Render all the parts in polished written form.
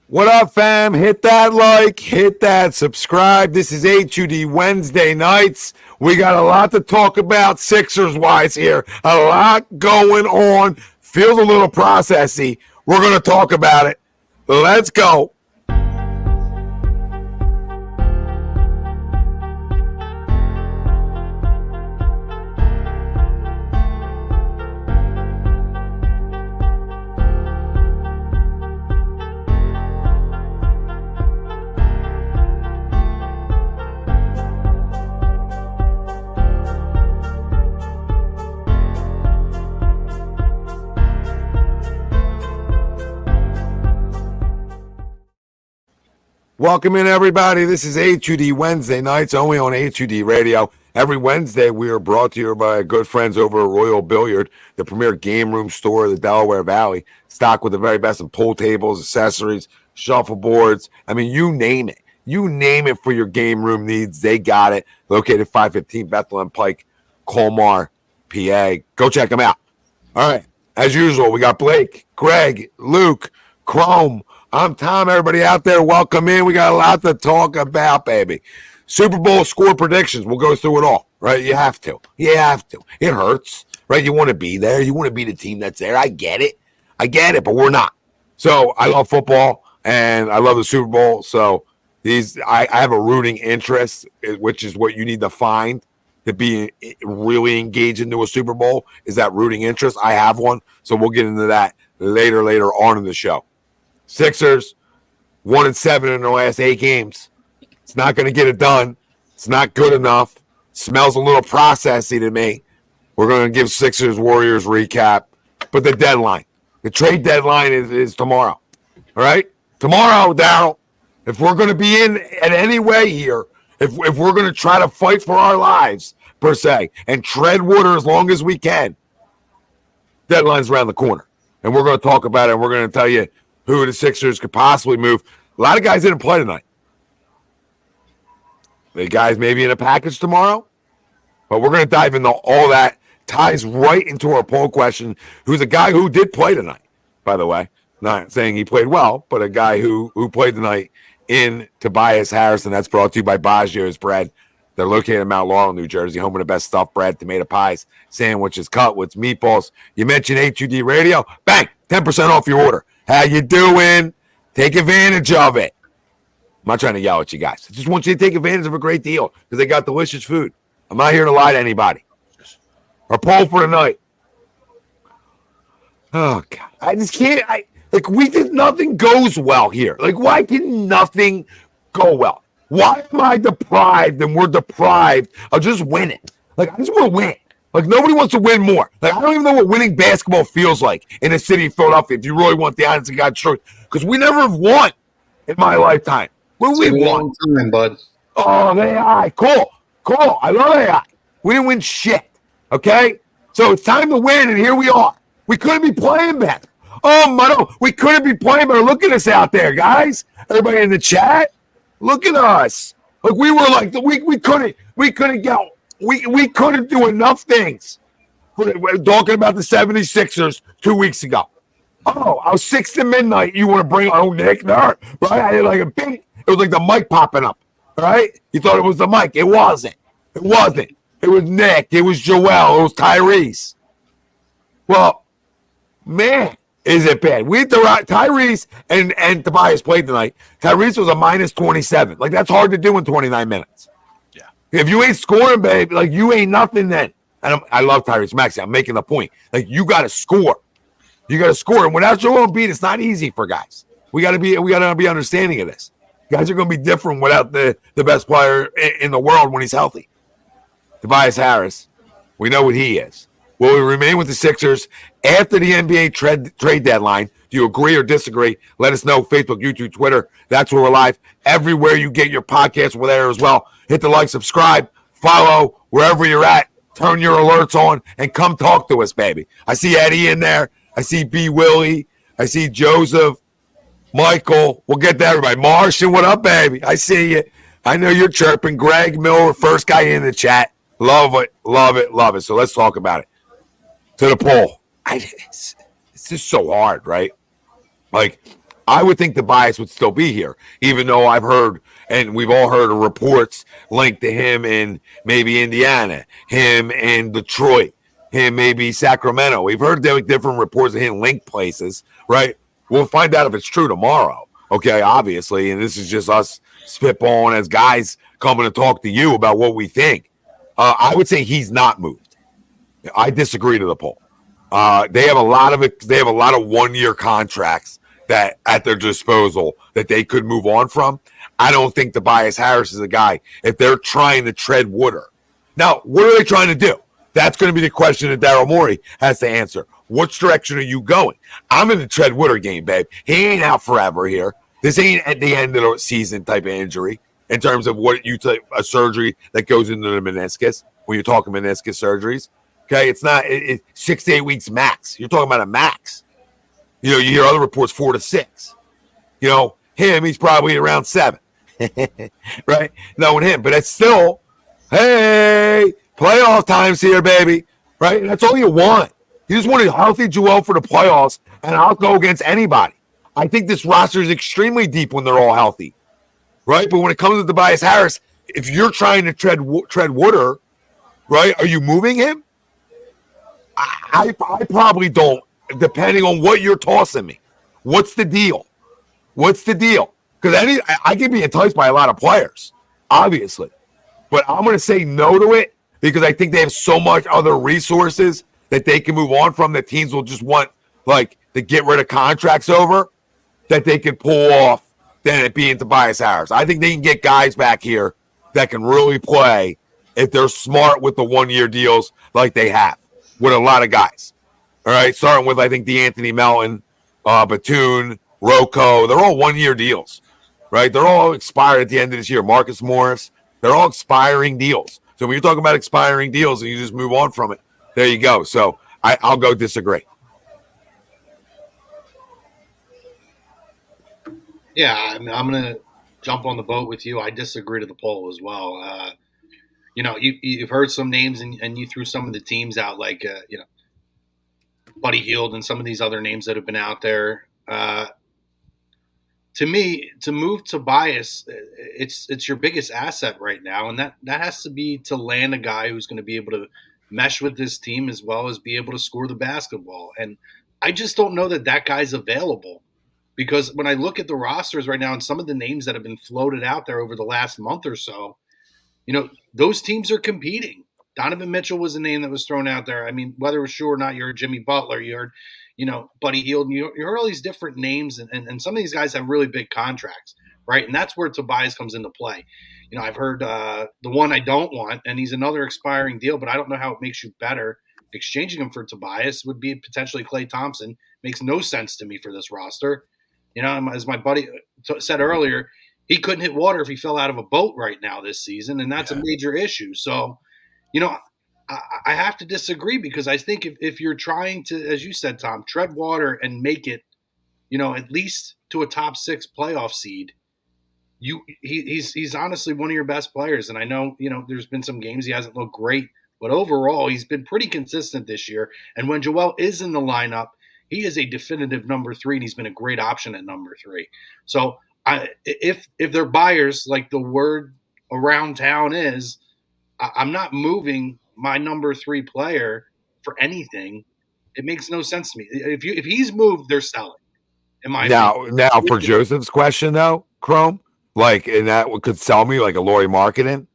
What up, fam? Hit that like, hit that subscribe. This is A2D Wednesday nights. We got a lot to talk about Sixers-wise here. A lot going on. Feels a little processy. We're going to talk about it. Let's go. Welcome in, everybody. This is A2D Wednesday nights, only on A2D Radio. Every Wednesday, we are brought to you by good friends over at Royal Billiard, the premier game room store of the Delaware Valley, stocked with the very best in pool tables, accessories, shuffleboards. I mean, you name it. You name it for your game room needs. They got it. Located 515 Bethlehem Pike, Colmar, PA. Go check them out. All right. As usual, we got Blake, Greg, Luke, Chrome. I'm Tom. Everybody out there, welcome in. We got a lot to talk about, baby. Super Bowl score predictions. We'll go through it all, right? You have to. You have to. It hurts, right? You want to be there. You want to be the team that's there. I get it. But we're not. So I love football, and I love the Super Bowl. So I have a rooting interest, which is what you need to find to be really engaged into a Super Bowl, is that rooting interest. I have one, so we'll get into that later on in the show. Sixers, 1-7 in their last 8 games. It's not going to get it done. It's not good enough. Smells a little processy to me. We're going to give Sixers Warriors recap. But the deadline, the trade deadline is tomorrow. All right? Tomorrow, Daryl, if we're going to be in any way here, if we're going to try to fight for our lives, per se, and tread water as long as we can, deadline's around the corner. And we're going to talk about it, and we're going to tell you who the Sixers could possibly move. A lot of guys didn't play tonight. The guys maybe in a package tomorrow. But we're going to dive into all that. Ties right into our poll question, who's a guy who did play tonight, by the way. Not saying he played well, but a guy who played tonight in Tobias Harris, and that's brought to you by Baggio's Bread. They're located in Mount Laurel, New Jersey, home of the best stuffed bread, tomato pies, sandwiches, cutlets, meatballs. You mentioned A2D Radio, bang, 10% off your order. How you doing? Take advantage of it. I'm not trying to yell at you guys. I just want you to take advantage of a great deal because they got delicious food. I'm not here to lie to anybody. Our poll for tonight. Oh, God. I just can't. We did nothing goes well here. Why can nothing go well? Why am I deprived and we're deprived of just winning? I just want to win. Nobody wants to win more. I don't even know what winning basketball feels like in the city of Philadelphia, if you really want the honest to God truth. Because we never have won in my lifetime. When we won. Time, bud. Oh, AI. Cool. I love AI. We didn't win shit. Okay? So it's time to win, and here we are. We couldn't be playing better. Oh, my, we couldn't be playing better. Look at us out there, guys. Everybody in the chat. Look at us. We were we couldn't go. We couldn't do enough things. We're talking about the 76ers 2 weeks ago. Oh, I was 6 to midnight. You want to bring Nick there? Right? I had it was like the mic popping up. Right? You thought it was the mic. It wasn't. It was Nick. It was Joel. It was Tyrese. Well, man, is it bad? We had Tyrese and Tobias played tonight. Tyrese was a minus 27. That's hard to do in 29 minutes. If you ain't scoring, babe, you ain't nothing then. And I love Tyrese Maxey. I'm making the point. You got to score. You got to score. And without Joel Embiid, it's not easy for guys. We got to be understanding of this. Guys are going to be different without the best player in the world when he's healthy. Tobias Harris, we know what he is. Will he remain with the Sixers after the NBA trade deadline? Do you agree or disagree? Let us know. Facebook, YouTube, Twitter. That's where we're live. Everywhere you get your podcasts, we're there as well. Hit the like, subscribe, follow wherever you're at. Turn your alerts on and come talk to us, baby. I see Eddie in there. I see B. Willie. I see Joseph, Michael. We'll get to everybody. Martian, what up, baby? I see you. I know you're chirping. Greg Miller, first guy in the chat. Love it. So let's talk about it. To the poll. It's just so hard, right? I would think Tobias would still be here, even though I've heard, and we've all heard of reports linked to him in maybe Indiana, him in Detroit, him maybe Sacramento. We've heard different reports of him linked places, right? We'll find out if it's true tomorrow, okay, obviously. And this is just us spitballing as guys coming to talk to you about what we think. I would say he's not moved. I disagree to the poll. They have a lot of it. They have a lot of 1-year contracts that at their disposal that they could move on from. I don't think Tobias Harris is a guy if they're trying to tread water. Now, what are they trying to do? That's going to be the question that Daryl Morey has to answer. Which direction are you going? I'm in the tread water game, babe. He ain't out forever here. This ain't at the end of the season type of injury in terms of what you take a surgery that goes into the meniscus when you're talking meniscus surgeries. Okay, it's not 6 to 8 weeks max. You're talking about a max. You know, you hear other reports 4 to 6. You know, he's probably around 7. Right? Knowing him. But it's still, hey, playoff times here, baby. Right? And that's all you want. You just want a healthy Joel for the playoffs, and I'll go against anybody. I think this roster is extremely deep when they're all healthy. Right? But when it comes to Tobias Harris, if you're trying to tread water, right, are you moving him? I probably don't, depending on what you're tossing me. What's the deal? What's the deal? Because I can be enticed by a lot of players, obviously. But I'm going to say no to it because I think they have so much other resources that they can move on from that teams will just want, like, to get rid of contracts over that they can pull off than it being Tobias Harris. I think they can get guys back here that can really play if they're smart with the 1-year deals like they have with a lot of guys. All right, starting with, I think, DeAnthony Melton, Batum, Rocco. They're all 1-year deals, right? They're all expired at the end of this year. Marcus Morris, they're all expiring deals. So when you're talking about expiring deals and you just move on from it, there you go. So I'll go disagree. Yeah, I mean, I'm going to jump on the boat with you. I disagree to the poll as well. You've heard some names and you threw some of the teams out, like Buddy Hield and some of these other names that have been out there. To me, to move Tobias, it's your biggest asset right now, and that has to be to land a guy who's going to be able to mesh with this team as well as be able to score the basketball. And I just don't know that guy's available because when I look at the rosters right now and some of the names that have been floated out there over the last month or so, those teams are competing. Donovan Mitchell was a name that was thrown out there. I mean, whether it was true or not, you heard Jimmy Butler, you heard, Buddy Hield, you heard all these different names, and some of these guys have really big contracts, right? And that's where Tobias comes into play. I've heard the one I don't want, and he's another expiring deal, but I don't know how it makes you better. Exchanging him for Tobias would be potentially Klay Thompson. Makes no sense to me for this roster. As my buddy said earlier, he couldn't hit water if he fell out of a boat right now this season, and that's a major issue. So, I have to disagree because I think if you're trying to, as you said, Tom, tread water and make it, at least to a top 6 playoff seed, he's honestly one of your best players. And I know, there's been some games he hasn't looked great, but overall he's been pretty consistent this year. And when Joel is in the lineup, he is a definitive number 3, and he's been a great option at number 3. So if they're buyers, like the word around town is, I'm not moving my number 3 player for anything. It makes no sense to me. If he's moved, they're selling. In my opinion. Now for Joseph's question though, Chrome, like, and that could sell me like a Laurie Marketing.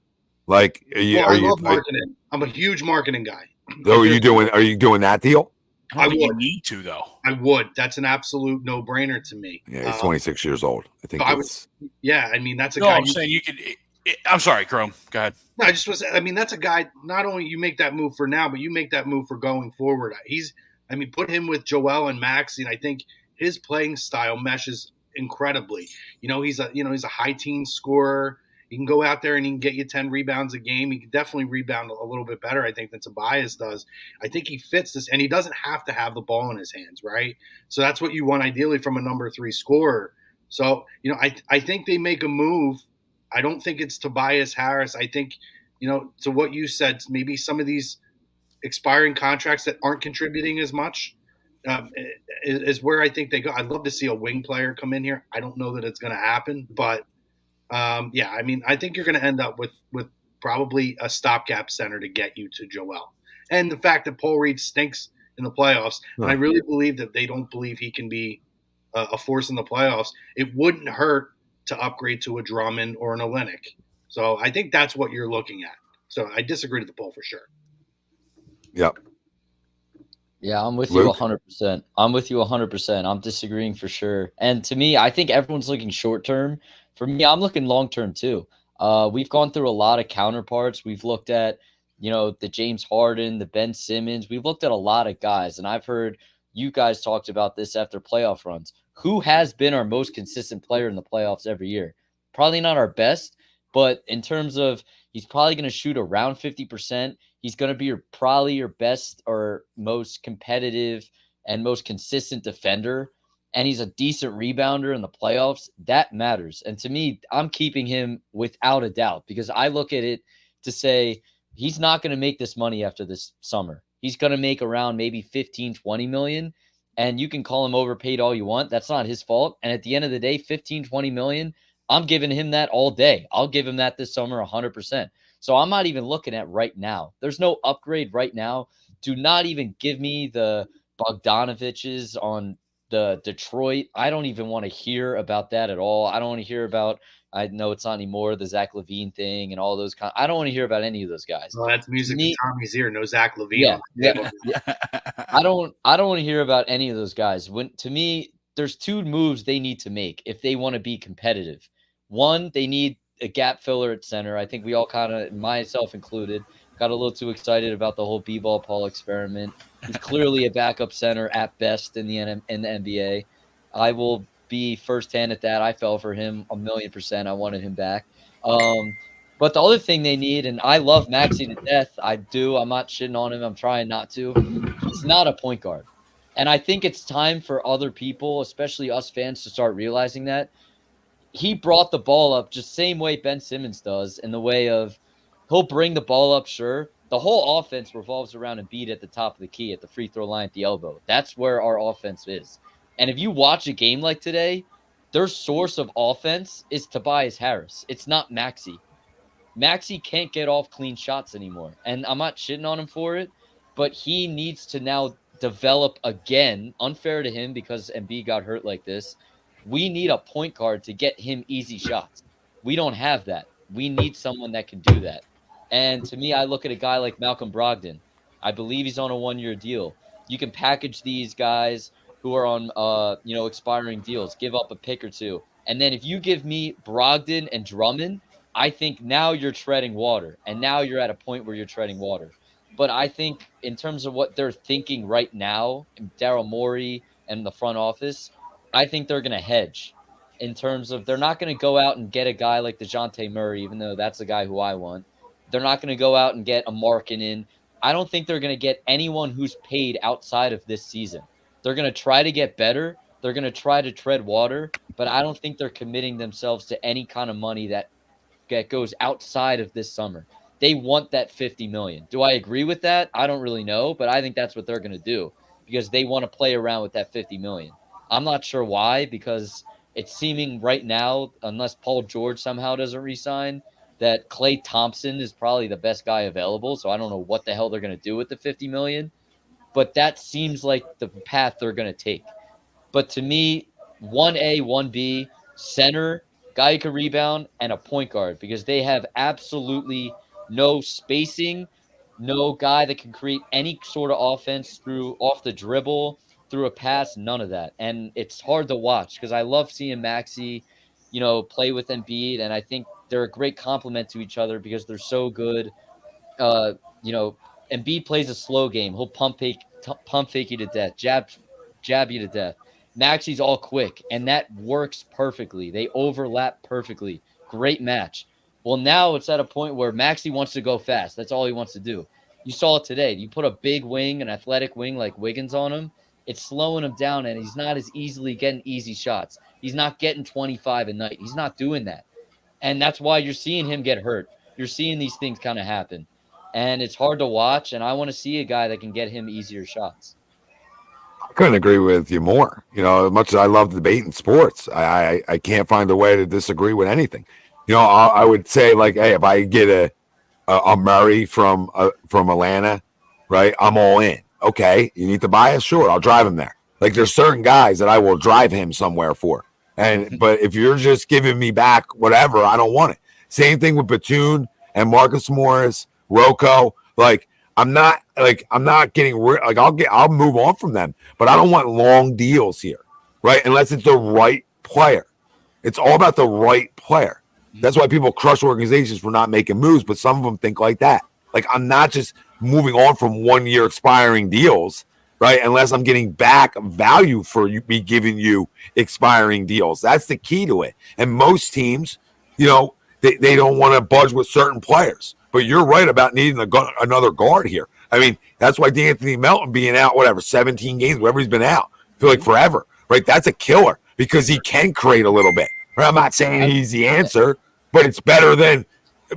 Like, I love marketing. I'm a huge marketing guy. So are you doing that deal? I would. You need to though. I would. That's an absolute no-brainer to me. Yeah, he's 26 years old. I think. I mean, that's a guy. I'm saying you could. I'm sorry, Chrome. Go ahead. No, I mean, that's a guy. Not only you make that move for now, but you make that move for going forward. Put him with Joel and Maxey, and I think his playing style meshes incredibly. He's a high teen scorer. He can go out there and he can get you 10 rebounds a game. He can definitely rebound a little bit better, I think, than Tobias does. I think he fits this, and he doesn't have to have the ball in his hands, right? So that's what you want ideally from a number 3 scorer. So, I think they make a move. I don't think it's Tobias Harris. I think, to what you said, maybe some of these expiring contracts that aren't contributing as much, is where I think they go. I'd love to see a wing player come in here. I don't know that it's going to happen, but yeah, I mean, I think you're going to end up with probably a stopgap center to get you to Joel. And the fact that Paul Reed stinks in the playoffs, and I really believe that they don't believe he can be a force in the playoffs, it wouldn't hurt to upgrade to a Drummond or an Olynyk. So I think that's what you're looking at. So I disagree with the poll for sure. Yep. Yeah, I'm with you 100%. I'm with you 100%. I'm disagreeing for sure. And to me, I think everyone's looking short term. For me, I'm looking long term too. We've gone through a lot of counterparts. We've looked at, the James Harden, the Ben Simmons. We've looked at a lot of guys, and I've heard you guys talked about this after playoff runs. Who has been our most consistent player in the playoffs every year? Probably not our best, but in terms of he's probably going to shoot around 50%. He's going to be probably your best or most competitive and most consistent defender. And he's a decent rebounder in the playoffs. That matters. And to me, I'm keeping him without a doubt because I look at it to say he's not going to make this money after this summer. He's going to make around maybe 15, 20 million. And you can call him overpaid all you want. That's not his fault. And at the end of the day, 15, 20 million, I'm giving him that all day. I'll give him that this summer 100%. So I'm not even looking at right now. There's no upgrade right now. Do not even give me the Bogdanoviches on the Detroit. I don't even want to hear about that at all. I don't want to hear about, I know it's not anymore, the Zach LaVine thing and all those I don't want to hear about any of those guys. Well, that's music to Tommy's ear. No Zach LaVine. Yeah. I don't want to hear about any of those guys. To me, there's two moves they need to make if they want to be competitive. One, they need a gap filler at center. I think we all kind of, myself included, got a little too excited about the whole B-ball Paul experiment. He's clearly a backup center at best in the NBA. I will be firsthand at that. I fell for him 1,000,000%. I wanted him back. But the other thing they need, and I love Maxey to death. I do. I'm not shitting on him. I'm trying not to. He's not a point guard. And I think it's time for other people, especially us fans, to start realizing that. He brought the ball up just same way Ben Simmons does, in the way of he'll bring the ball up, sure. The whole offense revolves around Embiid at the top of the key, at the free throw line, at the elbow. That's where our offense is. And if you watch a game like today, their source of offense is Tobias Harris. It's not Maxey. Maxey can't get off clean shots anymore. And I'm not shitting on him for it, but he needs to now develop again. Unfair to him because Embiid got hurt like this. We need a point guard to get him easy shots. We don't have that. We need someone that can do that. And to me, I look at a guy like Malcolm Brogdon. I believe he's on a 1-year deal. You can package these guys who are on expiring deals, give up a pick or two. And then if you give me Brogdon and Drummond, I think now you're treading water. And now you're at a point where you're treading water. But I think in terms of what they're thinking right now, Daryl Morey and the front office, I think they're going to hedge in terms of they're not going to go out and get a guy like DeJounte Murray, even though that's the guy who I want. They're not going to go out and get a Markkanen. I don't think they're going to get anyone who's paid outside of this season. They're going to try to get better. They're going to try to tread water, but I don't think they're committing themselves to any kind of money that goes outside of this summer. They want that $50 million. Do I agree with that? I don't really know, but I think that's what they're going to do because they want to play around with that $50 million. I'm not sure why, because it's seeming right now, unless Paul George somehow doesn't resign, that Klay Thompson is probably the best guy available. So I don't know what the hell they're going to do with the $50 million, but that seems like the path they're going to take. But to me, 1A, 1B, center, guy who can rebound, and a point guard, because they have absolutely no spacing, no guy that can create any sort of offense off the dribble, through a pass, none of that. And it's hard to watch because I love seeing Maxey, play with Embiid, and I think they're a great complement to each other because they're so good. Embiid plays a slow game. He'll pump fake you to death, jab you to death. Maxey's all quick, and that works perfectly. They overlap perfectly. Great match. Well, now it's at a point where Maxey wants to go fast. That's all he wants to do. You saw it today. You put a big wing, an athletic wing like Wiggins on him, it's slowing him down, and he's not as easily getting easy shots. He's not getting 25 a night. He's not doing that. And that's why you're seeing him get hurt. You're seeing these things kind of happen. And it's hard to watch, and I want to see a guy that can get him easier shots. I couldn't agree with you more. As much as I love debating sports, I can't find a way to disagree with anything. I would say like, hey, if I get a Murray from Atlanta, right? I'm all in. Okay, you need to buy us? Sure, I'll drive him there. Like there's certain guys that I will drive him somewhere for. But if you're just giving me back whatever, I don't want it. Same thing with Batum and Marcus Morris, Rocco. Like I'm not getting like I'll move on from them, but I don't want long deals here, right? Unless it's the right player. It's all about the right player. That's why people crush organizations for not making moves, but some of them think like that. Like I'm not just moving on from 1 year expiring deals, right? Unless I'm getting back value for me giving you expiring deals. That's the key to it. And most teams, they don't want to budge with certain players. But you're right about needing another guard here. I mean, that's why D'Anthony Melton being out, 17 games, whatever he's been out, I feel like forever, right? That's a killer because he can create a little bit. Right? I'm not saying he's the answer, but it's better than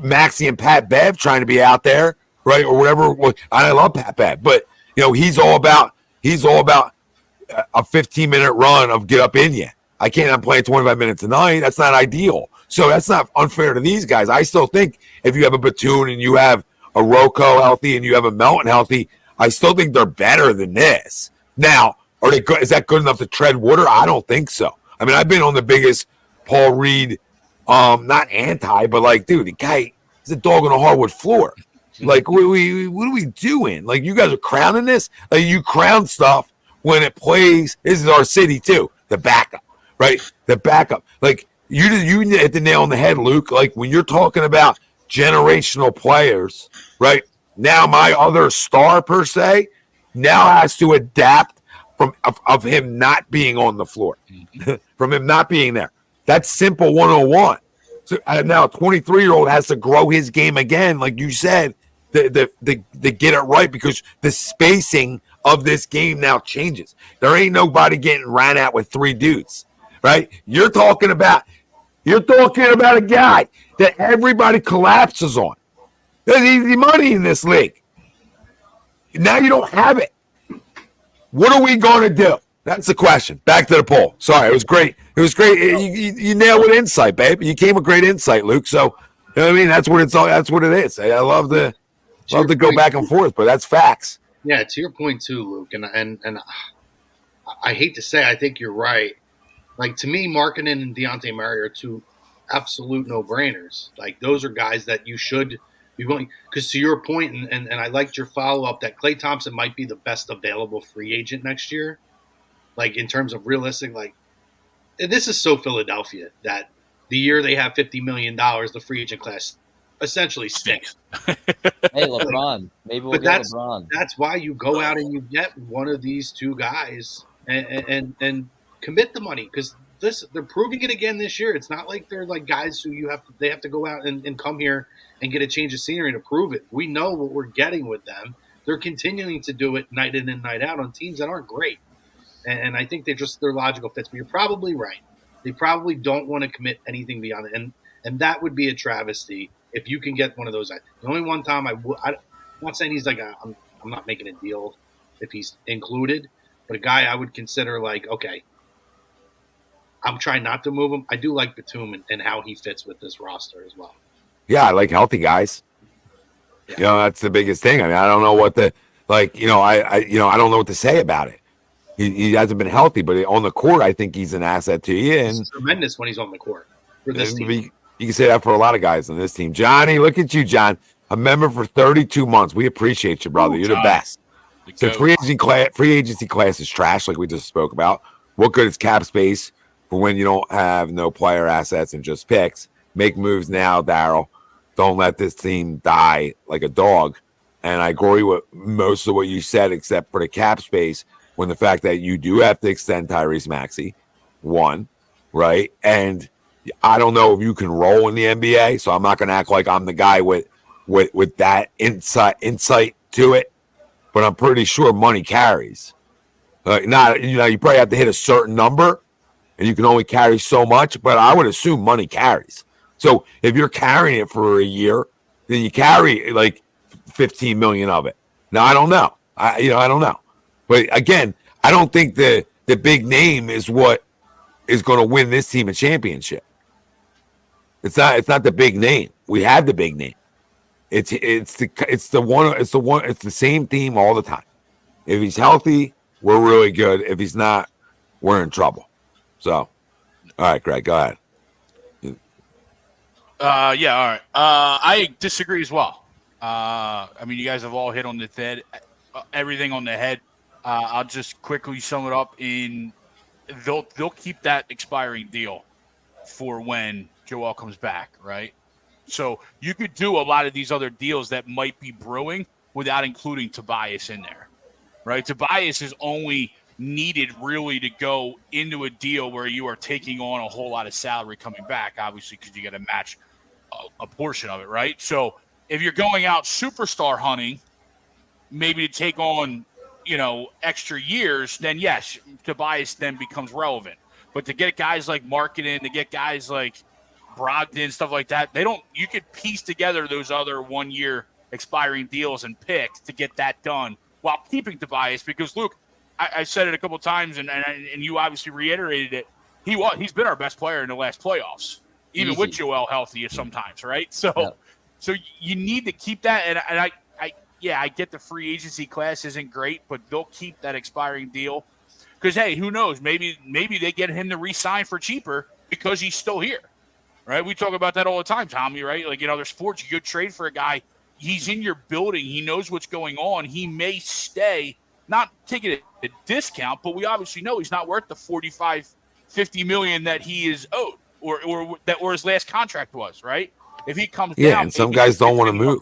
Maxey and Pat Bev trying to be out there, right? Or whatever. I love Pat Bev, but he's all about a 15-minute run of get up in you. I'm playing 25 minutes a night. That's not ideal. So that's not unfair to these guys. I still think if you have a Batum and you have a Rocco healthy and you have a Melton healthy, I still think they're better than this. Now, are they good? Is that good enough to tread water? I don't think so. I mean, I've been on the biggest Paul Reed, not anti, but like, dude, the guy is a dog on a hardwood floor. Like, what are we doing? Like, you guys are crowning this? Like, you crown stuff when it plays. This is our city, too. The backup, right? The backup. Like, you hit the nail on the head, Luke. Like, when you're talking about generational players, right? Now, my other star, per se, now has to adapt of him not being on the floor, from him not being there. That's simple 101. So now a 23-year-old has to grow his game again, like you said, to get it right because the spacing of this game now changes. There ain't nobody getting ran at with three dudes, right? You're talking about a guy that everybody collapses on. There's easy money in this league. Now you don't have it. What are we going to do? That's the question. Back to the poll. Sorry, it was great. It was great. You nailed with insight, babe. You came with great insight, Luke. So, I mean, that's what it's all. That's what it is. I love to go back and forth, but that's facts. Yeah, to your point too, Luke. And I hate to say, I think you're right. Like to me, Markkanen and Dejounte Murray are two absolute no-brainers. Like those are guys that you should be willing. Because to your point, and I liked your follow-up that Klay Thompson might be the best available free agent next year. Like in terms of realistic, like this is so Philadelphia that the year they have $50 million, the free agent class essentially stinks. Hey, LeBron, maybe we'll get LeBron. That's why you go out and you get one of these two guys and commit the money because they're proving it again this year. It's not like they're like guys who they have to go out and come here and get a change of scenery to prove it. We know what we're getting with them. They're continuing to do it night in and night out on teams that aren't great. And I think they're logical fits. But you're probably right. They probably don't want to commit anything beyond it. And that would be a travesty if you can get one of those. The only one time I'm not saying he's like I'm not making a deal if he's included, but a guy I would consider like, okay, I'm trying not to move him. I do like Batum and how he fits with this roster as well. Yeah, I like healthy guys. Yeah. That's the biggest thing. I mean, I don't know what I don't know what to say about it. He hasn't been healthy, but on the court, I think he's an asset to you. And he's tremendous when he's on the court for this team. You can say that for a lot of guys on this team. Johnny, look at you, John. A member for 32 months. We appreciate you, brother. You're the best. So free agency class is trash, like we just spoke about. What good is cap space for when you don't have no player assets and just picks? Make moves now, Daryl. Don't let this team die like a dog. And I agree with most of what you said, except for the cap space. When the fact that you do have to extend Tyrese Maxey, one, right? And I don't know if you can roll in the NBA, so I'm not going to act like I'm the guy with that insight to it. But I'm pretty sure money carries. You probably have to hit a certain number, and you can only carry so much. But I would assume money carries. So if you're carrying it for a year, then you carry like $15 million of it. Now I don't know. I don't know. But again, I don't think the big name is what is going to win this team a championship. It's not the big name. We have the big name. It's the same theme all the time. If he's healthy, we're really good. If he's not, we're in trouble. So, all right, Greg, go ahead. Yeah, all right. I disagree as well. I mean, you guys have all hit on the head, everything on the head. I'll just quickly sum it up in they'll keep that expiring deal for when Joel comes back, right? So you could do a lot of these other deals that might be brewing without including Tobias in there, right? Tobias is only needed really to go into a deal where you are taking on a whole lot of salary coming back, obviously, because you got to match a portion of it, right? So if you're going out superstar hunting, maybe to take on, extra years, then yes, Tobias then becomes relevant. But to get guys like Marketing, to get guys like Brogdon, stuff like that, you could piece together those other 1 year expiring deals and picks to get that done while keeping Tobias. Because Luke, I said it a couple of times, and you obviously reiterated it. He's been our best player in the last playoffs, even with Joel healthy sometimes, right? So you need to keep that. And I get the free agency class isn't great, but they'll keep that expiring deal because, hey, who knows? Maybe they get him to re-sign for cheaper because he's still here, right? We talk about that all the time, Tommy, right? Like in other sports, you could trade for a guy. He's in your building. He knows what's going on. He may stay, not taking a discount, but we obviously know he's not worth the 45, 50 million that he is owed or his last contract was, right? If he comes down, and some guys don't want to move.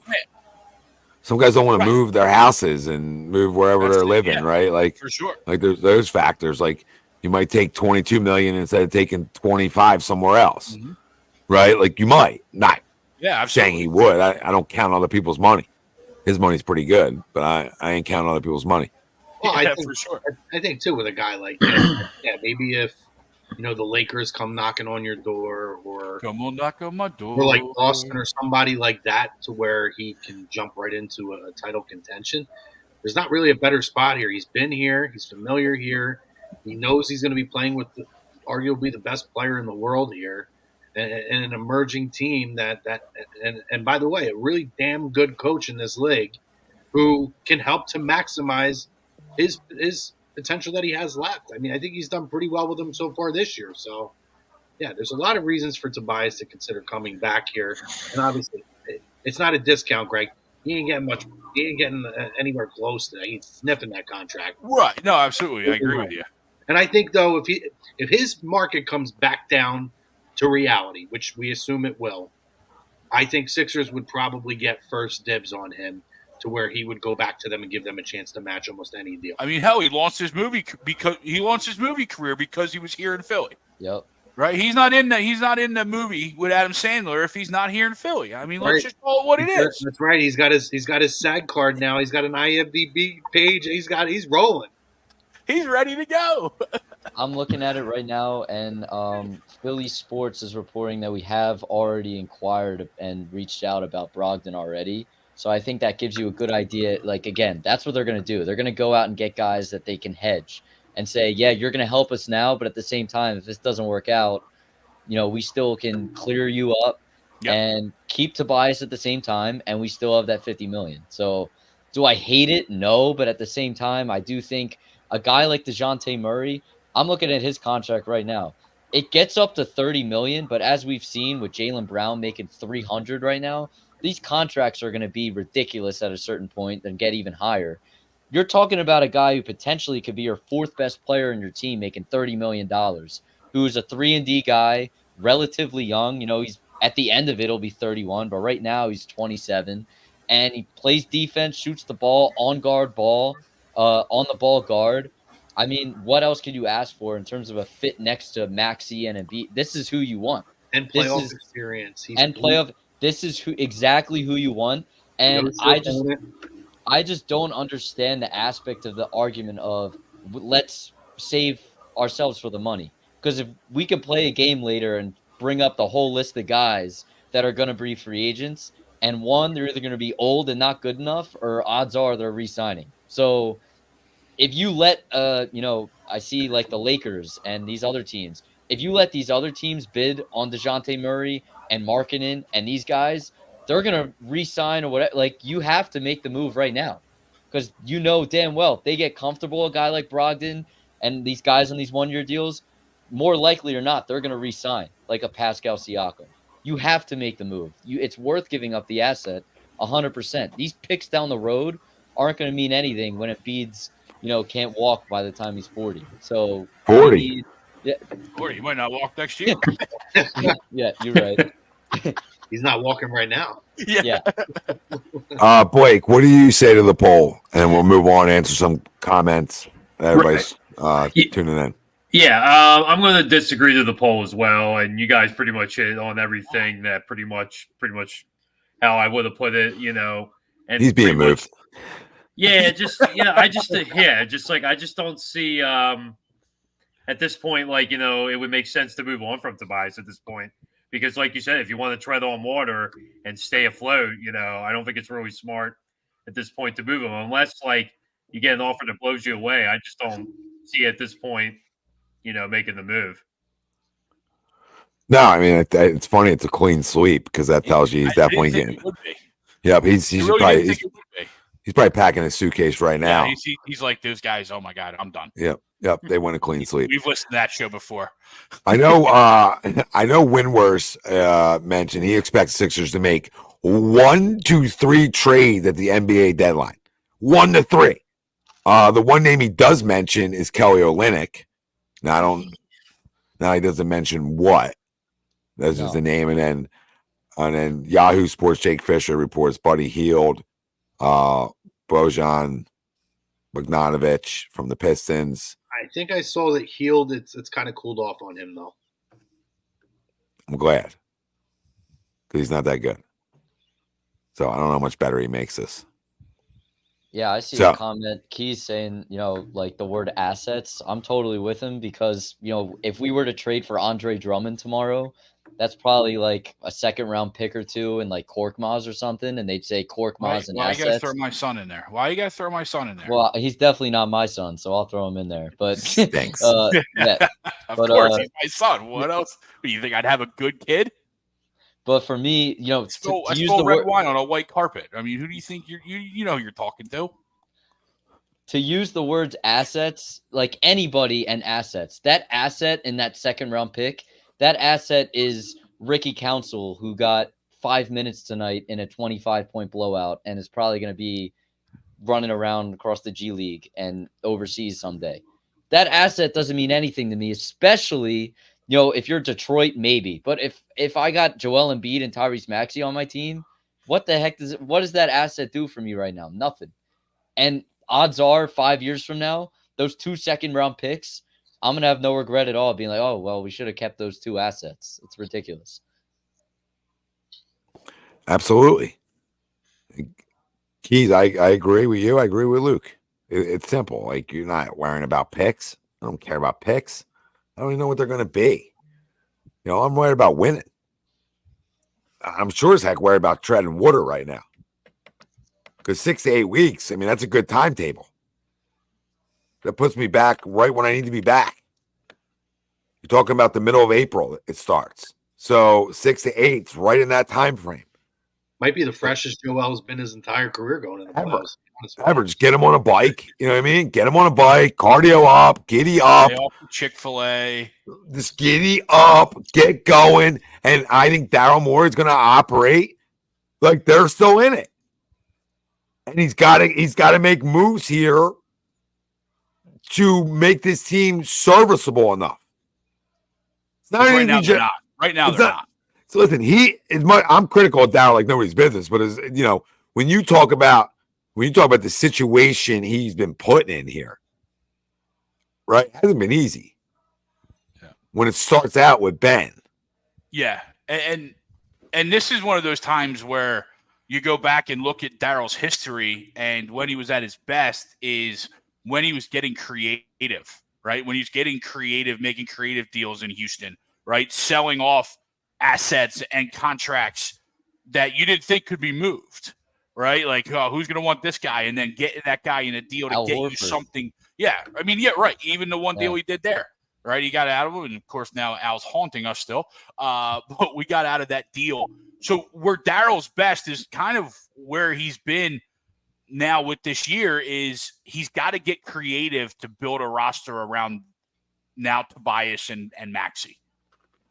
Some guys don't want to move their houses and move wherever they're living, right? Like for sure. Like there's those factors. Like you might take 22 million instead of taking 25 somewhere else, right? Like you might not. Yeah, I'm saying he would. I don't count other people's money. His money's pretty good, but I ain't counting other people's money. Well, I think for sure. I think too with a guy like him, maybe if the Lakers come knocking on your door, or come on, knock on my door, or like Boston or somebody like that, to where he can jump right into a title contention. There's not really a better spot here. He's been here. He's familiar here. He knows he's going to be playing with arguably the best player in the world here, and an emerging team and by the way, a really damn good coach in this league who can help to maximize his potential that he has left. I mean, I think he's done pretty well with them so far this year. So, yeah, there's a lot of reasons for Tobias to consider coming back here. And obviously, it's not a discount, Greg. He ain't getting much. He ain't getting anywhere close to that. He's sniffing that contract. Right. No, absolutely. I agree with you. And I think, though, if his market comes back down to reality, which we assume it will, I think Sixers would probably get first dibs on him, to where he would go back to them and give them a chance to match almost any deal. I mean, hell, he launched his movie career because he was here in Philly. Yep. Right? He's not in the movie with Adam Sandler if he's not here in Philly. I mean, let's just call it what it is. That's right. He's got his SAG card now. He's got an IMDb page. He's rolling. He's ready to go. I'm looking at it right now, and Philly Sports is reporting that we have already inquired and reached out about Brogdon already. So I think that gives you a good idea. Like, again, that's what they're going to do. They're going to go out and get guys that they can hedge and say, yeah, you're going to help us now, but at the same time, if this doesn't work out, we still can clear you up and keep Tobias at the same time, and we still have that $50 million. So do I hate it? No, but at the same time, I do think a guy like DeJounte Murray, I'm looking at his contract right now. It gets up to $30 million, but as we've seen with Jaylen Brown making $300 right now, these contracts are going to be ridiculous at a certain point and get even higher. You're talking about a guy who potentially could be your fourth best player in your team making $30 million, who's a 3-and-D guy, relatively young. He's at the end of it, he'll be 31, but right now he's 27, and he plays defense, shoots the ball, on the ball guard. I mean, what else could you ask for in terms of a fit next to Maxey and Embiid? This is who you want. And playoff experience. This is exactly who you want, and I just don't understand the aspect of the argument of let's save ourselves for the money. Because if we could play a game later and bring up the whole list of guys that are going to be free agents, and one, they're either going to be old and not good enough, or odds are they're re-signing. So if you let I see like the Lakers and these other teams, if you let these other teams bid on DeJounte Murray and Markkanen and these guys, they're gonna re-sign or whatever. Like, you have to make the move right now. Because you know damn well if they get comfortable, a guy like Brogdon and these guys on these 1-year deals, more likely or not, they're gonna re-sign like a Pascal Siakam. You have to make the move. It's worth giving up the asset 100%. These picks down the road aren't going to mean anything when Embiid's, can't walk by the time he's 40. So 40. you need, yeah, Or you might not walk next year. yeah, you're right. He's not walking right now. Yeah. Blake, what do you say to the poll? And we'll move on, answer some comments. Everybody's tuning in. Yeah, I'm going to disagree to the poll as well, and you guys pretty much hit on everything that pretty much how I would have put it, And he's being moved. I just don't see at this point, it would make sense to move on from Tobias at this point because, like you said, if you want to tread on water and stay afloat, I don't think it's really smart at this point to move him unless you get an offer that blows you away. I just don't see at this point. Making the move. No, I mean it's funny. It's a clean sweep because that tells you he's definitely getting. Yep, he's probably packing his suitcase right now. Yeah, he's like those guys. Oh my god, I'm done. Yep. They win a clean sweep. We've listened to that show before. I know. I know. Winworth mentioned he expects Sixers to make 1 to 3 trades at the NBA deadline. 1 to 3. The one name he does mention is Kelly Olynyk. Now he doesn't mention what. That's just the name, and then Yahoo Sports Jake Fisher reports Buddy Hield, Bojan Bogdanovic from the Pistons. I think I saw that Hield. It's kind of cooled off on him though. I'm glad because he's not that good. So I don't know how much better he makes this. Yeah, I see a comment. Key's saying, like the word assets. I'm totally with him because, if we were to trade for Andre Drummond tomorrow, that's probably like a 2nd-round pick or 2 and like Korkmaz or something. And they'd say Korkmaz and assets. Why you got to throw my son in there? Well, he's definitely not my son, so I'll throw him in there. But thanks. Yeah. Of course, he's my son. What else? Do you think I'd have a good kid? But for me, I spill red wine on a white carpet. I mean, who do you think you're talking to? To use the words assets, like anybody and assets, that asset in that 2nd-round pick, that asset is Ricky Council, who got 5 minutes tonight in a 25-point blowout and is probably going to be running around across the G League and overseas someday. That asset doesn't mean anything to me, especially – if you're Detroit, maybe. But if I got Joel Embiid and Tyrese Maxey on my team, what does that asset do for me right now? Nothing. And odds are 5 years from now, those 2 2nd-round picks, I'm going to have no regret at all being like, oh, well, we should have kept those 2 assets. It's ridiculous. Absolutely. Keys, I agree with you. I agree with Luke. It's simple. Like, you're not worrying about picks. I don't care about picks. I don't even know what they're going to be. I'm worried about winning. I'm sure as heck worried about treading water right now. Because 6 to 8 weeks, I mean, that's a good timetable. That puts me back right when I need to be back. You're talking about the middle of April it starts. So 6 to 8 is right in that time frame. Might be the freshest Joel's been his entire career going in the playoffs. Ever. Just get him on a bike. You know what I mean? Get him on a bike, cardio up, giddy up. Chick-fil-A. Just giddy up, get going. And I think Daryl Morey is going to operate like they're still in it. And he's got to make moves here to make this team serviceable enough. It's not right now they're not. Right now they're not. So listen, I'm critical of Daryl like nobody's business, but when you talk about the situation he's been put in here, right? It hasn't been easy. Yeah. When it starts out with Ben. Yeah. And this is one of those times where you go back and look at Daryl's history, and when he was at his best is when he was getting creative, right? When he was getting creative, making creative deals in Houston, right? Selling off assets and contracts that you didn't think could be moved, right? Like, who's going to want this guy? And then getting that guy in a deal to get you something Yeah, I mean, yeah, right. Even the one deal Yeah. he did there, right? He got out of it, and of course now Al's haunting us still. But we got out of that deal. So where Daryl's best is kind of where he's been now with this year is he's got to get creative to build a roster around now Tobias and Maxey,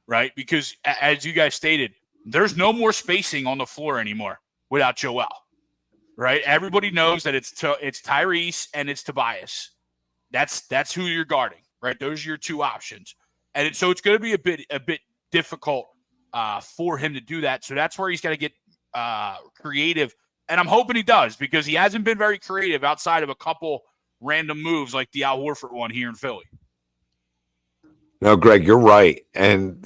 right? Because as you guys stated, there's no more spacing on the floor anymore without Joel, right? Everybody knows that it's Tyrese and it's Tobias. That's who you're guarding, right? Those are your two options, and so it's going to be a bit difficult for him to do that. So that's where he's got to get creative, and I'm hoping he does because he hasn't been very creative outside of a couple random moves like the Al Horford one here in Philly. No, Greg, you're right. And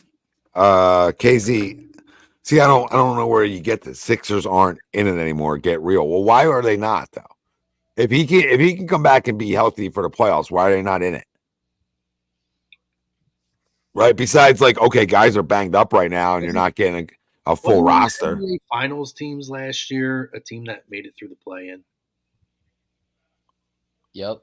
KZ, see, I don't know where you get this. Sixers aren't in it anymore. Get real. Well, why are they not though? If he can come back and be healthy for the playoffs, why are they not in it? Right. Besides, like, okay, guys are banged up right now, and you're not getting a full roster. NBA Finals teams last year, a team that made it through the play-in. Yep.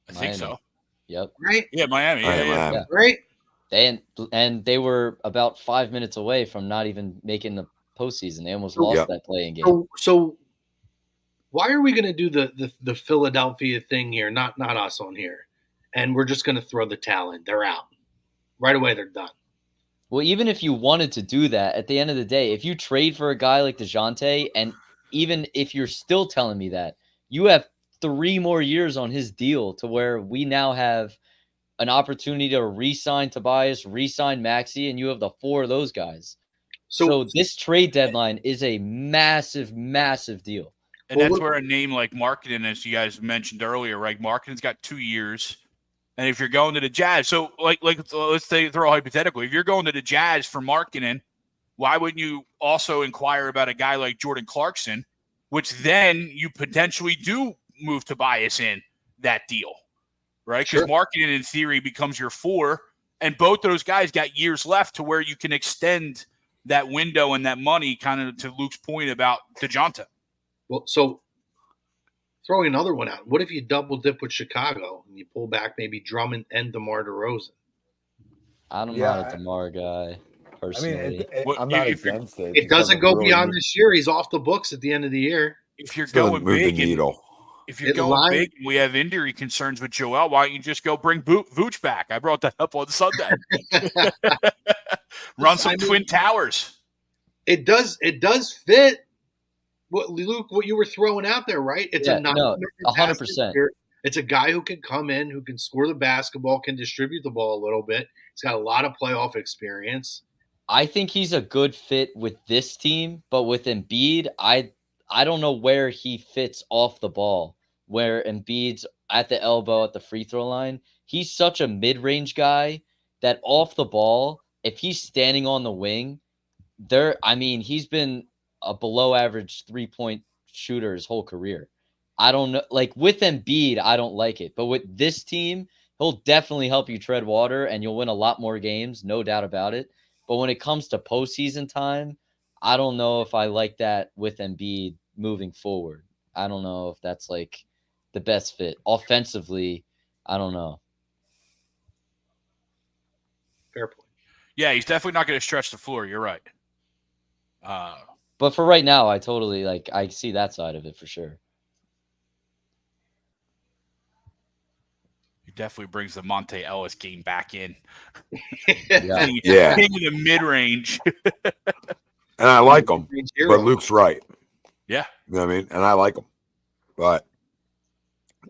I think Miami. so. Yep. Right? Yeah, Miami. Right, Yeah. Miami. Yeah. Right? They were about 5 minutes away from not even making the postseason. They almost lost that playing game. So why are we going to do the Philadelphia thing here? Not us on here, and we're just going to throw the towel in. They're out right away. They're done. Well, even if you wanted to do that, at the end of the day, if you trade for a guy like DeJounte, and even if you're still telling me that, you have 3 more years on his deal to where we now have an opportunity to re-sign Tobias, re-sign Maxey, and you have the 4 of those guys. So this trade deadline is a massive, massive deal. And that's where a name like Markkanen, as you guys mentioned earlier, right? Markkanen's got 2 years. And if you're going to the Jazz, so let's say throw a hypothetical. If you're going to the Jazz for Markkanen, why wouldn't you also inquire about a guy like Jordan Clarkson, which then you potentially do move Tobias in that deal, right? Because Markkanen, in theory, becomes your 4, and both those guys got years left to where you can extend that window and that money, kind of to Luke's point about DeJounte. Well, so throwing another one out. What if you double dip with Chicago and you pull back maybe Drummond and DeMar DeRozan? I'm not a DeMar guy, personally. I'm not against it. It doesn't go beyond this year. He's off the books at the end of the year. If you're going big, if you're going big, and we have injury concerns with Joel, why don't you just go bring Vooch back? I brought that up on Sunday. Run some Twin Towers. It does fit what Luke, what you were throwing out there, right? It's 100%. It's a guy who can come in, who can score the basketball, can distribute the ball a little bit. He's got a lot of playoff experience. I think he's a good fit with this team, but with Embiid, I don't know where he fits off the ball, where Embiid's at the elbow at the free throw line. He's such a mid-range guy that off the ball, if he's standing on the wing, he's been a below average 3-point shooter his whole career. I don't know. Like with Embiid, I don't like it. But with this team, he'll definitely help you tread water and you'll win a lot more games, no doubt about it. But when it comes to postseason time, I don't know if I like that with Embiid moving forward. I don't know if that's like the best fit. Offensively, I don't know. Fair point. Yeah, he's definitely not going to stretch the floor. You're right. But for right now, I totally I see that side of it for sure. He definitely brings the Monte Ellis game back in. Yeah. King of the mid-range. And I like him, but Luke's right. Yeah. You know what I mean? And I like him. But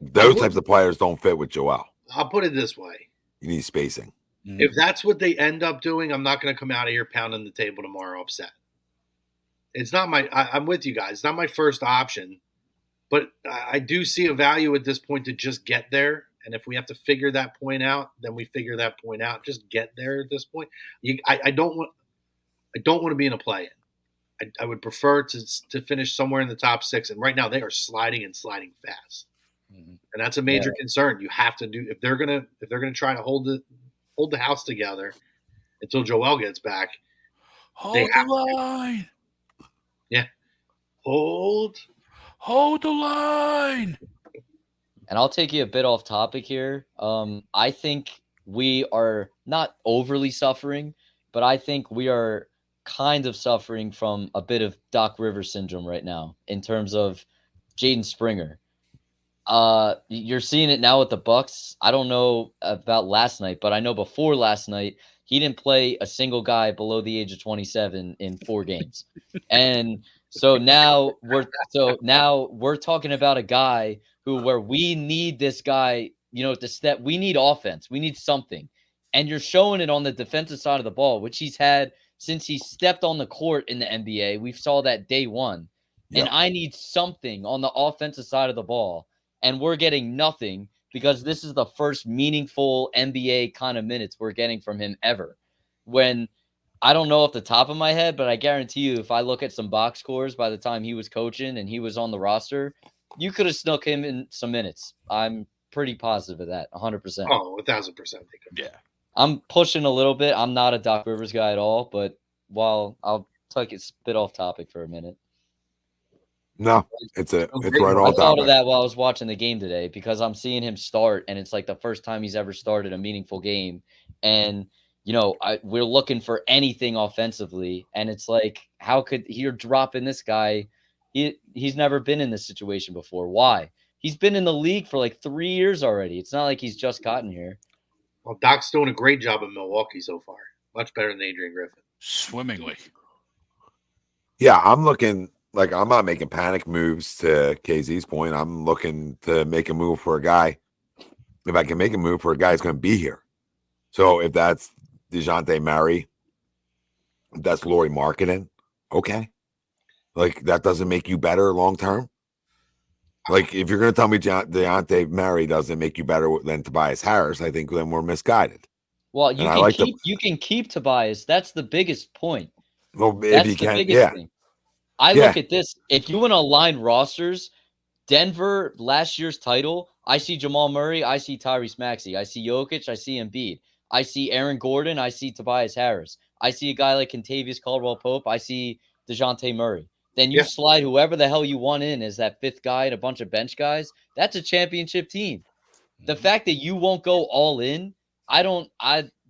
those types of players don't fit with Joel. I'll put it this way. You need spacing. If that's what they end up doing, I'm not going to come out of here pounding the table tomorrow upset. It's not I'm with you guys. It's not my first option. But I do see a value at this point to just get there. And if we have to figure that point out, then we figure that point out. Just get there at this point. I don't want to be in a play-in. I would prefer to finish somewhere in the top 6. And right now they are sliding fast, and that's a major concern. You have to do if they're gonna try to hold the house together until Joel gets back. Hold the line. Yeah, hold the line. And I'll take you a bit off topic here. I think we are not overly suffering, but I think we are kind of suffering from a bit of Doc Rivers syndrome right now in terms of Jaden Springer. You're seeing it now with the Bucks. I don't know about last night, but I know before last night he didn't play a single guy below the age of 27 in 4 games. And so now we're talking about a guy where we need this guy, to step. We need offense. We need something. And you're showing it on the defensive side of the ball, which he's had since he stepped on the court in the NBA. We saw that day one. Yep. And I need something on the offensive side of the ball. And we're getting nothing because this is the first meaningful NBA kind of minutes we're getting from him ever. When I don't know off the top of my head, but I guarantee you, if I look at some box scores by the time he was coaching and he was on the roster, you could have snuck him in some minutes. I'm pretty positive of that, 100%. Oh, 1,000%. Yeah. I'm pushing a little bit. I'm not a Doc Rivers guy at all, but I'll take it a bit off topic for a minute. No, it's right I on thought top. of that while I was watching the game today because I'm seeing him start, and it's like the first time he's ever started a meaningful game. And we're looking for anything offensively, and it's like, how could you're dropping this guy? He's never been in this situation before. Why? He's been in the league for like 3 years already. It's not like he's just gotten here. Well, Doc's doing a great job in Milwaukee so far. Much better than Adrian Griffin. Swimmingly. Yeah, I'm looking. Like, I'm not making panic moves to KZ's point. I'm looking to make a move for a guy. If I can make a move for a guy who's going to be here. So if that's DeJounte Murray, if that's Lauri Markkanen, okay. Like, that doesn't make you better long term. Like, if you're going to tell me DeJounte Murray doesn't make you better than Tobias Harris, I think then we're misguided. Well, you can keep Tobias. That's the biggest point. Well, if That's you the can, biggest yeah. thing. I look at this. If you want to align rosters, Denver, last year's title, I see Jamal Murray, I see Tyrese Maxey, I see Jokic, I see Embiid, I see Aaron Gordon, I see Tobias Harris, I see a guy like Kentavious Caldwell-Pope, I see DeJounte Murray. Then you slide whoever the hell you want in as that fifth guy and a bunch of bench guys. That's a championship team. The fact that you won't go all in,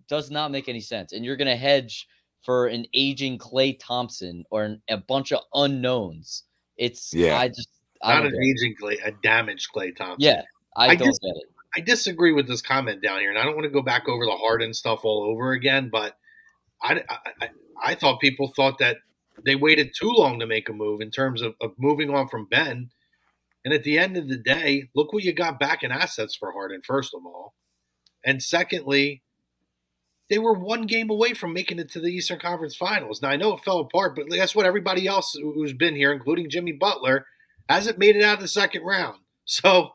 does not make any sense. And you're going to hedge for an aging Klay Thompson or a bunch of unknowns. It's not an aging Klay, a damaged Klay Thompson. Yeah, I don't get it. I disagree with this comment down here, and I don't want to go back over the Harden stuff all over again. But I thought people thought that they waited too long to make a move in terms of moving on from Ben. And at the end of the day, look what you got back in assets for Harden. First of all, and secondly, they were one game away from making it to the Eastern Conference Finals. Now, I know it fell apart, but guess what? Everybody else who's been here, including Jimmy Butler, hasn't made it out of the second round. So,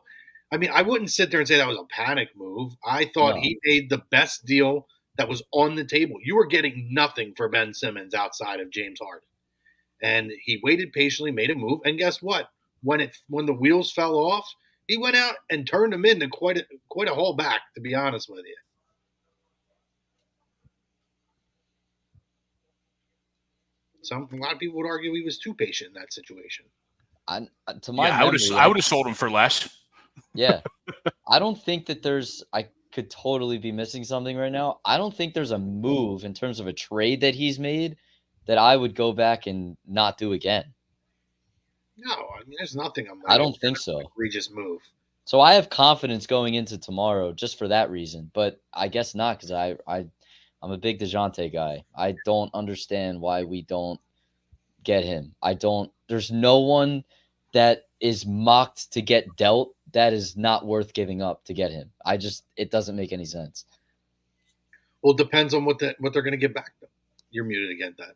I mean, I wouldn't sit there and say that was a panic move. I thought he made the best deal that was on the table. You were getting nothing for Ben Simmons outside of James Harden. And he waited patiently, made a move. And guess what? When the wheels fell off, he went out and turned him into quite a haul back, to be honest with you. A lot of people would argue he was too patient in that situation. I would have sold him for less. Yeah. I don't think that I could totally be missing something right now. I don't think there's a move in terms of a trade that he's made that I would go back and not do again. No, I mean, there's nothing. I don't think so. Egregious move. So I have confidence going into tomorrow just for that reason, but I guess not because I'm a big DeJounte guy. I don't understand why we don't get him. There's no one that is mocked to get dealt that is not worth giving up to get him. It doesn't make any sense. Well, it depends on what they're going to get back, though. You're muted again, that.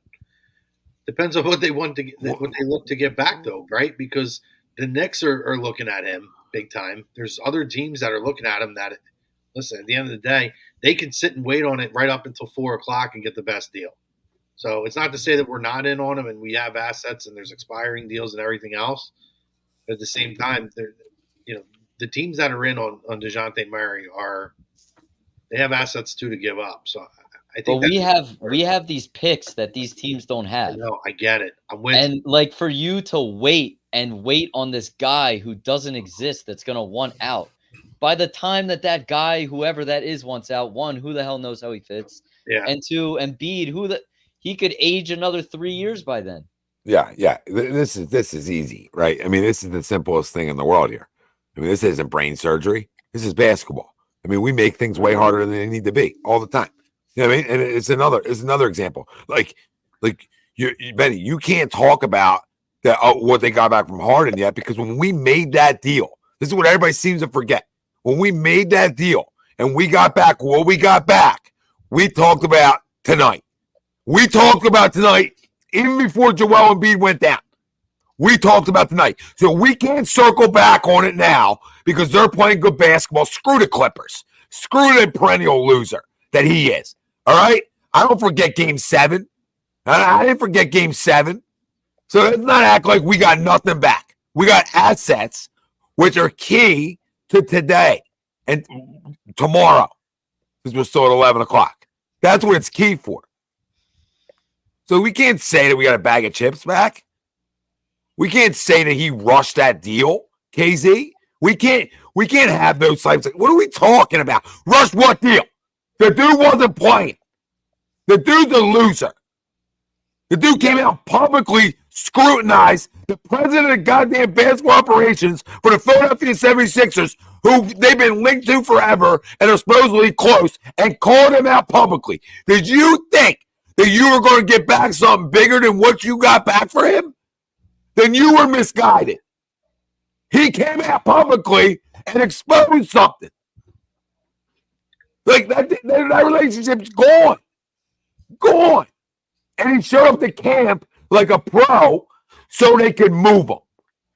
Depends on what they want to what they look to get back, though, right? Because the Knicks are looking at him big time. There's other teams that are looking at him that, listen, at the end of the day, they can sit and wait on it right up until 4 o'clock and get the best deal. So it's not to say that we're not in on him and we have assets and there's expiring deals and everything else. But at the same time, the teams that are in on DeJounte Murray they have assets too to give up. So I think we have these picks that these teams don't have. No, I get it. I'm with you. Like for you to wait on this guy who doesn't exist that's going to want out. by the time that guy, whoever that is, wants out, one, who the hell knows how he fits? Yeah. And two, Embiid, he could age another 3 years by then. Yeah. This is easy, right? I mean, this is the simplest thing in the world here. I mean, this isn't brain surgery. This is basketball. I mean, we make things way harder than they need to be all the time. You know what I mean? And it's another example. Like you Benny, you can't talk about what they got back from Harden yet, because when we made that deal, this is what everybody seems to forget. When we made that deal and we got back what we got back, we talked about tonight. We talked about tonight even before Joel Embiid went down. We talked about tonight. So we can't circle back on it now because they're playing good basketball. Screw the Clippers. Screw the perennial loser that he is. All right? I don't forget Game 7. I didn't forget Game 7. So let's not act like we got nothing back. We got assets which are key to today and tomorrow, because we're still at 11 o'clock. That's what it's key for. So we can't say that we got a bag of chips back. We can't say that he rushed that deal, KZ. We can't have those types of, what are we talking about? Rush what deal? The dude wasn't playing. The dude's a loser. The dude came out publicly scrutinized the president of goddamn basketball operations for the Philadelphia 76ers, who they've been linked to forever and are supposedly close, and called him out publicly. Did you think that you were going to get back something bigger than what you got back for him? Then you were misguided. He came out publicly and exposed something. Like that relationship's gone. Gone. And he showed up to camp like a pro so they could move him.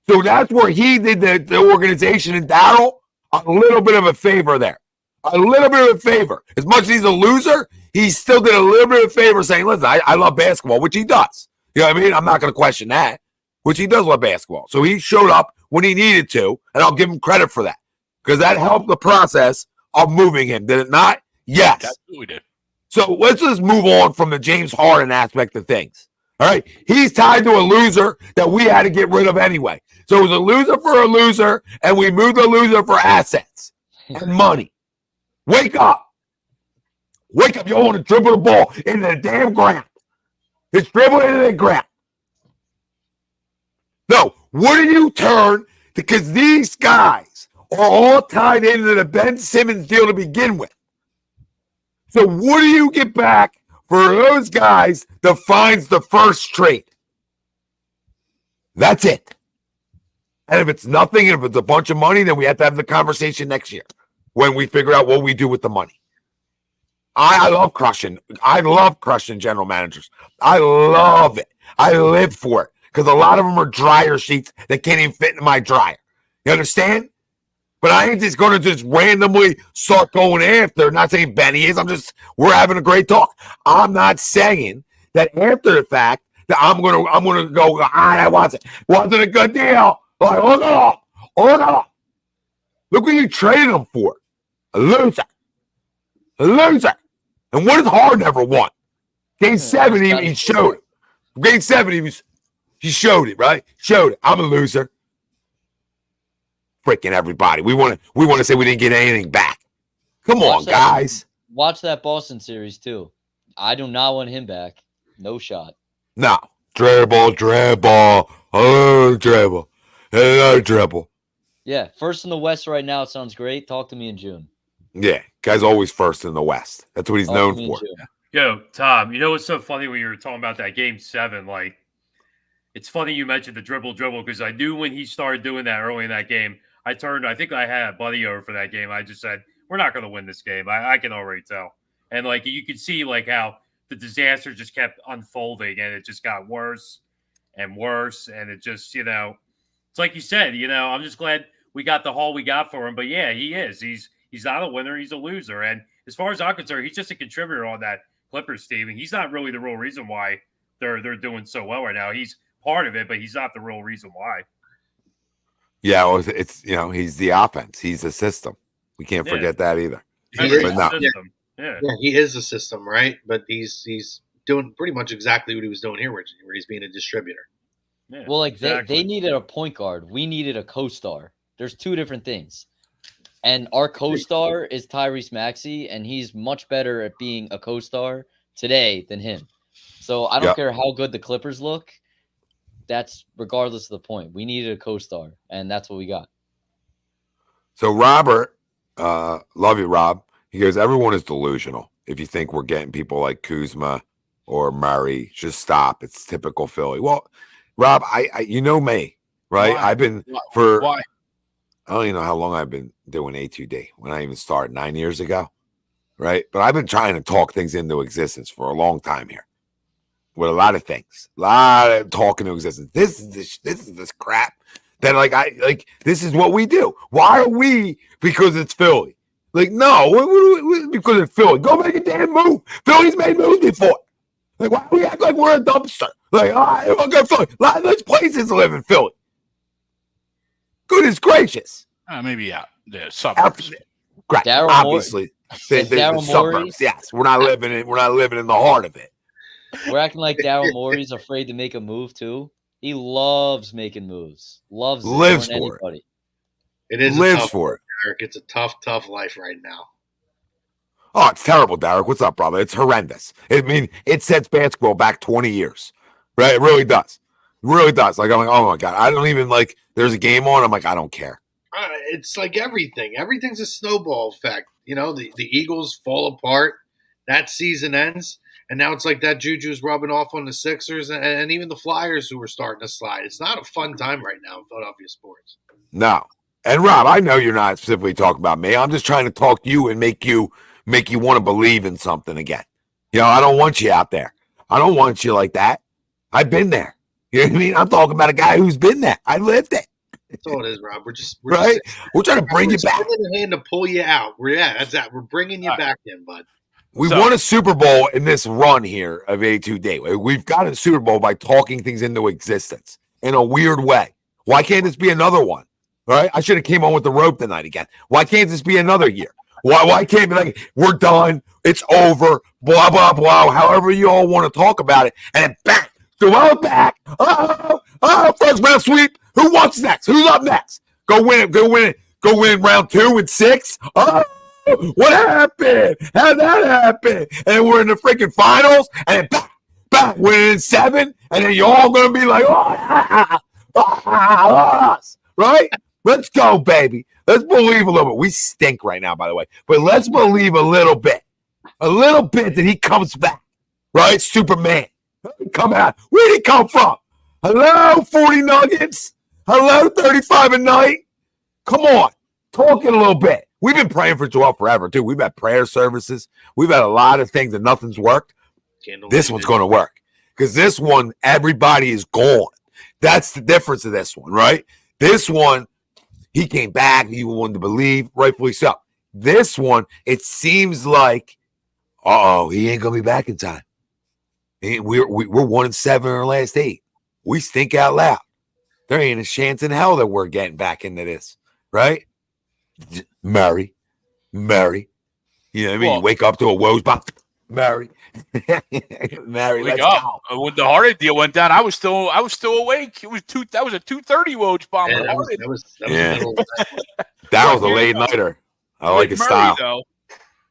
So that's where he did the organization in Darrell a little bit of a favor there. A little bit of a favor. As much as he's a loser, he still did a little bit of a favor saying, listen, I love basketball, which he does. You know what I mean? I'm not going to question that, which he does love basketball. So he showed up when he needed to, and I'll give him credit for that, because that helped the process of moving him. Did it not? Yes. Absolutely did. So let's just move on from the James Harden aspect of things. All right. He's tied to a loser that we had to get rid of anyway. So it was a loser for a loser, and we moved the loser for assets and money. Wake up. Wake up. You want to dribble the ball into the damn ground. It's dribbling into the ground. No. What do you turn? Because these guys are all tied into the Ben Simmons deal to begin with. So what do you get back for those guys that finds the first trade? That's it. And if it's nothing, and if it's a bunch of money, then we have to have the conversation next year when we figure out what we do with the money. I love crushing. I love crushing general managers. I love it. I live for it, because a lot of them are dryer sheets that can't even fit in my dryer. You understand? But I ain't just going to just randomly start going after. Not saying Benny is. We're having a great talk. I'm not saying that after the fact that I'm going to go, that wasn't a good deal. Like, hold on. Look what you traded him for. A loser. And what has Harden ever won? Game 7, he showed it. Game 7, he showed it, right? Showed it. I'm a loser. Freaking everybody. We want to say we didn't get anything back. Come on, guys. Watch that Boston series too. I do not want him back. No shot. No. Dribble. Oh, dribble. Another dribble. Yeah. First in the West right now. It sounds great. Talk to me in June. Yeah. Guy's always first in the West. That's what he's known for. Yo, Tom, you know what's so funny when you were talking about that Game 7? Like, it's funny you mentioned the dribble, because I knew when he started doing that early in that game, I think I had a buddy over for that game. I just said, we're not going to win this game. I can already tell. And, like, you could see, like, how the disaster just kept unfolding, and it just got worse and worse. And it just, it's like you said, I'm just glad we got the haul we got for him. But, yeah, he is. He's not a winner. He's a loser. And as far as I'm concerned, he's just a contributor on that Clippers team. And he's not really the real reason why they're doing so well right now. He's part of it, but he's not the real reason why. Yeah, well, it's he's the offense. He's the system. We can't forget that either. He is a system, right? But he's doing pretty much exactly what he was doing here, where he's being a distributor. Yeah, well, like exactly. They needed a point guard. We needed a co-star. There's two different things. And our co-star is Tyrese Maxey, and he's much better at being a co-star today than him. So I don't care how good the Clippers look. That's regardless of the point. We needed a co-star, and that's what we got. So Robert, love you, Rob. He goes, everyone is delusional. If you think we're getting people like Kuzma or Murray, just stop. It's typical Philly. Well, Rob, I you know me, right? Why? I've been Why? I don't even know how long I've been doing A2D when I even started 9 years ago, right? But I've been trying to talk things into existence for a long time here with a lot of things, a lot of talking to existence. This is this crap that this is what we do. Why are we? Because it's Philly. Like, no, because it's Philly. Go make a damn move. Philly's made moves before. Like, why do we act like we're a dumpster? Like, all right, we'll go Philly. There's places to live in Philly. Goodness gracious. Maybe the suburbs. Great. Daryl Obviously, the Daryl suburbs. Yes, we're not living in the heart of it. We're acting like Daryl Morey's afraid to make a move too. He loves making moves. Lives for anybody. It is lives for it. Derek. It's a tough life right now. Oh, it's terrible, Derek. What's up, brother? It's horrendous. I mean, it sets basketball back 20 years, right? It really does. It really does. Like, I'm like, oh my God, I don't even like. There's a game on. I'm like, I don't care. It's like everything. Everything's a snowball effect. You know, the Eagles fall apart. That season ends. And now it's like that juju's rubbing off on the Sixers and even the Flyers who are starting to slide. It's not a fun time right now in Philadelphia sports. No. And Rob, I know you're not specifically talking about me. I'm just trying to talk to you and make you want to believe in something again. You know, I don't want you out there. I don't want you like that. I've been there. You know what I mean? I'm talking about a guy who's been there. I lived it. That's all it is, Rob. We're trying to bring you back. We're extending a hand to pull you out. That's that. We're bringing you back in, bud. We won a Super Bowl in this run here of A2D. We've got a Super Bowl by talking things into existence in a weird way. Why can't this be another one? All right? I should have came on with the rope tonight again. Why can't this be another year? Why can't it be like, we're done, it's over, blah, blah, blah, however you all want to talk about it, and then back. So I'm back. First round sweep. Who wants next? Who's up next? Go win it round 2 and 6. What happened? How'd that happen? And we're in the freaking finals, and then back, we're in 7, and then you're all going to be like, us, right? Let's go, baby. Let's believe a little bit. We stink right now, by the way, but let's believe a little bit that he comes back, right? Superman. Come out. Where did he come from? Hello, 40 Nuggets. Hello, 35 a night. Come on. Talk it a little bit. We've been praying for Joel forever, too. We've had prayer services. We've had a lot of things and nothing's worked. This one's going to work because this one, everybody is gone. That's the difference of this one, right? This one, he came back. He wanted to believe, rightfully so. This one, it seems like, he ain't going to be back in time. We're 1-7 in our last 8. We stink out loud. There ain't a chance in hell that we're getting back into this, right? Murray. You know what I mean? You wake up to a woes bomb. Murray, let's go. When the Harden deal went down, I was still awake. It was that was a 2:30 Woj bomb. Yeah, that was a late nighter. I like his style. Though,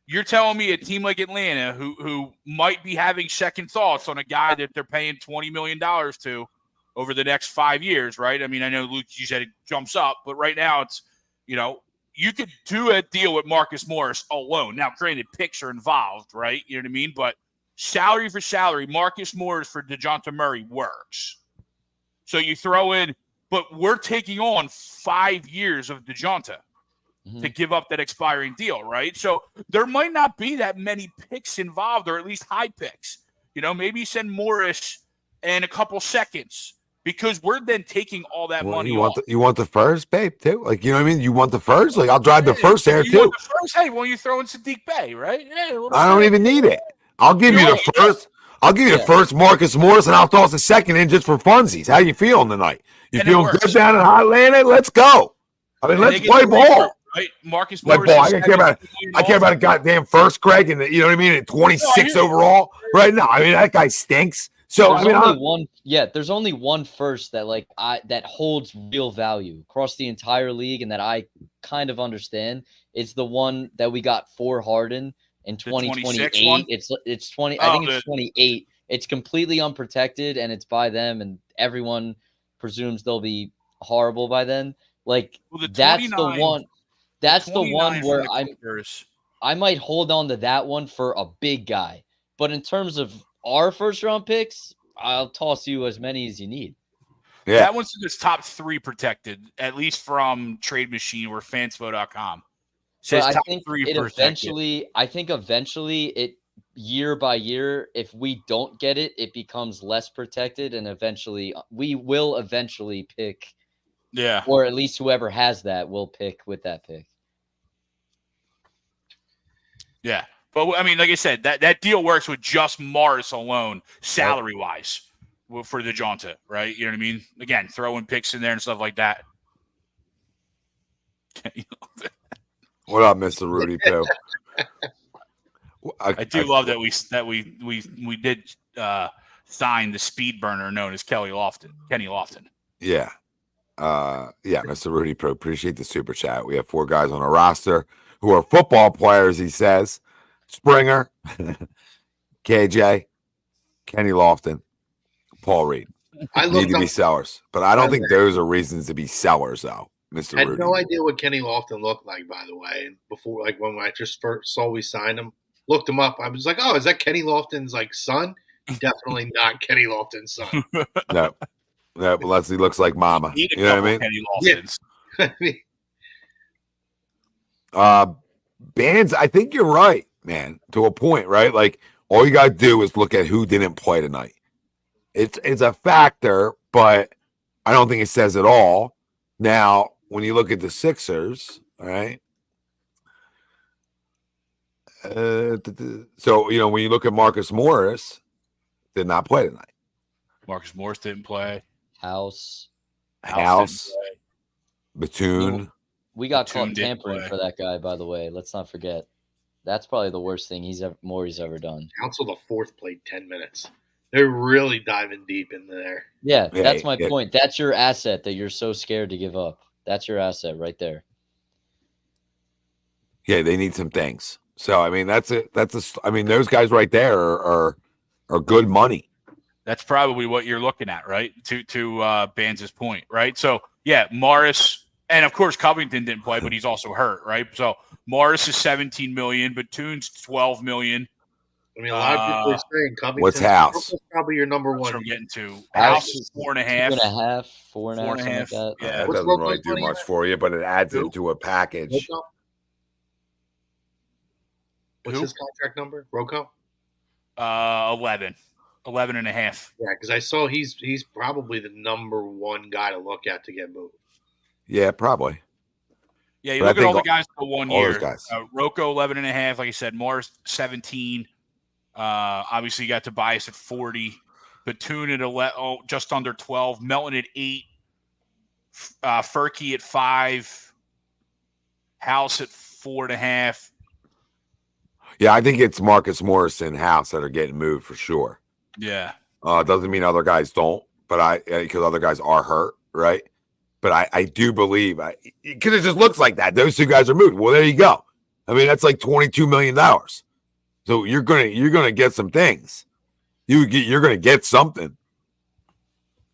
you're telling me a team like Atlanta, who might be having second thoughts on a guy that they're paying $20 million to over the next 5 years, right? I mean, I know, Luke, you said it jumps up, but right now it's, you could do a deal with Marcus Morris alone. Now, granted, picks are involved, right? You know what I mean? But salary for salary, Marcus Morris for DeJounte Murray works. So you throw in, but we're taking on 5 years of DeJounte to give up that expiring deal, right? So there might not be that many picks involved, or at least high picks. Maybe send Morris and a couple seconds, because we're then taking all that money. You want the first, babe, too? Like, you know what I mean? You want the first? Like, I'll drive the first there, too. Want the first? Hey, well, you throw in Sadiq Bey, right? Yeah, I don't even need it. I'll give you the first. I'll give you the first Marcus Morris, and I'll toss the second in just for funsies. How you feeling tonight? You feeling good down in Atlanta? Let's go. I mean, let's play ball. Right? Marcus Morris. I care about a goddamn first, Craig, and you know what I mean? At 26 overall right now. I mean, that guy stinks. So There's I mean, only one. Yeah, there's only one first that that holds real value across the entire league, and that I kind of understand. It's the one that we got for Harden in 26 one? 2028. It's 20. I Oh, think it's 28. It's completely unprotected, and it's by them, and everyone presumes they'll be horrible by then. Like Well, the that's the 29 one. That's the 29 one for where the Clippers. I might hold on to that one for a big guy. But in terms of our first round picks, I'll toss you as many as you need. yeah. That one's just top 3 protected, at least from Trade Machine or Fansfo.com. Says But top 3 protected. I think eventually it year by year, if we don't get it, it becomes less protected, and eventually we will eventually pick, Yeah. or at least whoever has that will pick with that pick. Yeah. But I mean, like I said, that deal works with just Morris alone, salary wise, for the Jonta, right? You know what I mean? Again, throwing picks in there and stuff like that. What up, Mr. Rudy Poo? I do love that we did sign the speed burner known as Kenny Lofton. Yeah. Yeah, Mr. Rudy Pro, appreciate the super chat. We have 4 guys on our roster who are football players, he says. Springer, KJ, Kenny Lofton, Paul Reed. Need to be sellers. But I don't think those are reasons to be sellers, though, Mr. I had Rudy. no idea what Kenny Lofton looked like, by the way. And before, like when I just first saw we signed him, looked him up. I was like, oh, is that Kenny Lofton's like son? Definitely not Kenny Lofton's son. No, but Leslie looks like mama. You know what I mean? Kenny Lofton's. I mean, Bands, I think you're right, man, to a point, right? Like, all you got to do is look at who didn't play tonight. It's a factor, but I don't think it says it all. Now, when you look at the Sixers, all right? So, you know, when you look at Marcus Morris, did not play tonight. Marcus Morris didn't play. House. House. Batum. We got Batum caught didn't tampering play. for that guy, by the way. Let's not forget. That's probably the worst thing he's ever done. Council the fourth played 10 minutes. They're really diving deep in there. Yeah, Yeah, that's my yeah. point. That's your asset that you're so scared to give up. That's your asset right there. Yeah, they need some things. So, I mean, I mean, those guys right there are good money. That's probably what you're looking at, right? To Bands' point, right? So, yeah, Morris, and of course Covington didn't play, but he's also hurt, right? So Morris is $17 million, Batum's $12 million. I mean, a lot of people are saying Covington. What's House? Probably your number That's what one. I'm getting to. House House is 4.5. 4.5, 4.5, something like that. Yeah. That What's doesn't Rocco's really do money much at? for you, but it adds Who? into a package. Rocco? What's Who? his contract number? Rocco? 11 and a half. Yeah, because I saw he's probably the number one guy to look at to get moved. Yeah, probably. Yeah, you But I look at all the think guys for 1 all year. those guys. Rocco 11 and a half, like I said. Morris 17. Obviously, you got Tobias at 40. Batum at just under 12. Melton at 8. Furky at 5. House at 4.5. Yeah, I think it's Marcus Morris and House that are getting moved for sure. Yeah. Doesn't mean other guys don't, but because other guys are hurt, right? But I do believe, because it just looks like that. Those 2 guys are moved. Well, there you go. I mean, that's like $22 million. So you're gonna get some things. You're gonna get something.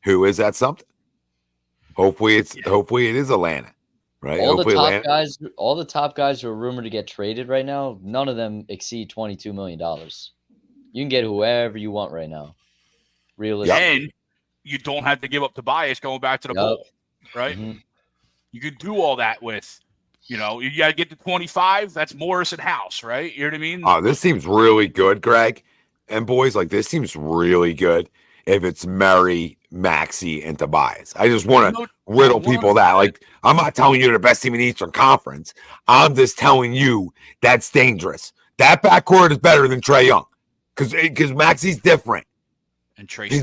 Who is that something? Hopefully it is Atlanta, right? All Hopefully the top guys who are rumored to get traded right now, none of them exceed $22 million. You can get whoever you want right now. Realistically. And you don't have to give up Tobias going back to the bowl, right? Mm-hmm. You could do all that with, you got to get to 25. That's Morris and House, right? You know what I mean? Oh, this seems really good, Greg. And boys, like, this seems really good if it's Murray, Maxey, and Tobias. I just want to riddle people that. Like, I'm not telling you they're the best team in the Eastern Conference. I'm just telling you that's dangerous. That backcourt is better than Trae Young because Maxey's different. And Trae He's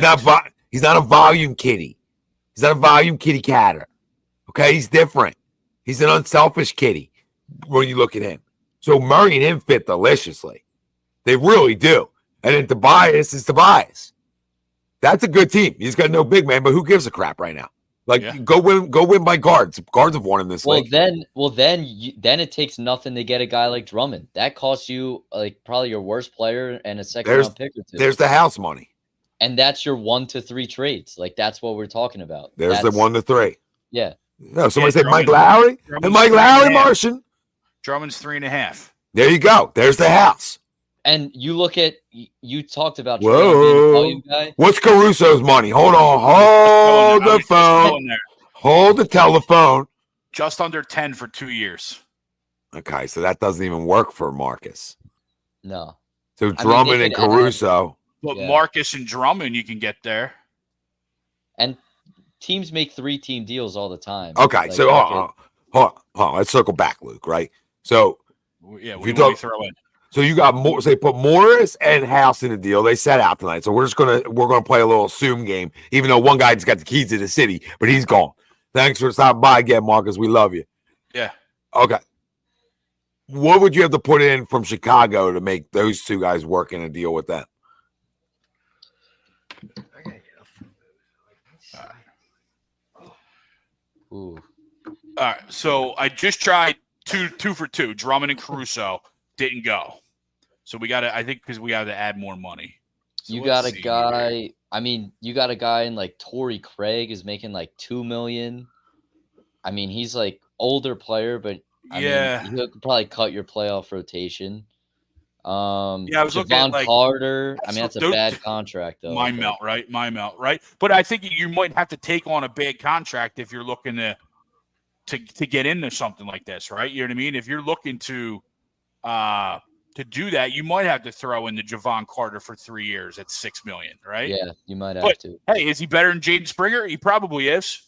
not a volume kitty. He's not a volume kitty catter. Okay, he's different. He's an unselfish kitty when you look at him. So Murray and him fit deliciously. They really do. And then Tobias is Tobias. That's a good team. He's got no big man, but who gives a crap right now? Like, go win by guards. Guards have won in this league. Then it takes nothing to get a guy like Drummond. That costs you like probably your worst player and a second-round pick or two. There's the house money. And that's your 1 to 3 trades. Like, that's what we're talking about. There's the 1 to 3. Yeah. No, somebody said Mike Lowry. And Mike Lowry, Martian. Drummond's 3.5. There you go. There's the house. And you look at you talked about Whoa. being a volume guy. What's Caruso's money? Hold on. Hold the phone. Hold the telephone. Just under 10 for 2 years. Okay, so that doesn't even work for Marcus. No. So Drummond and Caruso. But Marcus and Drummond, you can get there. And teams make 3-team deals all the time. Okay, like, so hold on. Let's circle back, Luke, right? So yeah, we throw in. So you got more. So they put Morris and House in the deal. They set out tonight. So we're gonna play a little assume game, even though one guy just got the keys to the city, but he's gone. Thanks for stopping by again, Marcus. We love you. Yeah. Okay. What would you have to put in from Chicago to make those two guys work in a deal with that? Ooh. All right. So I just tried two for 2. Drummond and Caruso didn't go. So we got to. I think because we got to add more money. So you got a guy. Here. I mean, you got a guy in like Torrey Craig is making like $2 million. I mean, he's like older player, but I mean, he'll probably cut your playoff rotation. I was looking at like Carter. I mean, that's a bad contract though. My melt, right? But I think you might have to take on a bad contract if you're looking to get into something like this, right? You know what I mean? If you're looking to do that, you might have to throw in the Javon Carter for 3 years at $6 million, right? Yeah, you might have to. Hey, is he better than Jaden Springer? He probably is.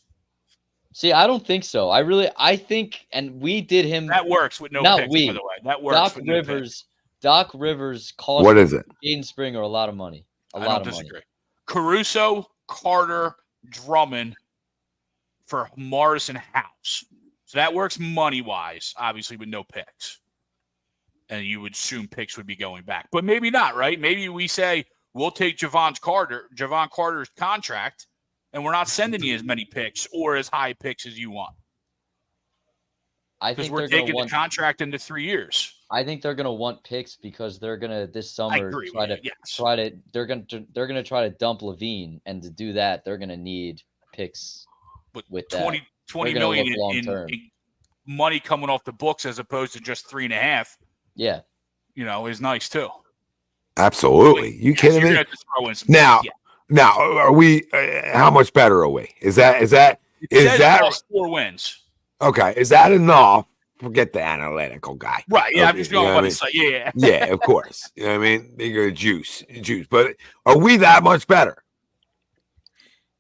See, I don't think so. I think, and we did him. That works with no picks, by the way. That works. Doc Rivers cost what is it? Jaden Springer a lot of money. I don't disagree. Caruso, Carter, Drummond for Morris and House. So that works money-wise, obviously, with no picks. And you would assume picks would be going back. But maybe not, right? Maybe we say we'll take Javon Carter's contract, and we're not sending you as many picks or as high picks as you want. Because we're taking the contract into 3 years. I think they're going to want picks because they're going to this summer they're going to try to dump Levine, and to do that they're going to need picks with 20 million in money coming off the books as opposed to just 3.5. Yeah, is nice too. Absolutely. You kidding me? Now, are we? How much better are we? Is that 4 wins? Okay, is that enough? Forget the analytical guy. Right, yeah, I'm just going on the site. Yeah. Yeah, of course. You know what I mean? They go juice. But are we that much better?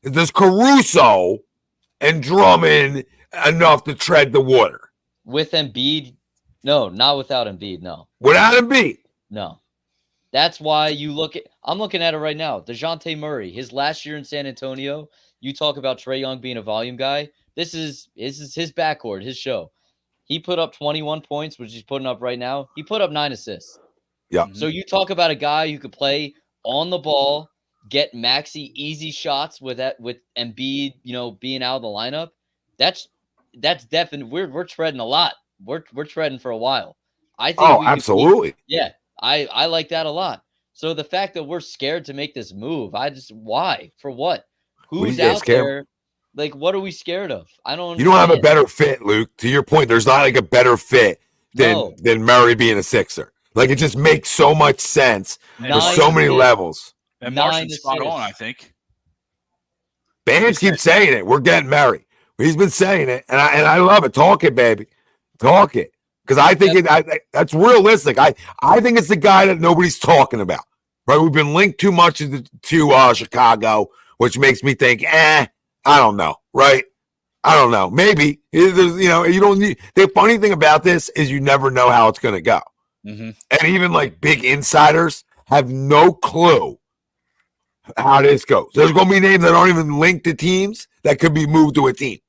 Does Caruso and Drummond enough to tread the water? With Embiid? No, not without Embiid, no. Without Embiid? No. That's why I'm looking at it right now. DeJounte Murray, his last year in San Antonio, you talk about Trae Young being a volume guy. This is his backcourt, his show. He put up 21 points, which he's putting up right now. He put up 9 assists. Yeah. So you talk about a guy who could play on the ball, get maxi easy shots with Embiid, being out of the lineup. That's definitely we're treading a lot. We're treading for a while. I think absolutely. I like that a lot. So the fact that we're scared to make this move, why? For what? Who's out there? Like, what are we scared of? I don't. You don't have a better fit, Luke. To your point, there's not like a better fit than Murray being a Sixer. Like, it just makes so much sense. There's so many levels. And Martian's spot on, I think. Bands keep saying it. We're getting Murray. He's been saying it, and I love it. Talk it, baby. Talk it. Because I think that's realistic. I think it's the guy that nobody's talking about. Right? We've been linked too much to Chicago, which makes me think, I don't know, right? I don't know. Maybe. You don't need. The funny thing about this is you never know how it's going to go. Mm-hmm. And even like big insiders have no clue how this goes. There's going to be names that aren't even linked to teams that could be moved to a team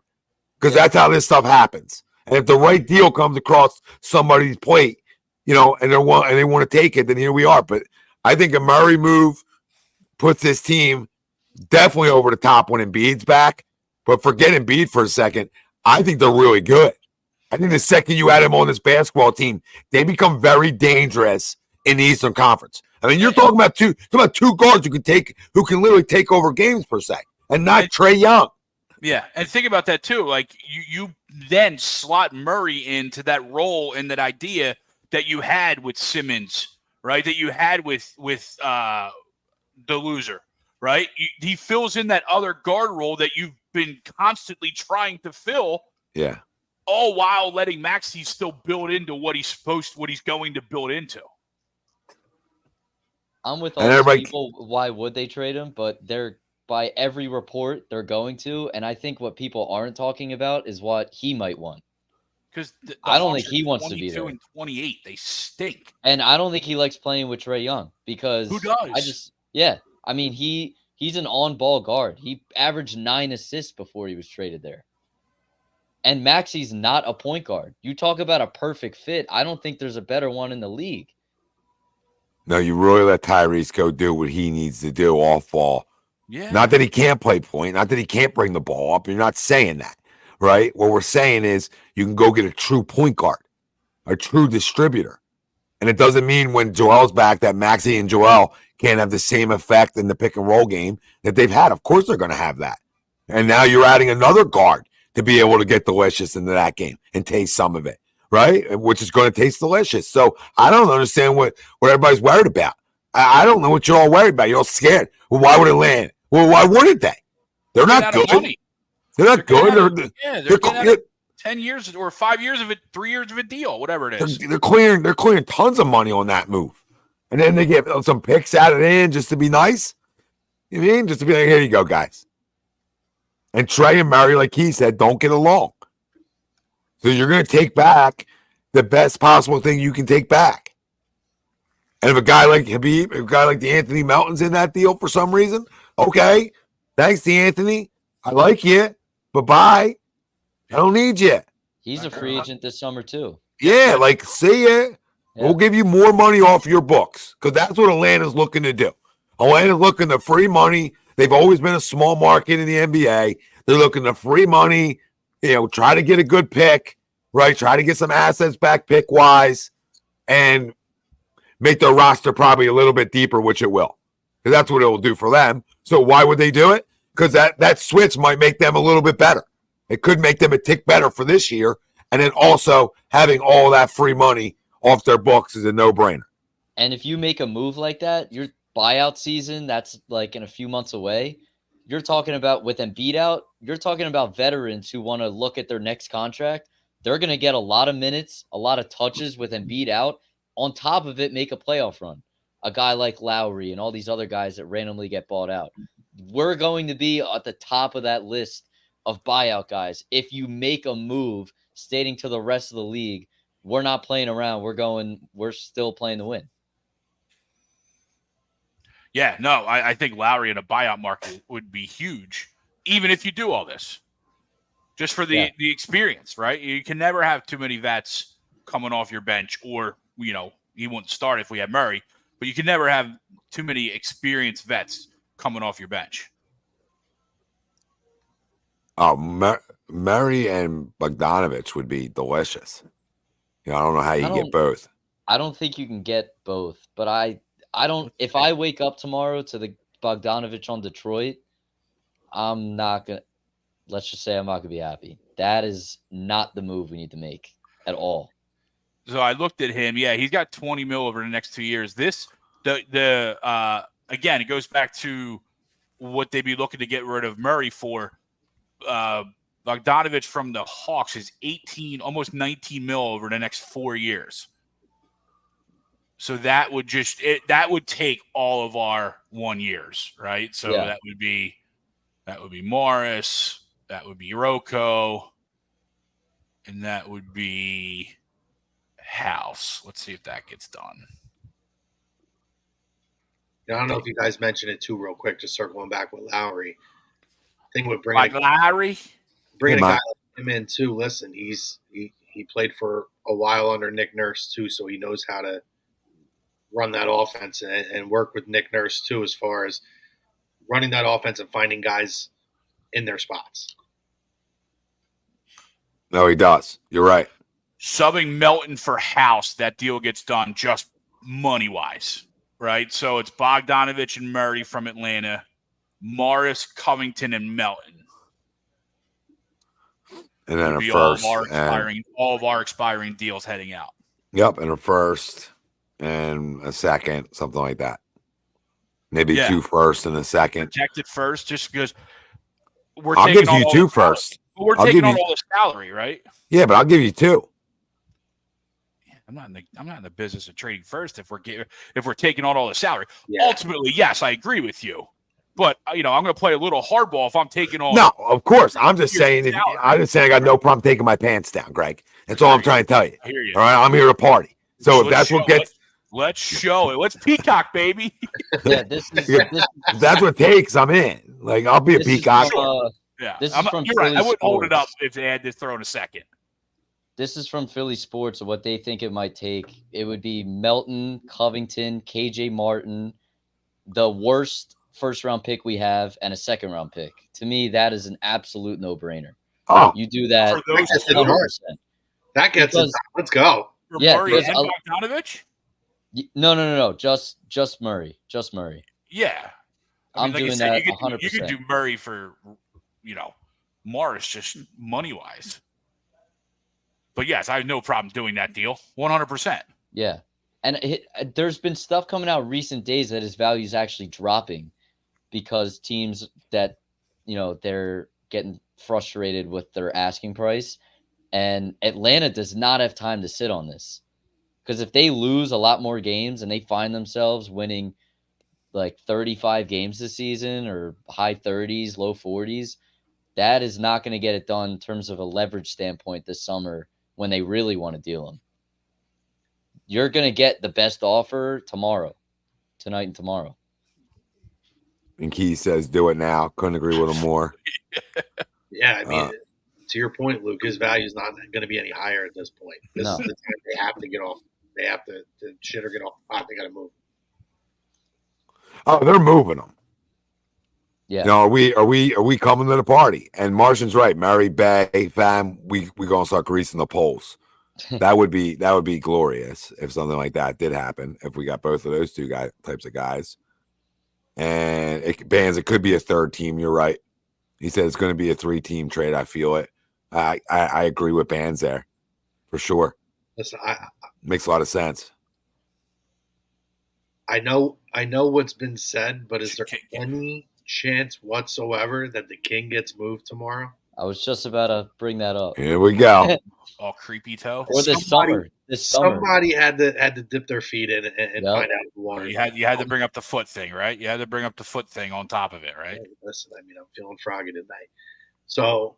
because that's how this stuff happens. And if the right deal comes across somebody's plate, and they want to take it, then here we are. But I think a Murray move puts this team definitely over the top when Embiid's back. But forget Embiid for a second. I think they're really good. I think the second you add him on this basketball team, they become very dangerous in the Eastern Conference. I mean, you're talking about two guards who can literally take over games per se, and not Trae Young. Yeah, and think about that too. Like you then slot Murray into that role and that idea that you had with Simmons, right? That you had with the loser, right? He fills in that other guard role that you've been constantly trying to fill. Yeah. All while letting Maxey still build into what he's going to build into. I'm with all these people. Why would they trade him? But they're by every report they're going to, and I think what people aren't talking about is what he might want. Because I don't think he wants to be there. 22 and 28, they stink. And I don't think he likes playing with Trae Young because who does? I mean he's an on-ball guard. He averaged 9 assists before he was traded there. And Maxey's not a point guard. You talk about a perfect fit. I don't think there's a better one in the league. No, you really let Tyrese go do what he needs to do off ball. Yeah. Not that he can't play point, not that he can't bring the ball up. You're not saying that, right? What we're saying is you can go get a true point guard, a true distributor. And it doesn't mean when Joel's back that Maxey and Joel can't have the same effect in the pick and roll game that they've had. Of course they're going to have that. And now you're adding another guard to be able to get delicious into that game and taste some of it, right? Which is going to taste delicious. So I don't understand what everybody's worried about. I don't know what you're all worried about. You're all scared. Well, why would it land? Well, why wouldn't they? They're not good. They're not good. They're 10 years or 5 years of it, 3 years of a deal, whatever it is. They're clearing tons of money on that move. And then they get some picks added in just to be nice. You know what I mean? Just to be like, here you go, guys. And Trae and Murray, like he said, don't get along. So you're going to take back the best possible thing you can take back. And if a guy like Habib, a guy like DeAnthony Melton's in that deal for some reason, okay. Thanks, DeAnthony. I like you, but bye. I don't need you. He's a free agent this summer too. Yeah, like see ya. Yeah. We'll give you more money off your books because that's what Atlanta's looking to do. Atlanta's looking to free money. They've always been a small market in the NBA. They're looking to free money, try to get a good pick, right? Try to get some assets back pick-wise and make their roster probably a little bit deeper, which it will. Because that's what it will do for them. So why would they do it? Because that switch might make them a little bit better. It could make them a tick better for this year. And then also having all that free money off their books is a no-brainer. And if you make a move like that, your buyout season, that's like in a few months away. You're talking about with Embiid out, you're talking about veterans who want to look at their next contract. They're going to get a lot of minutes, a lot of touches with Embiid out. On top of it, make a playoff run. A guy like Lowry and all these other guys that randomly get bought out. We're going to be at the top of that list of buyout guys. If you make a move stating to the rest of the league, we're not playing around. We're still playing to win. Yeah, no, I think Lowry in a buyout market would be huge, even if you do all this. Just for the experience, right? You can never have too many vets coming off your bench, or, he wouldn't start if we had Murray, but you can never have too many experienced vets coming off your bench. Oh, Murray and Bogdanovich would be delicious. I don't know how you get both. I don't think you can get both, but I don't. If I wake up tomorrow to the Bogdanovich on Detroit, I'm not gonna. Let's just say I'm not gonna be happy. That is not the move we need to make at all. So I looked at him. Yeah, he's got $20 million over the next 2 years. Again, it goes back to what they'd be looking to get rid of Murray for. Bogdanovich from the Hawks is almost $19 million over the next 4 years. So that would take all of our 1 years, right? So that would be Morris, that would be Rocco, and that would be House. Let's see if that gets done. I don't know if you guys mentioned it too, real quick. Just circling back with Lowry. Thing with bringing Lowry, bringing a guy like him in too. Listen, he played for a while under Nick Nurse too, so he knows how to run that offense and work with Nick Nurse too, as far as running that offense and finding guys in their spots. No, he does. You're right. Subbing Melton for House, that deal gets done just money-wise, right? So it's Bogdanovich and Murray from Atlanta, Morris, Covington, and Melton. And then a Be first. all of our expiring deals heading out. Yep, and a first and a second, something like that. Maybe 2 firsts and a second. Protected first, just because I'll give you 2 first. We're taking on all the salary, right? Yeah, but I'll give you 2. I'm not in the business of trading first if we're taking on all the salary. Yeah. Ultimately, yes, I agree with you. But I'm going to play a little hardball if I'm taking on. No, of course. I'm just saying. I got no problem taking my pants down, Greg. That's all I'm trying to tell you. I hear you. All right, I'm here to party. So if that's what gets, let's show it. Let's peacock, baby. Yeah, this is if that's what it takes, I'm in. Like I'll be a peacock. Yeah, This is from you're right. Philly I wouldn't hold it up Sports. if they had to throw in a second. This is from Philly Sports of what they think it might take. It would be Melton, Covington, KJ Martin, the worst first-round pick we have, and a second-round pick. To me, that is an absolute no-brainer. Oh, You do that. For those That's 100%. That gets us. Let's go. For Yeah, Murray because and Bogdanovich? No. Just Murray. Just Murray. Yeah. I'm doing said, that you 100%. could do Murray for, Morris just money-wise. But yes, I have no problem doing that deal. 100%. Yeah. And there's been stuff coming out recent days that his value is actually dropping because teams that, they're getting frustrated with their asking price. And Atlanta does not have time to sit on this. Because if they lose a lot more games and they find themselves winning like 35 games this season or high 30s, low 40s, that is not going to get it done in terms of a leverage standpoint this summer when they really want to deal him. You're going to get the best offer tonight and tomorrow. and Key says, "Do it now." Couldn't agree with him more. Yeah, I mean, to your point, Luke, his value is not going to be any higher at this point. This is the time they have to get off. They have to shit or get off the pot. They got to move. Oh, they're moving them. Yeah. Are we coming to the party? And Martian's right. Mary Bay, fam, we gonna start greasing the poles. That would be glorious if something like that did happen. If we got both of those types of guys, and it could be a third team. You're right. He said it's going to be a 3-team trade. I feel it. I agree with Bands there for sure. Listen, Makes a lot of sense. I know what's been said, but is there any chance whatsoever that the King gets moved tomorrow? I was just about to bring that up. Here we go. All creepy toe. Or this summer. Somebody had to dip their feet in and find out the water. You had to bring up the foot thing, right? You had to bring up the foot thing on top of it, right? Listen, I mean, I'm feeling froggy tonight. So,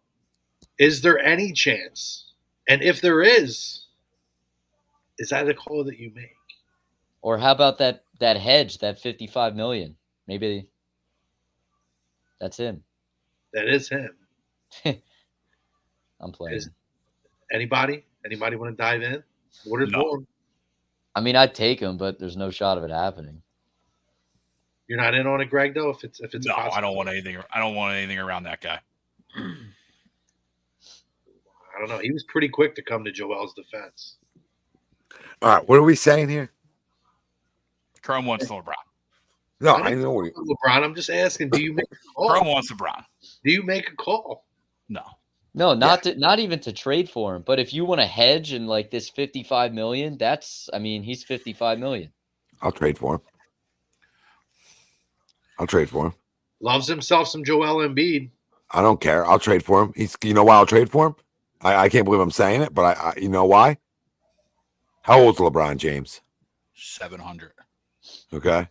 is there any chance? And if there is that a call that you make? Or how about that hedge, that $55 million? Maybe that's him. That is him. I'm playing. Anybody want to dive in? Water's warm. I mean, I'd take him, but there's no shot of it happening. You're not in on it, Greg, though. If it's no, I don't want anything. I don't want anything around that guy. I don't know. He was pretty quick to come to Joel's defense. All right, what are we saying here? Chrome wants LeBron. No, I know what LeBron. I'm just asking. Do you make a call? Chrome wants LeBron. Do you make a call? No, not even to trade for him. But if you want to hedge and like this $55 million, he's $55 million. I'll trade for him. Loves himself some Joel Embiid. I don't care. I'll trade for him. You know why I'll trade for him? I can't believe I'm saying it, but I you know why? How old's LeBron James? 700. Okay.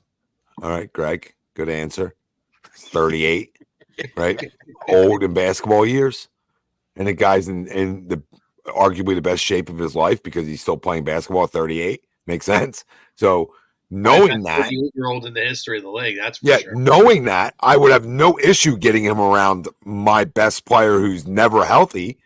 All right, Greg. Good answer. 38, right? Old in basketball years. And the guy's in the arguably the best shape of his life because he's still playing basketball at 38. Makes sense. So knowing that, 38-year-old in the history of the league, that's for sure. Knowing that, I would have no issue getting him around my best player who's never healthy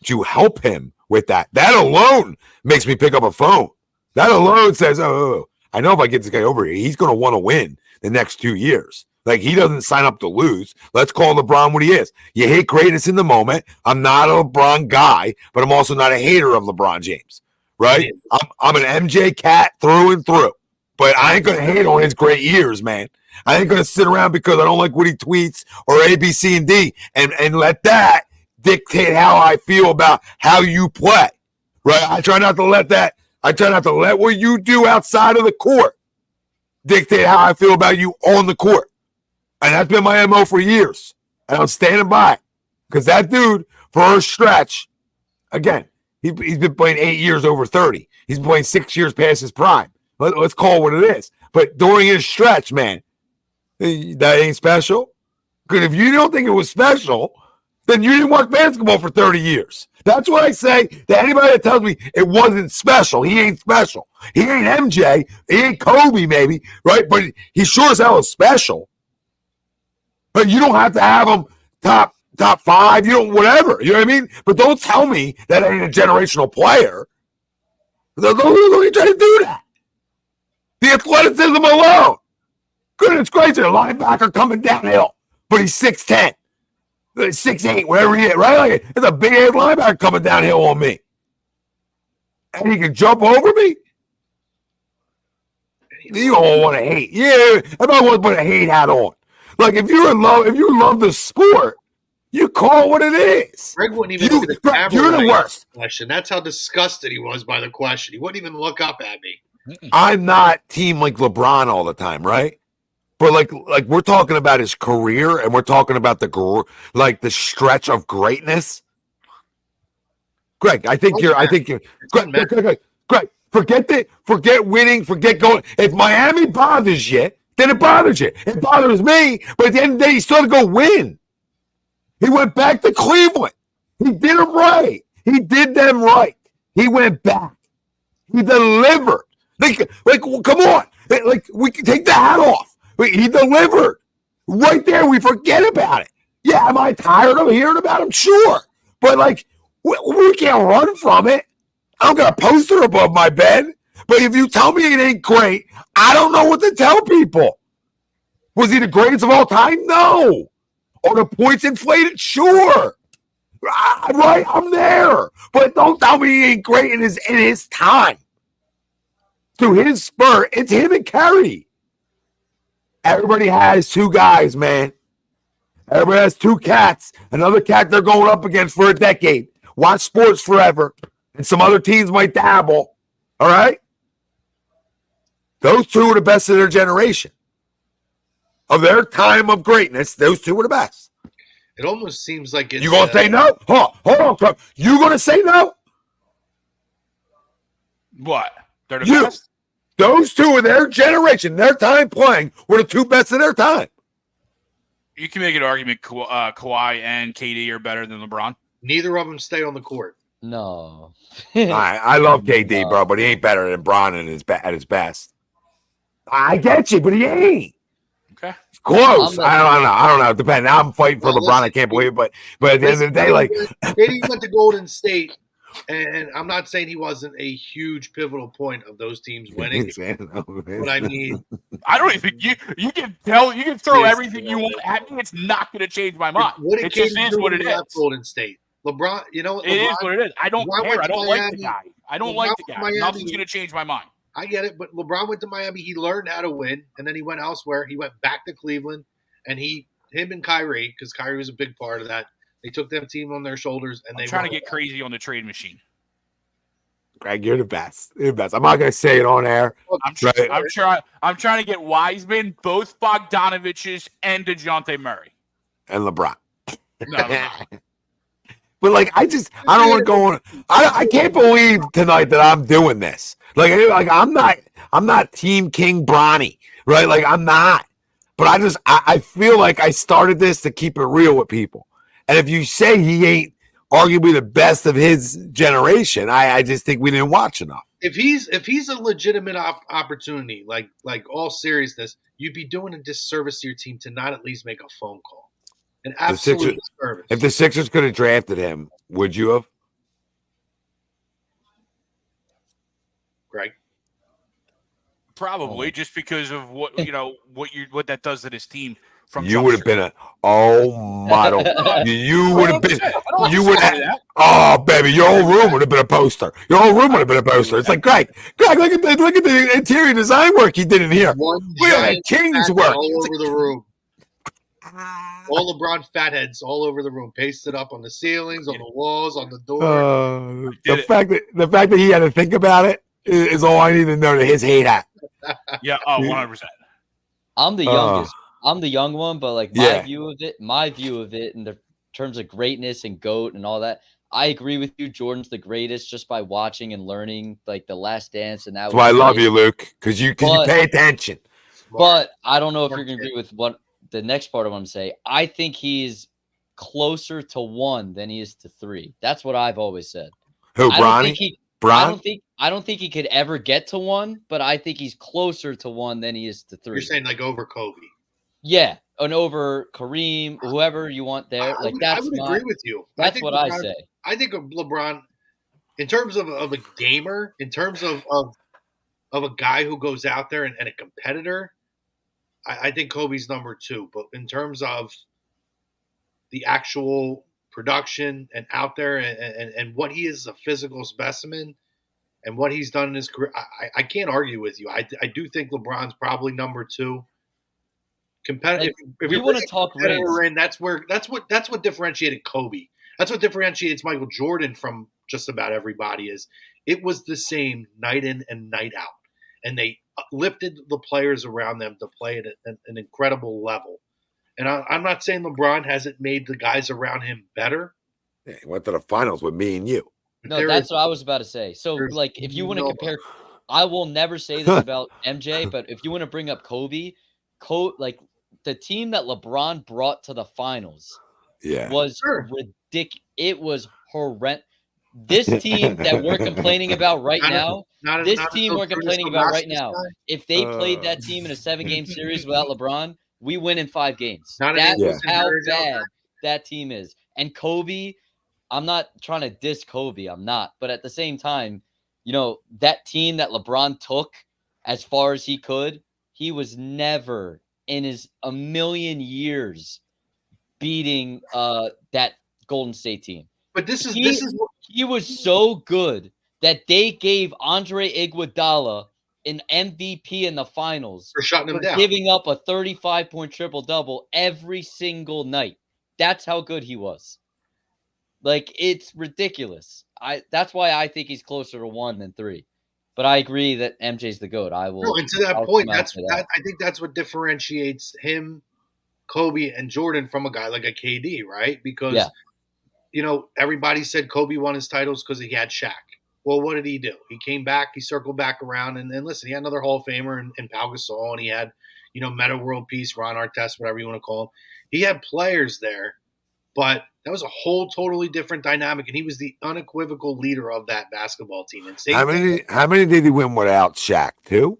to help him with that. That alone makes me pick up a phone. That alone says, oh, I know if I get this guy over here, he's going to want to win the next 2 years. Like, he doesn't sign up to lose. Let's call LeBron what he is. You hate greatness in the moment. I'm not a LeBron guy, but I'm also not a hater of LeBron James, right? I'm an MJ cat through and through, but I ain't going to hate on his great years, man. I ain't going to sit around because I don't like what he tweets or A, B, C, and D and let that dictate how I feel about how you play, right? I try not to let what you do outside of the court dictate how I feel about you on the court. And that's been my MO for years. And I'm standing by it. Because that dude, for a stretch, again, he's been playing 8 years over 30. He's been playing 6 years past his prime. Let's call it what it is. But during his stretch, man, that ain't special. Because if you don't think it was special, then you didn't watch basketball for 30 years. That's what I say to anybody that tells me it wasn't special. He ain't special. He ain't MJ. He ain't Kobe, maybe, right? But he sure as hell is special. But you don't have to have him top 5. You don't, whatever. You know what I mean? But don't tell me that ain't a generational player. Don't try to do that. The athleticism alone. Goodness gracious, a linebacker coming downhill, but he's 6'10", 6'8", whatever he is, right? Like, it's a big ass linebacker coming downhill on me, and he can jump over me. You all want to hate, yeah. Everybody wants to put a hate hat on. Like, if you love the sport, you call it what it is. Greg wouldn't even look at the camera. You're the worst. Question. That's how disgusted he was by the question. He wouldn't even look up at me. I'm not team like LeBron all the time, right? But like we're talking about his career, and we're talking about the stretch of greatness. Greg, I think you're. Greg, forget winning, forget going. If Miami bothers you, then it bothers you. It bothers me, but at the end of the day, he still had to go win. He went back to Cleveland. He did them right. He did them right. He went back. He delivered. Like, come on. Like, we can take the hat off. He delivered. Right there, we forget about it. Yeah, am I tired of hearing about him? Sure. But, like, we can't run from it. I don't got a poster above my bed. But if you tell me it ain't great, I don't know what to tell people. Was he the greatest of all time? No. Are the points inflated? Sure. Right, I'm there. But don't tell me he ain't great in his time. To his spurt, it's him and Curry. Everybody has two guys, man. Everybody has two cats. Another cat they're going up against for a decade. Watch sports forever. And some other teams might dabble. All right? Those two are the best of their generation. Of their time of greatness, those two were the best. It almost seems like it's... You going to say no? Hold on, Trump. You going to say no? What? They're the best? Those two of their generation, their time playing, were the two best of their time. You can make an argument Kawhi and KD are better than LeBron. Neither of them stay on the court. No. I love KD, bro, but he ain't better than Bron at his best. I get you, but he ain't. Okay. Close. I don't know. Depends. Now I'm fighting for LeBron. I can't believe it, but at the end of the day, like KD went to Golden State. And I'm not saying he wasn't a huge pivotal point of those teams winning. But I mean, I don't even you can throw everything you want at me. It's not going to change my mind. It just is what it is. Golden State, LeBron. You know, it is what it is. I don't care. I don't like the guy. I don't like the guy. Nothing's going to change my mind. I get it, but LeBron went to Miami. He learned how to win, and then he went elsewhere. He went back to Cleveland, and him and Kyrie, because Kyrie was a big part of that. They took their team on their shoulders, and I'm trying to get crazy on the trade machine. Greg, you're the best. You're the best. I'm not going to say it on air. I'm trying to get Wiseman, both Bogdanoviches, and DeJounte Murray. And LeBron. No. But, like, I don't want to go on. I can't believe tonight that I'm doing this. Like I'm not Team King Bronny, right? Like, I'm not. But I feel like I started this to keep it real with people. And if you say he ain't arguably the best of his generation, I just think we didn't watch enough. If he's a legitimate opportunity, like all seriousness, you'd be doing a disservice to your team to not at least make a phone call. An absolute disservice. If the Sixers could have drafted him, would you have? Greg? Probably, just because of what that does to this team. from You Jump would have Street. been model. You would have been. You would have. that. Oh, baby, your whole room would have been a poster. Your whole room would have been a poster. It's like Greg, look at the interior design work he did in here. One Look at that giant King's fathead work. all over the room. All LeBron fatheads all over the room, pasted up on the ceilings, on the walls, on the door. The fact that he had to think about it is all I need to know to his hate hat. Yeah, 100%. I'm the youngest. I'm the young one, but like my Yeah. view of it in the terms of greatness and GOAT and all that, I agree with you. Jordan's the greatest just by watching and learning like The Last Dance, and That's why I love you, Luke, because you pay attention. But I don't know if you're going to agree with what the next part I want to say. I think he's closer to 1 than he is to 3. That's what I've always said. Who, Bronny? I don't think he could ever get to 1, but I think he's closer to 1 than he is to 3. You're saying like over Kobe? Yeah, and over Kareem, whoever you want there. I would agree with you. That's what I say. I think of LeBron in terms of a gamer, in terms of a guy who goes out there and a competitor. I think Kobe's number 2, but in terms of the actual production and out there and what he is as a physical specimen and what he's done in his career, I can't argue with you. I do think LeBron's probably number 2. Competitive. If you want to talk race, that's what differentiated Kobe. That's what differentiates Michael Jordan from just about everybody. Is it was the same night in and night out, and they lifted the players around them to play at an incredible level. And I'm not saying LeBron hasn't made the guys around him better. Yeah, he went to the finals with me and you. No, that's what I was about to say. So, like, if you want to compare, I will never say this about MJ, but if you want to bring up Kobe, like the team that LeBron brought to the finals was ridiculous. It was horrendous. This team that we're complaining about right now, if they played that team in a 7-game series without LeBron, we win in 5 games. That's how bad that team is. And Kobe, I'm not trying to diss Kobe. I'm not. But at the same time, you know, that team that LeBron took as far as he could, he was never in his a million years beating that Golden State team. But he was so good that they gave Andre Iguodala an MVP in the finals for shutting him down, giving up a 35-point triple-double every single night. That's how good he was. Like, it's ridiculous. That's why I think he's closer to 1 than 3. But I agree that MJ's the GOAT. And to that point, I think that's what differentiates him, Kobe, and Jordan from a guy like a KD, right? Because you know, everybody said Kobe won his titles because he had Shaq. Well, what did he do? He came back, he circled back around, and listen, he had another Hall of Famer in Pau Gasol, and he had, you know, Meta World Peace, Ron Artest, whatever you want to call him. He had players there, but that was a whole totally different dynamic, and he was the unequivocal leader of that basketball team. And how many did he win without Shaq? 2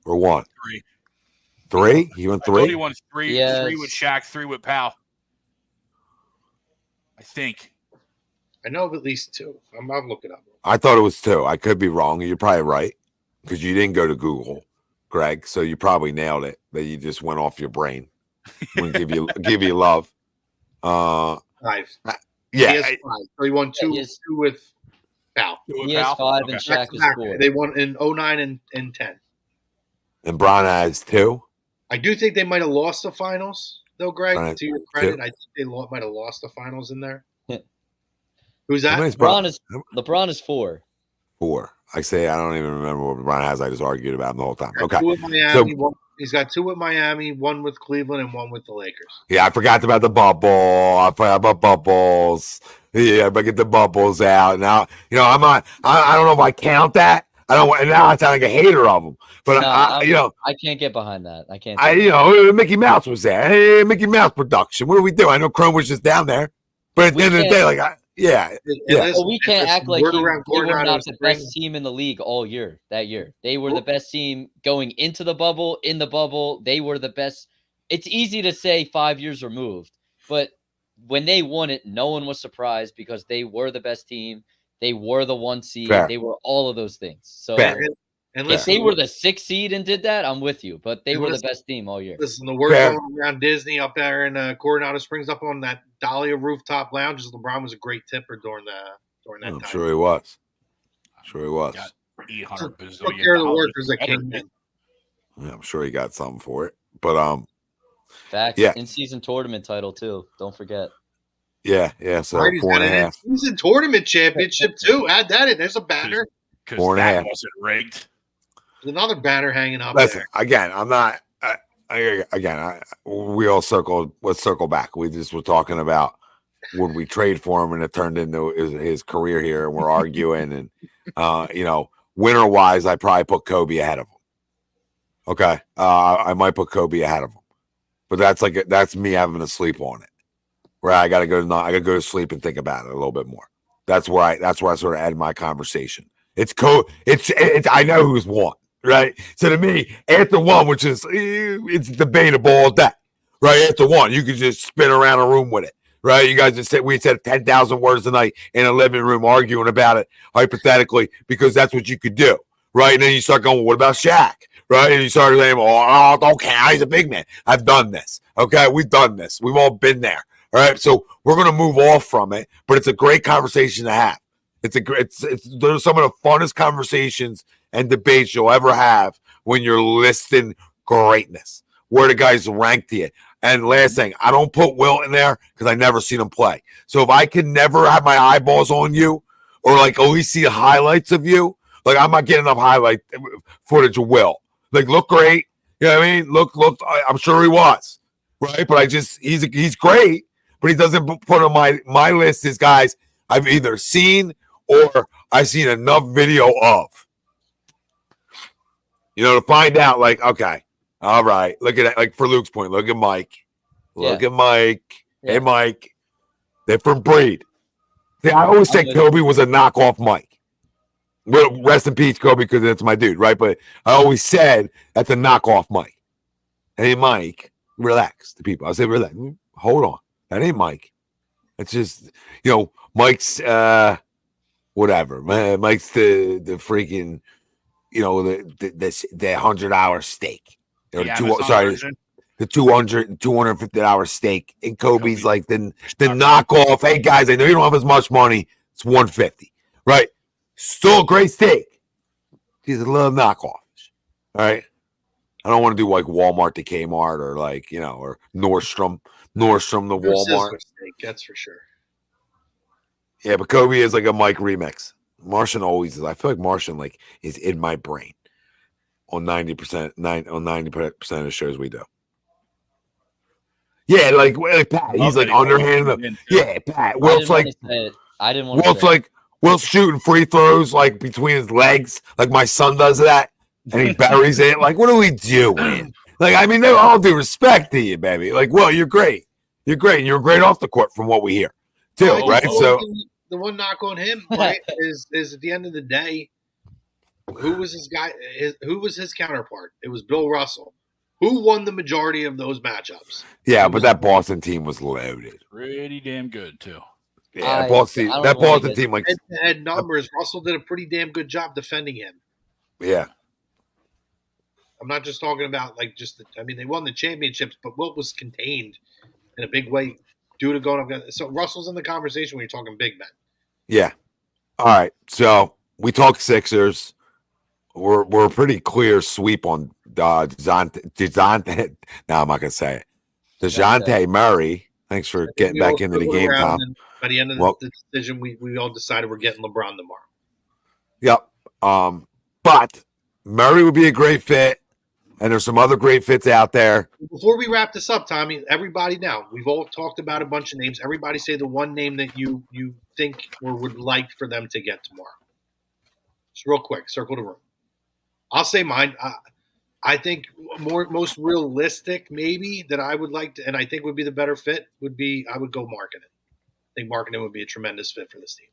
or 1? 3. 3? He won 3? He won 3. Yes. 3 with Shaq, 3 with Pau. I think. I know of at least 2. I'm looking up. I thought it was 2. I could be wrong. You're probably right because you didn't go to Google, Greg. So you probably nailed it. That you just went off your brain. Wouldn't give you love. 5. Yeah. He has 5. So he won 2 with Pau. He has 5 and Shaq is 4. They won in 09 and 10. And Bron has 2. I do think they might have lost the finals, though, Greg. To your credit, I think they might have lost the finals in there. Who's that? LeBron is 4. 4. I don't even remember what LeBron has. I just argued about him the whole time. Okay. 2 with Miami, he's got 2 with Miami, 1 with Cleveland, and 1 with the Lakers. Yeah, I forgot about the bubble. I forgot about bubbles. Yeah, but get the bubbles out. Now, you know, I don't know if I count that. I don't. Now I sound like a hater of them. But I can't get behind that. I can't. Mickey Mouse was there. Hey, Mickey Mouse production. What do we do? I know Chrome was just down there, but at the end of the day, like, Well, we can't act like they were not the best team in the league all year. That year, they were the best team going into the bubble. In the bubble, they were the best. It's easy to say 5 years removed, but when they won it, no one was surprised because they were the best team. They were the 1 seed. Fair. They were all of those things. So And If listen, they were the 6th seed and did that, I'm with you. But they And were the listen- best team all year. listen, the word Fair. going around Disney up there in Coronado Springs, up on that Dahlia rooftop lounge, is LeBron was a great tipper during that I'm time. sure he was. Sure he was. Got 800 Took bazillion care of the dollars workers at better King. than- Yeah, I'm sure he got something for it. But Facts. Yeah. In-season tournament title too. Don't forget. yeah. So Marty's got 4.5. He's in tournament championship too. Add that in. There's a banner. because 4.5. that wasn't rigged. There's another banner hanging up Listen, there. again, I'm not. We all circled. Let's circle back. We just were talking about would we trade for him, and it turned into his career here, and we're arguing. And winner wise, I probably put Kobe ahead of him. Okay, I might put Kobe ahead of him, but that's me having to sleep on it. Where I gotta go to sleep and think about it a little bit more. That's where I sort of end my conversation. It's I know who's won. Right. So to me, after one, which is it's debatable all day, right? After one, you could just spin around a room with it, right? You guys just said we said 10,000 words a night in a living room arguing about it hypothetically because that's what you could do, right? And then you start going, well, what about Shaq, right? And you start saying, oh, don't care, he's a big man. I've done this, okay? We've done this. We've all been there, all right? So we're gonna move off from it, but it's a great conversation to have. There's some of the funnest conversations and debates you'll ever have when you're listing greatness, where the guys rank to you. And last thing, I don't put Wilt in there because I never seen him play. So if I can never have my eyeballs on you or like at least see highlights of you, like I'm not getting enough highlight footage of Wilt. Like look great, you know what I mean? Look, I'm sure he was, right? But he's great, but he doesn't put on my list as guys I've either seen or I've seen enough video of. To find out, like, okay, all right, look at that. Like for Luke's point, look at Mike. Look at Mike. Yeah. Hey, Mike. Different breed. See, I always say Kobe was a knockoff Mike. Well, rest in peace, Kobe, because that's my dude, right? But I always said that's a knockoff Mike. Hey, Mike, relax. The people. I said, relax. Hold on. That ain't Mike. It's just, Mike's whatever. Man, Mike's the freaking. The $100 steak. The $250 steak. And Kobe's like the knockoff. Hey guys, I know you don't have as much money. It's $150, right? Still a great steak. He's a little knockoff. All right. I don't want to do like Walmart to Kmart or like or Nordstrom to Walmart. Steak, that's for sure. Yeah, but Kobe is like a Mike remix. Martian always is. I feel like Martian is in my brain on 90% of the shows we do. Yeah, like Pat, he's like underhanded. Yeah, Pat. Wilt's like I didn't want to. Wilt's like Wilt's shooting free throws like between his legs, like my son does that, and he buries it. Like, what are we doing? Like, I mean, all due respect to you, baby. Like, well, you're great. You're great, and you're great off the court from what we hear, too, right? So. The one knock on him, right, is at the end of the day, who was his guy? Who was his counterpart? It was Bill Russell. Who won the majority of those matchups? Yeah, but that Boston team was loaded. Pretty damn good too. Yeah, that Boston team, like head numbers. Russell did a pretty damn good job defending him. Yeah, I'm not just talking about they won the championships, but Wilt was contained in a big way due to going up. So Russell's in the conversation when you're talking big men. Yeah. All right. So we talk Sixers. We're a pretty clear sweep on DeJounte. No, I'm not gonna say it. DeJounte Murray. Thanks for getting back into the game, Tom. By the end of the decision, we all decided we're getting LeBron tomorrow. Yep. But Murray would be a great fit, and there's some other great fits out there. Before we wrap this up, Tommy, everybody now, we've all talked about a bunch of names. Everybody say the one name that you think or would like for them to get tomorrow. Just real quick, circle the room. I'll say mine. I think most realistic maybe that I would like to, and I think would be the better fit would be I would go Markkanen. I think Markkanen would be a tremendous fit for this team.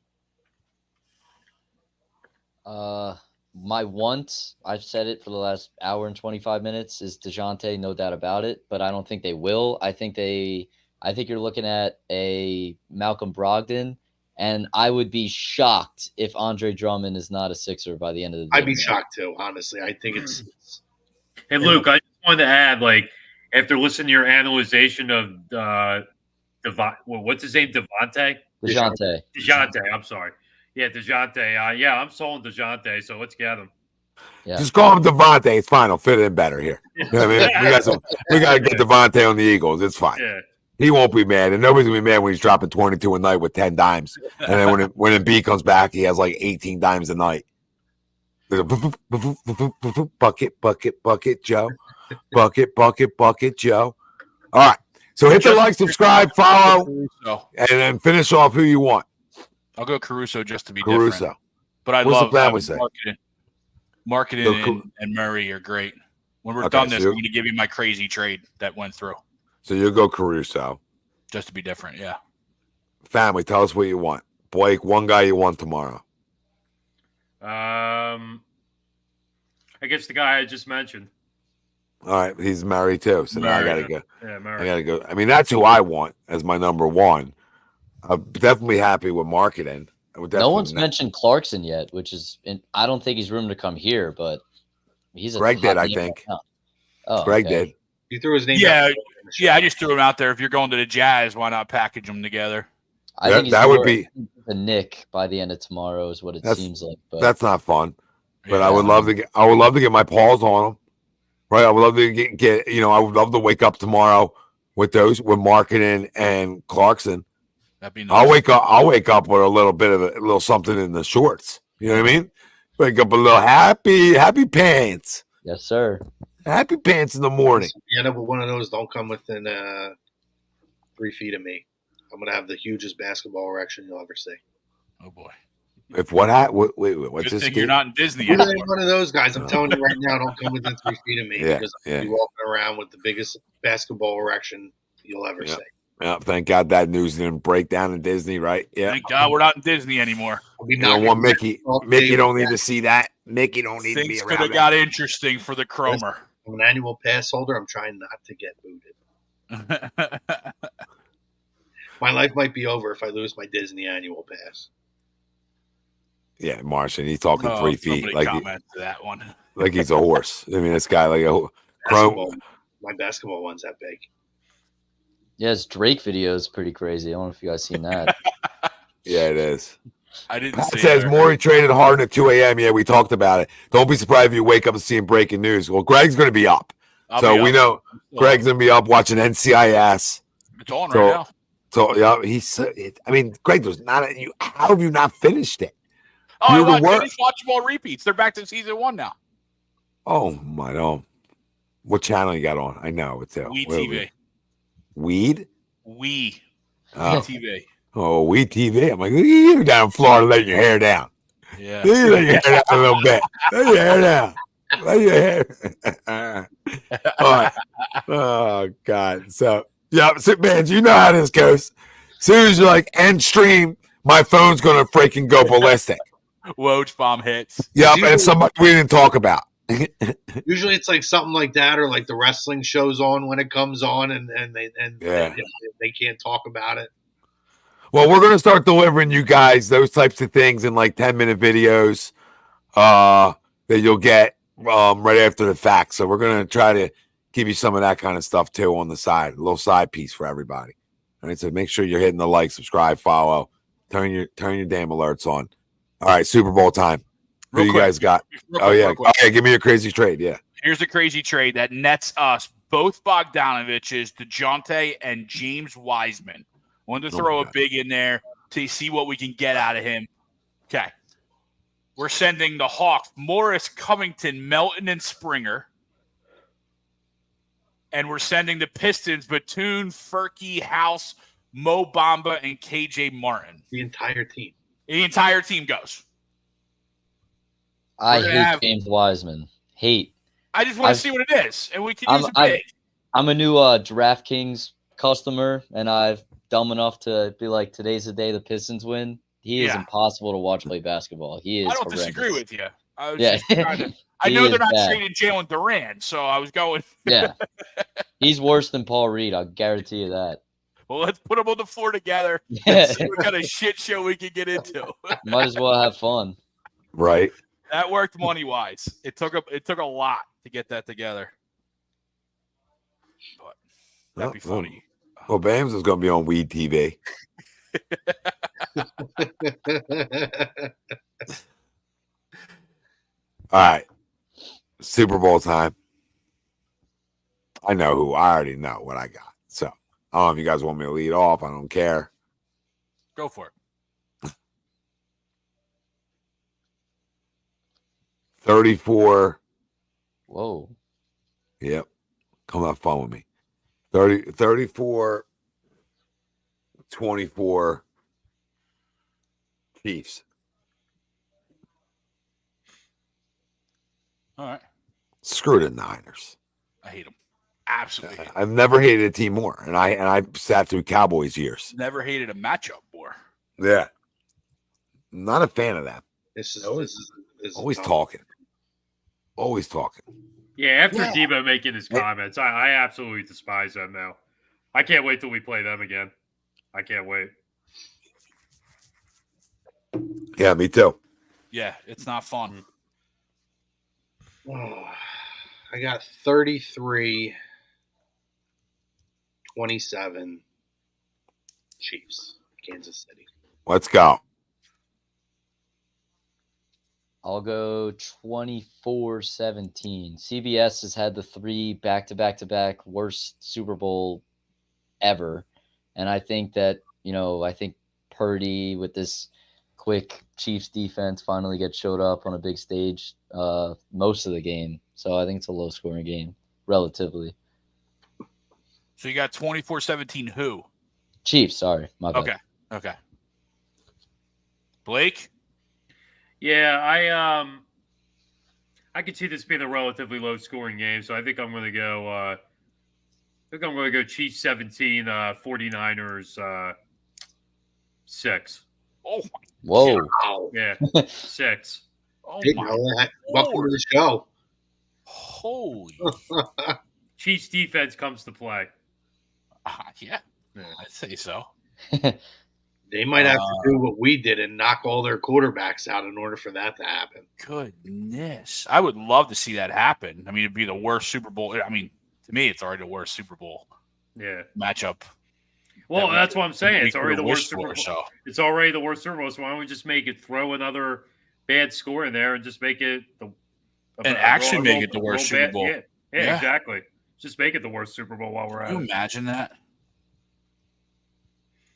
My want, I've said it for the last hour and 25 minutes, is DeJounte, no doubt about it, but I don't think they will. I think you're looking at a Malcolm Brogdon And I would be shocked if Andre Drummond is not a Sixer by the end of the day. I'd be shocked too, honestly. I think it's Hey, Luke, I just wanted to add, like, after listening to your analyzation of what's his name? DeJounte? DeJounte, I'm sorry. Yeah, DeJounte. Yeah, I'm sold on DeJounte, so let's get him. Yeah. Just call him Devontae. It's fine. I'll fit it in better here. You know what I mean? We got to get Devontae on the Eagles. It's fine. Yeah. He won't be mad, and nobody's gonna be mad when he's dropping 22 a night with 10 dimes. And then when Embiid comes back, he has like 18 dimes a night. Bucket, bucket, bucket, Joe. Bucket, bucket, bucket, Joe. All right. So hit the like, subscribe, follow, and then finish off who you want. I'll go Caruso just to be Caruso. different. But I What's love the plan we say? Marketing and Murray are great. When we're done this, I'm going to give you my crazy trade that went through. So you'll go Caruso. Just to be different, yeah. Family, tell us what you want. Blake, one guy you want tomorrow. I guess the guy I just mentioned. All right, he's married too, so now I gotta go. Yeah, married. I gotta go. I mean, that's who I want as my number one. I'm definitely happy with marketing. No one's mentioned Clarkson yet, I don't think he's room to come here, but he's a Greg did, I think. Oh, Greg did. You threw his name. Yeah, I just threw him out there. If you're going to the Jazz, why not package them together? I think that would be the Nick by the end of tomorrow is what it seems like. But that's not fun. But I would love to get my paws on them. Right? I would love to get I would love to wake up tomorrow with marketing and Clarkson. That'd be nice. I'll wake up with a little bit of a little something in the shorts. You know what I mean? Wake up a little happy pants. Yes, sir. Happy pants in the morning. You end up with one of those. Don't come within 3 feet of me. I'm gonna have the hugest basketball erection you'll ever see. Oh boy! If wait, what's Good this? thing you're not in Disney I'm anymore. one of those guys. I'm telling you right now. Don't come within 3 feet of me because I'm gonna be walking around with the biggest basketball erection you'll ever see. Yeah, thank God that news didn't break down in Disney, right? Yeah. Thank God we're not in Disney anymore. You don't want Mickey. Mickey don't need to see that. Mickey don't need to be Things around. could have got interesting for the Cromer. I'm an annual pass holder. I'm trying not to get booted. My life might be over if I lose my Disney annual pass. Yeah, Martian. He's talking 3 feet. Like comment to that one. Like he's a horse. I mean, this guy like a chrome. My basketball one's that big. Yeah, his Drake video is pretty crazy. I don't know if you guys seen that. Yeah, it is. I didn't. Pat says Morey traded Harden at 2 a.m. Yeah, we talked about it. Don't be surprised if you wake up and see him breaking news. Well, Greg's going to be up. We know Greg's going to be up watching NCIS. It's on right now. So, yeah, I mean, Greg, there's not you. How have you not finished it? Oh, I watch all repeats. They're back to season 1 now. Oh, my God. What channel you got on? I know. It's Wii TV. Weed? Wii TV. Oh, Wii TV. I'm like, you down in Florida letting your hair down. Yeah. You let your hair down a little bit. Let your hair down. Let your hair. All right. Oh, God. So, man, you know how this goes. As soon as you're like, end stream, my phone's going to freaking go ballistic. Woj bomb hits. Yep, and somebody we didn't talk about. Usually it's like something like that, or like the wrestling show's on when it comes on, and they can't talk about it. Well, we're gonna start delivering you guys those types of things in like 10-minute videos that you'll get right after the fact. So we're gonna try to give you some of that kind of stuff too on the side, a little side piece for everybody. All right, so make sure you're hitting the like, subscribe, follow, turn your damn alerts on. All right, Super Bowl time. Who you guys got? Give me a crazy trade. Yeah. Here's a crazy trade that nets us both Bogdanoviches, DeJounte, and James Wiseman. Wanted to throw a big in there to see what we can get out of him. Okay. We're sending the Hawks Morris, Covington, Melton, and Springer. And we're sending the Pistons Batum, Furky, House, Mo Bamba, and KJ Martin. The entire team. The entire team goes. I hate James Wiseman. Hate. I just want to see what it is, and we can use it big. I'm a new DraftKings customer, and I've dumb enough to be like, today's the day the Pistons win. He is impossible to watch play basketball. He is. I don't horrendous. disagree with you. I know they're not trading Jalen Durant, so I was going. Yeah, he's worse than Paul Reed. I'll guarantee you that. Well, let's put them on the floor together and Yeah. see what kind of shit show we can get into. Might as well have fun. Right. That worked money wise. It took a lot to get that together. But that'd be funny. Well, Bams is going to be on Weed TV. All right. Super Bowl time. I already know what I got. So, I don't know if you guys want me to lead off. I don't care. Go for it. 34. Whoa. Yep. Come have fun with me. 34, 24 Chiefs. All right. Screw the Niners. I hate them. Absolutely hate 'em. I've never hated a team more, and I sat through Cowboys years. Never hated a matchup more. Yeah, not a fan of that. This is Always talking. Always talking. Yeah, after Debo making his comments, I absolutely despise them now. I can't wait till we play them again. I can't wait. Yeah, me too. Yeah, it's not fun. Oh, I got 33, 27 Chiefs, Kansas City. Let's go. I'll go 24-17. CBS has had the 3 back-to-back-to-back worst Super Bowl ever. And I think that, I think Purdy with this quick Chiefs defense finally gets showed up on a big stage most of the game. So I think it's a low-scoring game, relatively. So you got 24-17 who? Chiefs, sorry. My bad. Okay. Blake? Yeah, I could see this being a relatively low-scoring game, so I think I'm going to go. Chiefs 17, 49ers 6. Oh my! Whoa! Wow. Yeah, 6. Oh Hey, my! welcome to the show. Holy! Chiefs defense comes to play. Yeah, I'd say so. They might have to do what we did and knock all their quarterbacks out in order for that to happen. Goodness, I would love to see that happen. I mean, it'd be the worst Super Bowl. I mean, to me, it's already the worst Super Bowl matchup. Well, that's what I'm saying. It's already the worst Super Bowl. So. It's already the worst Super Bowl. So why don't we just throw another bad score in there and just make it make it the worst Super Bowl? Yeah, exactly. Just make it the worst Super Bowl while we're at it. Can you imagine that?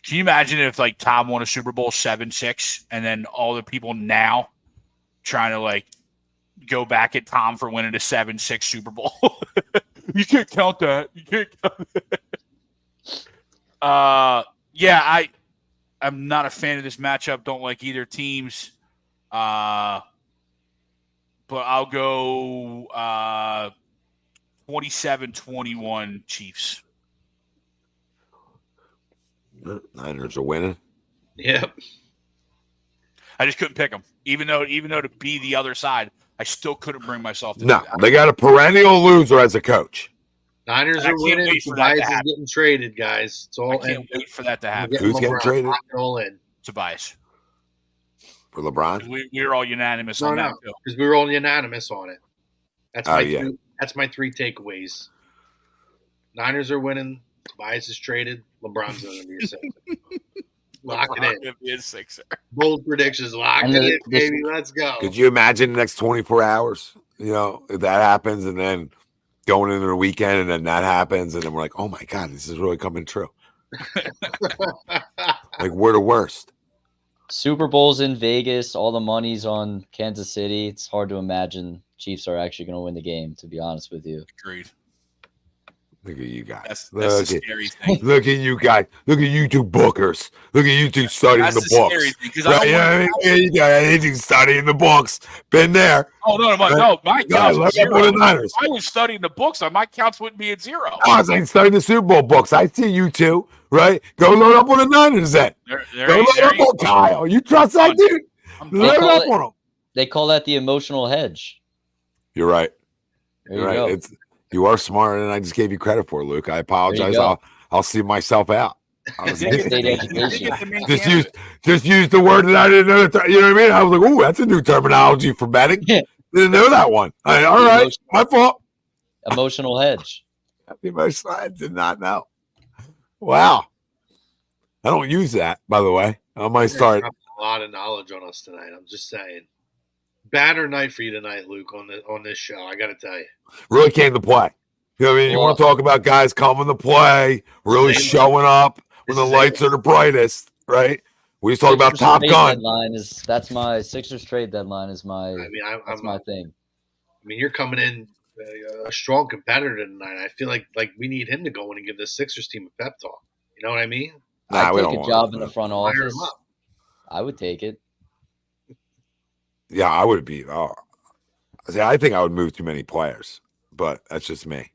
Can you imagine if Tom won a Super Bowl 7-6 and then all the people now trying to go back at Tom for winning a 7-6 Super Bowl? You can't count that. You can't count that. I'm not a fan of this matchup. Don't like either teams. But I'll go 27-21 Chiefs. Niners are winning. Yep. I just couldn't pick them, even though to be the other side, I still couldn't bring myself to. No, they got a perennial loser as a coach. Niners are winning. Tobias is getting traded, guys. It's all. I can't wait for that to happen. Who's getting traded? Lock it all in. Tobias. For LeBron? We were all unanimous on that too. Because we were all unanimous on it. That's my 3 takeaways. Niners are winning. Tobias is traded. LeBron's going to be a sixer. Lock it in. Bold predictions. Lock it in, baby. Let's go. Could you imagine the next 24 hours? If that happens, and then going into the weekend, and then that happens, and then we're like, oh my God, this is really coming true. We're the worst. Super Bowl's in Vegas. All the money's on Kansas City. It's hard to imagine Chiefs are actually going to win the game, to be honest with you. Agreed. Look at you guys. That's the scary thing. Look at you guys. Look at you two bookers. Look at you two studying the books. Right? Studying the books. Been there. Oh, no, my counts were zero. If I was studying the books, my counts wouldn't be at 0. I was studying the Super Bowl books. I see you two, right? Go load up on the Niners then. Go load up on Kyle. You trust that dude? Load up on him. They call that the emotional hedge. You're right. There you go. You are smarter than I just gave you credit for, Luke. I apologize. I'll see myself out. I was State thinking- education. just use the word that I didn't know. You know what I mean? I was like, "Ooh, that's a new terminology for betting." Yeah. Didn't know that one. All right, my fault. Emotional hedge. I did not know. Wow, I don't use that, by the way. I might start. A lot of knowledge on us tonight. I'm just saying. Banner night for you tonight, Luke, on this show. I got to tell you. Really came to play. You know what I mean? You want to talk about guys coming to play, really showing up when the lights are the brightest, right? We talk about Top Gun. That's my Sixers trade deadline. That's my thing. I mean, you're coming in a strong competitor tonight. I feel like we need him to go in and give this Sixers team a pep talk. You know what I mean? I'd take a job in the front Fire office. him up. I would take it. Yeah, I would be. See, I think I would move too many players, but that's just me.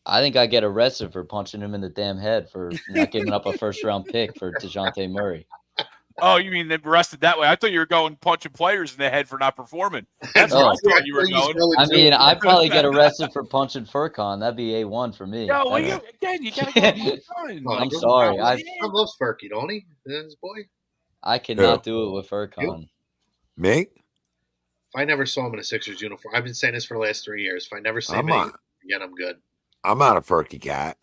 I think I get arrested for punching him in the damn head for not giving up a first-round pick for DeJounte Murray. Oh, you mean arrested that way? I thought you were going punching players in the head for not performing. That's where I thought you were going. I mean, I'd probably get arrested for punching Furkan. That'd be A1 for me. No, you gotta go. I'm sorry. I love Furky, don't he? His boy. I cannot do it with Furkan. Me? If I never saw him in a Sixers uniform, I've been saying this for the last 3 years. If I never see him again, I'm good. I'm not a Furky cat.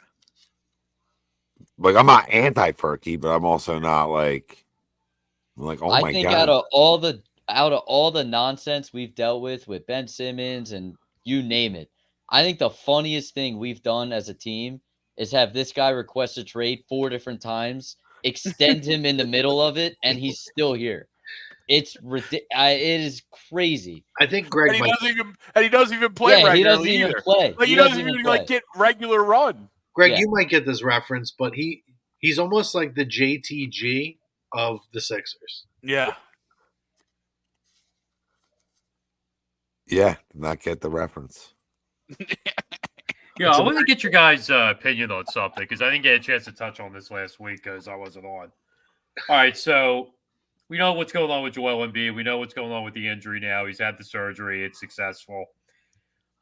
Like, I'm not anti-Furky, but I'm also not like, oh my God. I think out of all the nonsense we've dealt with Ben Simmons and you name it, I think the funniest thing we've done as a team is have this guy request a trade 4 different times, extend him in the middle of it, and he's still here. It's ridiculous. It is crazy. I think Greg. And he doesn't even play regularly. He doesn't even play. Like he doesn't even like get regular run. Greg, you might get this reference, but he's almost like the JTG of the Sixers. Yeah. Yeah, did not get the reference. Yeah, I want to get your guys' opinion on something because I didn't get a chance to touch on this last week because I wasn't on. All right, so we know what's going on with Joel Embiid. We know what's going on with the injury now. He's had the surgery. It's successful.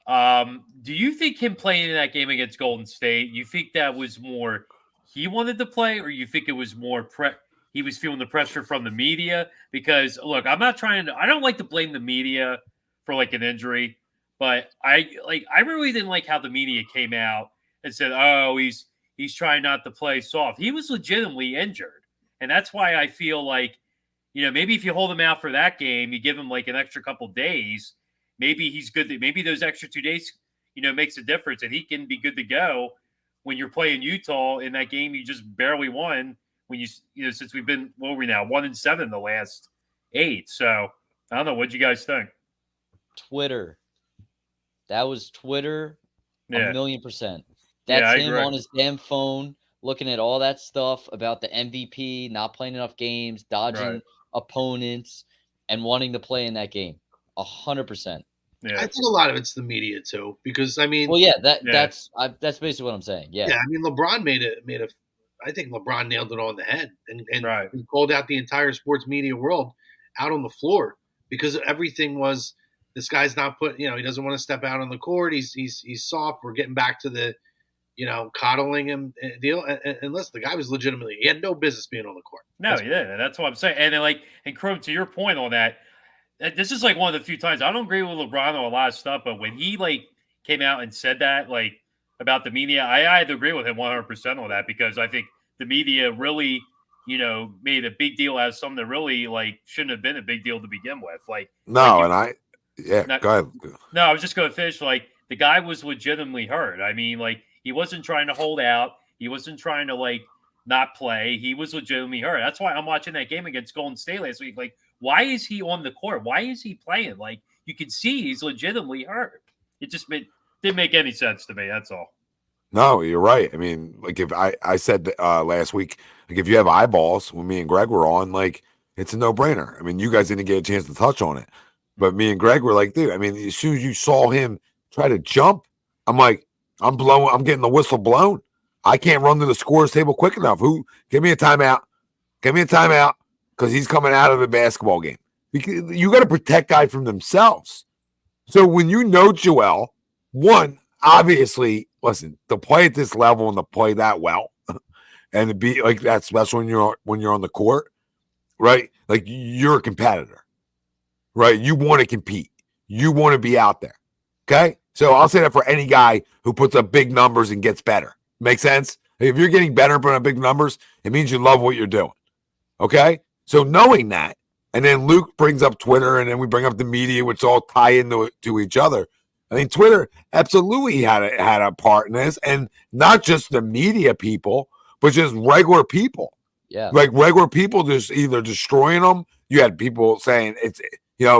Do you think him playing in that game against Golden State, you think that was more he wanted to play or you think it was more he was feeling the pressure from the media? Because, look, I don't like to blame the media for, like, an injury. But I really didn't like how the media came out and said, "Oh, he's trying not to play soft." He was legitimately injured, and that's why I feel like, maybe if you hold him out for that game, you give him like an extra couple days. Maybe he's good. Maybe those extra 2 days, makes a difference, and he can be good to go when you're playing Utah in that game you just barely won. When since we've been 1-7 the last 8. So I don't know. What'd you guys think? Twitter. That was Twitter, Yeah. 1,000,000%. That's I him agree. on his damn phone, looking at all that stuff about the MVP, not playing enough games, dodging opponents, and wanting to play in that game. 100%. Yeah. I think a lot of it's the media too, because I mean, Well, that's basically what I'm saying. Yeah. I mean, LeBron made a. I think LeBron nailed it on the head, and he called out the entire sports media world out on the floor because everything was. This guy's not he doesn't want to step out on the court. He's soft. We're getting back to the, coddling him deal. And listen, the guy was he had no business being on the court. No, he didn't. That's what I'm saying. And then, and Chrome, to your point on that, this is like one of the few times I don't agree with LeBron on a lot of stuff, but when he came out and said that about the media, I had to agree with him 100% on that because I think the media really, made a big deal out of something that really shouldn't have been a big deal to begin with. Go ahead. No, I was just going to finish. The guy was legitimately hurt. I mean, he wasn't trying to hold out. He wasn't trying to not play. He was legitimately hurt. That's why I'm watching that game against Golden State last week. Why is he on the court? Why is he playing? You can see he's legitimately hurt. It just didn't make any sense to me. That's all. No, you're right. I mean, if I said last week, if you have eyeballs when me and Greg were on, it's a no-brainer. I mean, you guys didn't get a chance to touch on it. But me and Greg were like, dude, I mean, as soon as you saw him try to jump, I'm like, I'm getting the whistle blown. I can't run to the scores table quick enough. Give me a timeout. Give me a timeout because he's coming out of a basketball game. You got to protect guys from themselves. So when Joel, one, obviously, listen, to play at this level and to play that well, and to be like that's when you're on the court, right? Like you're a competitor, right? You want to compete. You want to be out there. Okay? So I'll say that for any guy who puts up big numbers and gets better. Make sense? If you're getting better and putting up big numbers, it means you love what you're doing. Okay? So knowing that, and then Luke brings up Twitter, and then we bring up the media, which all tie into to each other. I mean, Twitter absolutely had a part in this, and not just the media people, but just regular people. Yeah. Like regular people just either destroying them. You had people saying it's,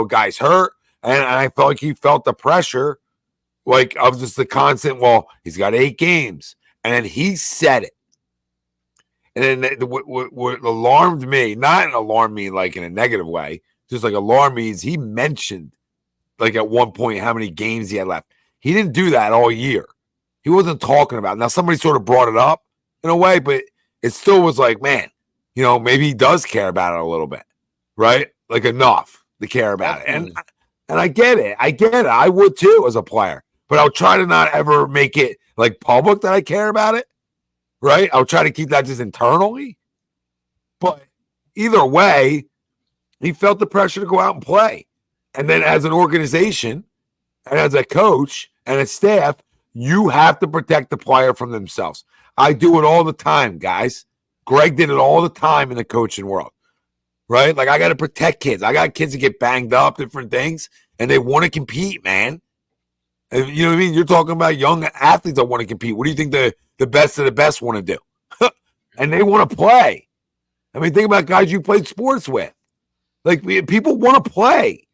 guys hurt. And I felt like he felt the pressure, like of just the constant, well, he's got 8 games. And then he said it. And then what alarmed me, not alarmed me like in a negative way, just like alarmed me is he mentioned like at one point how many games he had left. He didn't do that all year. He wasn't talking about it. Now somebody sort of brought it up in a way, but it still was like, man, maybe he does care about it a little bit, right? Like enough to care about it. And I get it. I would too as a player, but I'll try to not ever make it like public that I care about it, right? I'll try to keep that just internally. But either way, he felt the pressure to go out and play. And then as an organization and as a coach and a staff, you have to protect the player from themselves. I do it all the time, guys. Greg did it all the time in the coaching world, right? Like I got to protect kids. I got kids that get banged up, different things, and they want to compete, man. And you know what I mean? You're talking about young athletes that want to compete. What do you think the best of the best want to do? And they want to play. I mean, think about guys you played sports with. Like people want to play.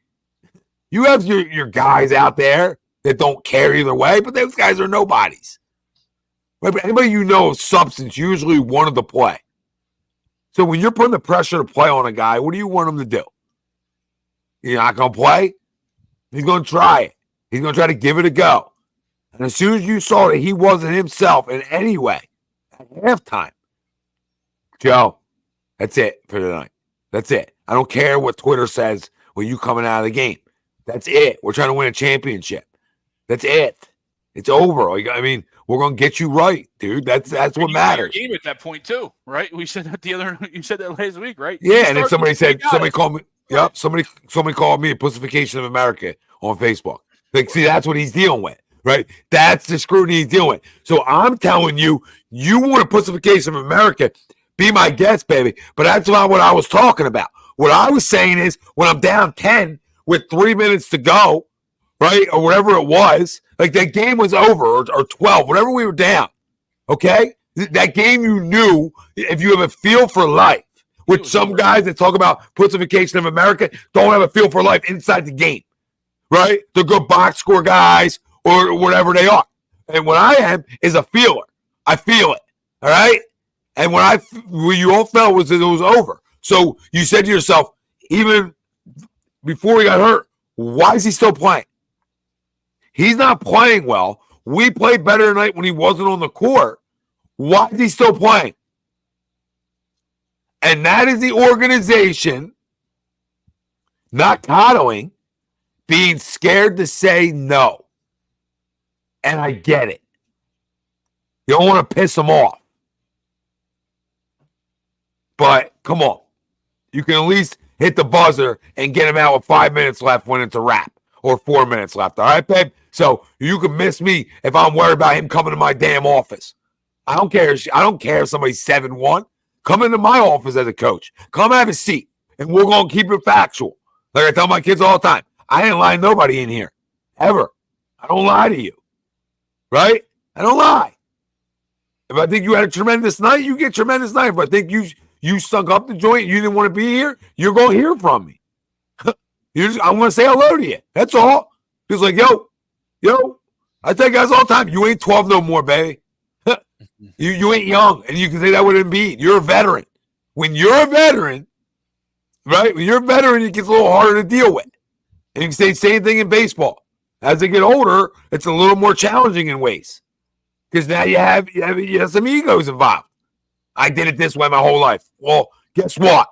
You have your guys out there that don't care either way, but those guys are nobodies. Right? But anybody of substance usually wanted to play. So when you're putting the pressure to play on a guy, what do you want him to do? You're not going to play? He's going to try it. He's going to try to give it a go. And as soon as you saw that he wasn't himself in any way, at halftime, Joe, that's it for tonight. That's it. I don't care what Twitter says when you coming out of the game. That's it. We're trying to win a championship. That's it. It's over. I mean, we're gonna get you right, dude. That's what matters. Game at that point too, right? We said that you said that last week, right? Yeah, and then somebody called me. Yep, somebody called me a pussification of America on Facebook. Like, see, that's what he's dealing with, right? That's the scrutiny he's dealing with. So I'm telling you, you want a pussification of America? Be my guest, baby. But that's not what I was talking about. What I was saying is when I'm down 10 with 3 minutes to go, right, or whatever it was, like that game was over, or 12, whatever we were down, okay? That game you knew, if you have a feel for life, which some guys that talk about pussification of America don't have a feel for life inside the game, right? They're good box score guys or whatever they are. And what I am is a feeler. I feel it, all right? And what you all felt was that it was over. So you said to yourself, even before he got hurt, why is he still playing? He's not playing well. We played better tonight when he wasn't on the court. Why is he still playing? And that is the organization not coddling, being scared to say no. And I get it. You don't want to piss them off. But come on. You can at least hit the buzzer and get him out with 5 minutes left when it's a wrap, or 4 minutes left. All right, babe? So you can miss me if I'm worried about him coming to my damn office. I don't care. I don't care if somebody's 7-1. Come into my office as a coach. Come have a seat, and we're going to keep it factual. Like I tell my kids all the time, I ain't lying to nobody in here, ever. I don't lie to you, right? I don't lie. If I think you had a tremendous night, you get a tremendous night. If I think you stunk up the joint, you didn't want to be here, you're going to hear from me. I'm going to say hello to you. That's all. Just like, yo, I tell guys all the time, you ain't 12 no more, baby. You ain't young, and you can say that with Embiid. You're a veteran. When you're a veteran, right? When you're a veteran, it gets a little harder to deal with. And you can say the same thing in baseball. As they get older, it's a little more challenging in ways. Because now you have some egos involved. I did it this way my whole life. Well, guess what?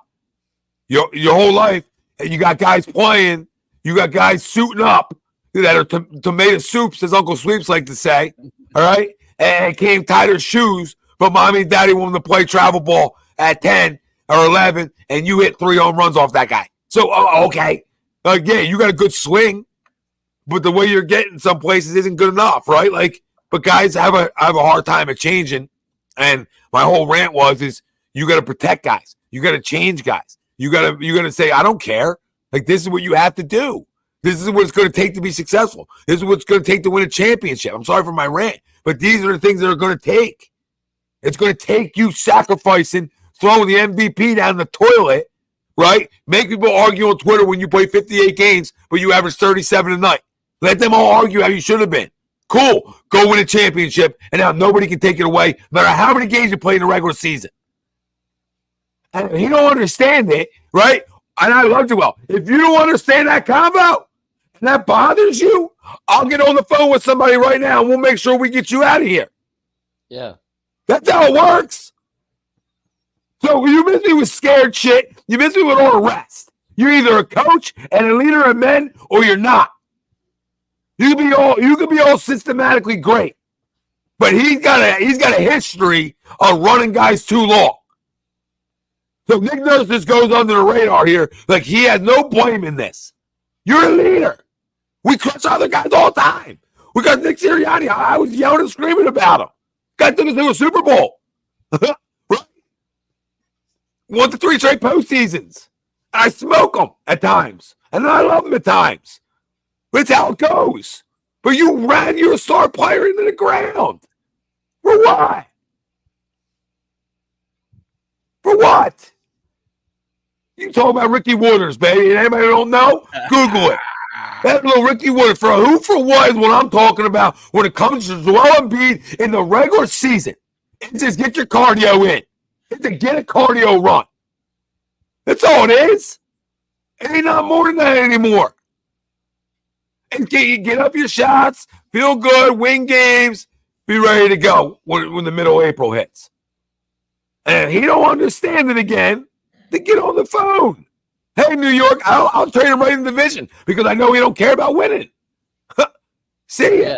Your whole life, and you got guys playing, you got guys suiting up that are tomato soups, as Uncle Sweeps like to say, all right? And came tighter shoes but mommy and daddy want them to play travel ball at 10 or 11, and you hit 3 home runs off that guy. So, okay. Yeah, you got a good swing, but the way you're getting some places isn't good enough, right? Like, but guys have a hard time at changing. And my whole rant is you got to protect guys. You got to change guys. You got to say, I don't care. Like, this is what you have to do. This is what it's going to take to be successful. This is what it's going to take to win a championship. I'm sorry for my rant, but these are the things that are going to take. It's going to take you sacrificing, throwing the MVP down the toilet, right? Make people argue on Twitter when you play 58 games, but you average 37 a night. Let them all argue how you should have been. Cool. Go win a championship, and now nobody can take it away, no matter how many games you play in the regular season. And if you don't understand it, right? And I love Joel. If you don't understand that combo, and that bothers you, I'll get on the phone with somebody right now, and we'll make sure we get you out of here. Yeah. That's how it works. So you miss me with scared shit. You miss me with all the rest. You're either a coach and a leader of men, or you're not. You can be all systematically great, but he's got a history of running guys too long. So Nick Nurse just goes under the radar here, like he has no blame in this. You're a leader. We crush other guys all the time. We got Nick Sirianni. I was yelling and screaming about him. Guy took us to a Super Bowl. Right? Won the 3 straight postseasons. I smoke him at times, and I love him at times. It's how it goes. But you ran your star player into the ground. For what? For what? You talk about Ricky Waters, baby. And anybody don't know? Google it. That little Ricky Waters. For who, for what is what I'm talking about when it comes to Joel Embiid in the regular season. It's just get your cardio in. It's a get a cardio run. That's all it is. It ain't not more than that anymore. And get up your shots, feel good, win games, be ready to go when the middle of April hits. And if he don't understand it again, then get on the phone. Hey, New York, I'll trade him right in the division because I know he don't care about winning. See ya. Yeah.